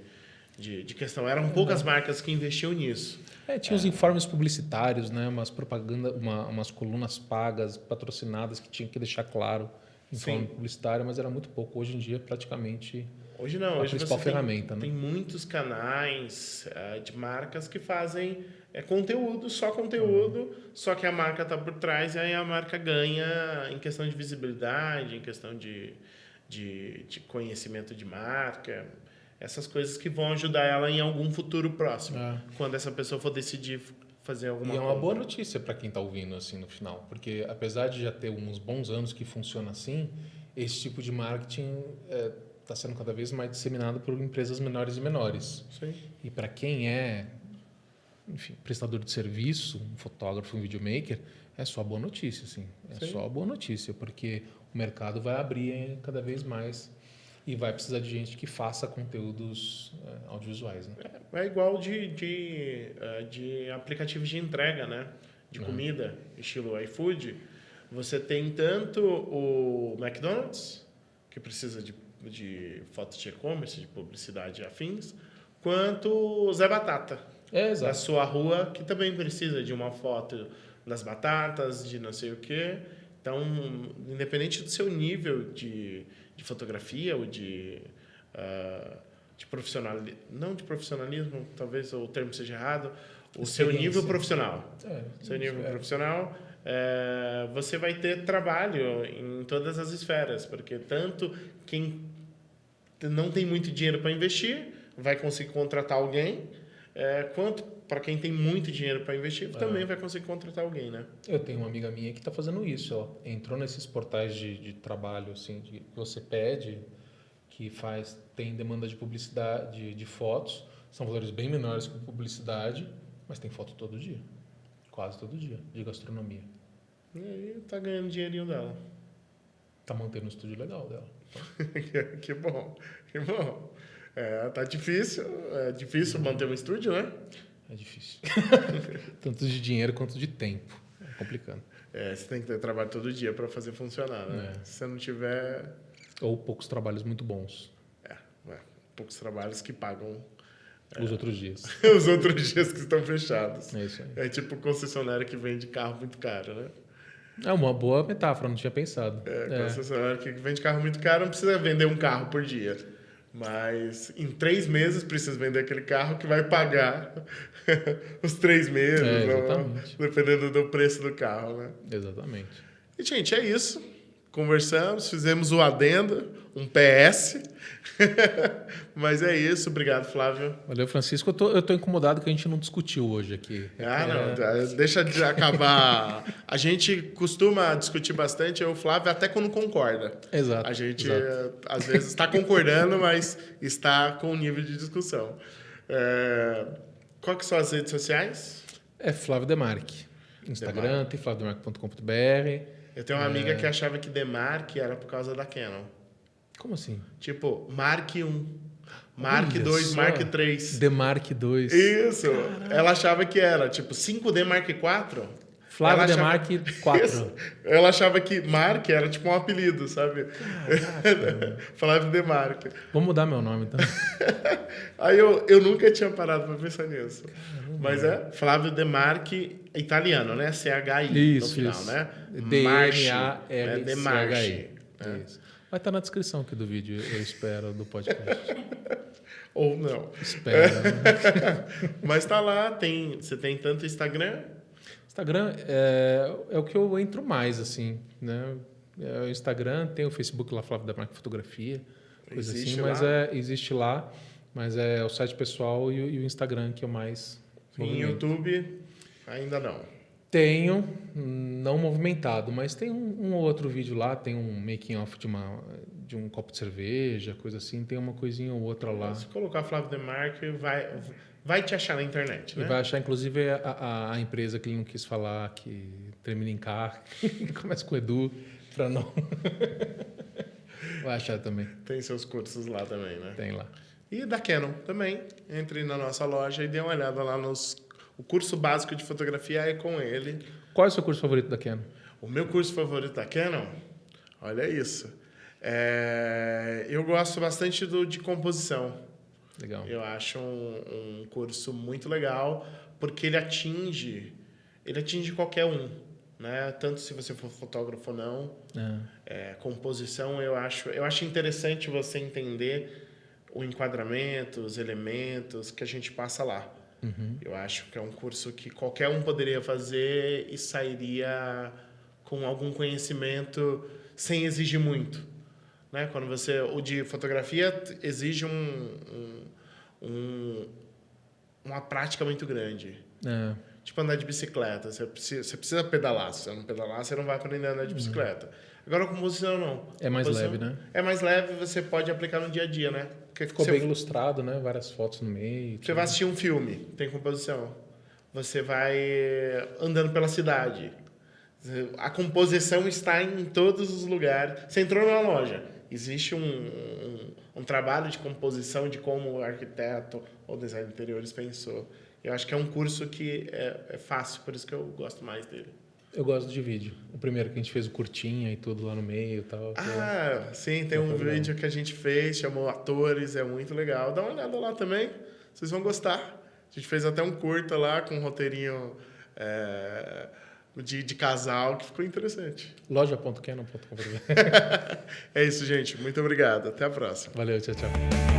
questão. Eram poucas marcas que investiam nisso. Tinha os informes publicitários, né? Umas propagandas, umas colunas pagas, patrocinadas, que tinha que deixar claro informe publicitário, mas era muito pouco. Hoje em dia, praticamente... Hoje não, a hoje principal você ferramenta, né? tem muitos canais de marcas que fazem conteúdo, só conteúdo, só que a marca está por trás e aí a marca ganha em questão de visibilidade, em questão de conhecimento de marca, essas coisas que vão ajudar ela em algum futuro próximo, quando essa pessoa for decidir fazer alguma coisa. E é uma boa notícia para quem está ouvindo assim no final, porque apesar de já ter uns bons anos que funciona assim, esse tipo de marketing está sendo cada vez mais disseminado por empresas menores e menores. Sim. E para quem é, enfim, prestador de serviço, um fotógrafo, um videomaker, é só boa notícia, assim. É Sim. só boa notícia, porque o mercado vai abrir cada vez mais e vai precisar de gente que faça conteúdos audiovisuais, né? É igual de aplicativos de entrega, né? De comida, estilo iFood. Você tem tanto o McDonald's, que precisa de fotos de e-commerce, de publicidade e afins, quanto o Zé Batata, Exato. da sua rua, que também precisa de uma foto das batatas, de não sei o quê. Então, independente do seu nível de fotografia ou de profissionalismo, não de profissionalismo, talvez o termo seja errado, o seu nível profissional. Seu nível profissional, você vai ter trabalho em todas as esferas, porque tanto quem não tem muito dinheiro para investir vai conseguir contratar alguém, quanto para quem tem muito dinheiro para investir também vai conseguir contratar alguém, né? Eu tenho uma amiga minha que está fazendo isso. Ela entrou nesses portais de trabalho assim, que você pede, que tem demanda de publicidade, de fotos. São valores bem menores que publicidade, mas tem foto todo dia. Quase todo dia, de gastronomia. E aí tá ganhando dinheirinho dela. Tá mantendo um estúdio legal dela. Que bom, que bom. Tá difícil, é difícil manter um estúdio, né? É difícil. Tanto de dinheiro quanto de tempo. É complicado. Você tem que ter trabalho todo dia para fazer funcionar, né? Se você não tiver... Ou poucos trabalhos muito bons. Poucos trabalhos que pagam... Os outros dias. Os outros dias que estão fechados. É isso aí. É tipo concessionária que vende carro muito caro, né? É uma boa metáfora, não tinha pensado. Concessionária que vende carro muito caro não precisa vender um carro por dia. Mas em 3 meses precisa vender aquele carro que vai pagar os 3 meses, exatamente. dependendo do preço do carro, né? Exatamente. E, gente, é isso. Conversamos, fizemos o adendo, um PS. Mas é isso. Obrigado, Flávio. Valeu, Francisco. Eu tô incomodado que a gente não discutiu hoje aqui. Não. Deixa de acabar. A gente costuma discutir bastante, eu e o Flávio, até quando concorda. Exato. A gente, às vezes, está concordando, mas está com um nível de discussão. Qual que são as redes sociais? É Flávio Demarque. Instagram, tem flaviodemarque.com.br. Eu tenho uma amiga que achava que Demarque era por causa da Canon. Como assim? Tipo, Mark 1, Mark 2, Mark 3. Demarque 2. Isso. Caraca. Ela achava que era, tipo, 5D Mark 4. Flávio Demarque 4. Isso. Ela achava que Mark era tipo um apelido, sabe? Flávio Demarque. Vou mudar meu nome, então. Aí eu nunca tinha parado pra pensar nisso. Caramba. Mas Flávio Demarque italiano, né? CHI no final, isso. né? D-M-A-R-C-H-I. Demarche. Isso. Vai estar na descrição aqui do vídeo, eu espero, do podcast. Ou não. Espero. Mas tá lá, você tem tanto Instagram... Instagram é o que eu entro mais, assim, né? O Instagram, tem o Facebook lá, Flávio Demarque Fotografia, coisa existe assim, mas lá? Existe lá, mas é o site pessoal e o Instagram que eu mais movimento. Em YouTube, ainda não. Tenho, não movimentado, mas tem um outro vídeo lá, tem um making off de um copo de cerveja, coisa assim, tem uma coisinha ou outra lá. Se colocar Flávio Demarque, vai te achar na internet, né? E vai achar, inclusive, a empresa que ele não quis falar, que termina em K, começa com Edu, para não... Vai achar também. Tem seus cursos lá também, né? Tem lá. E da Canon também. Entre na nossa loja e dê uma olhada lá o curso básico de fotografia é com ele. Qual é o seu curso favorito da Canon? O meu curso favorito da Canon? Olha isso. Eu gosto bastante de composição. Legal. Eu acho um curso muito legal, porque ele atinge qualquer um, né? Tanto se você for fotógrafo ou não. Composição, eu acho interessante você entender o enquadramento, os elementos que a gente passa lá. Eu acho que é um curso que qualquer um poderia fazer e sairia com algum conhecimento sem exigir muito, né? Quando o de fotografia exige uma prática muito grande. É. Tipo andar de bicicleta. Você precisa pedalar. Se você não pedalar, você não vai aprender a andar de bicicleta. Agora, a composição, não. É mais Composição leve, né? É mais leve, você pode aplicar no dia a dia, né? Porque Ficou bem ilustrado, né? Várias fotos no meio. você vai assistir um filme, tem composição. Você vai andando pela cidade. A composição está em todos os lugares. Você entrou numa loja, existe um trabalho de composição de como o arquiteto ou design de interiores pensou. Eu acho que é um curso que é fácil, por isso que eu gosto mais dele. Eu gosto de vídeo. O primeiro que a gente fez o curtinha e tudo lá no meio e tal. Sim, tem um vídeo que a gente fez, chamou Atores, é muito legal. Dá uma olhada lá também, vocês vão gostar. A gente fez até um curta lá com um roteirinho de casal que ficou interessante. Loja.canon.com. É isso, gente. Muito obrigado. Até a próxima. Valeu, tchau, tchau.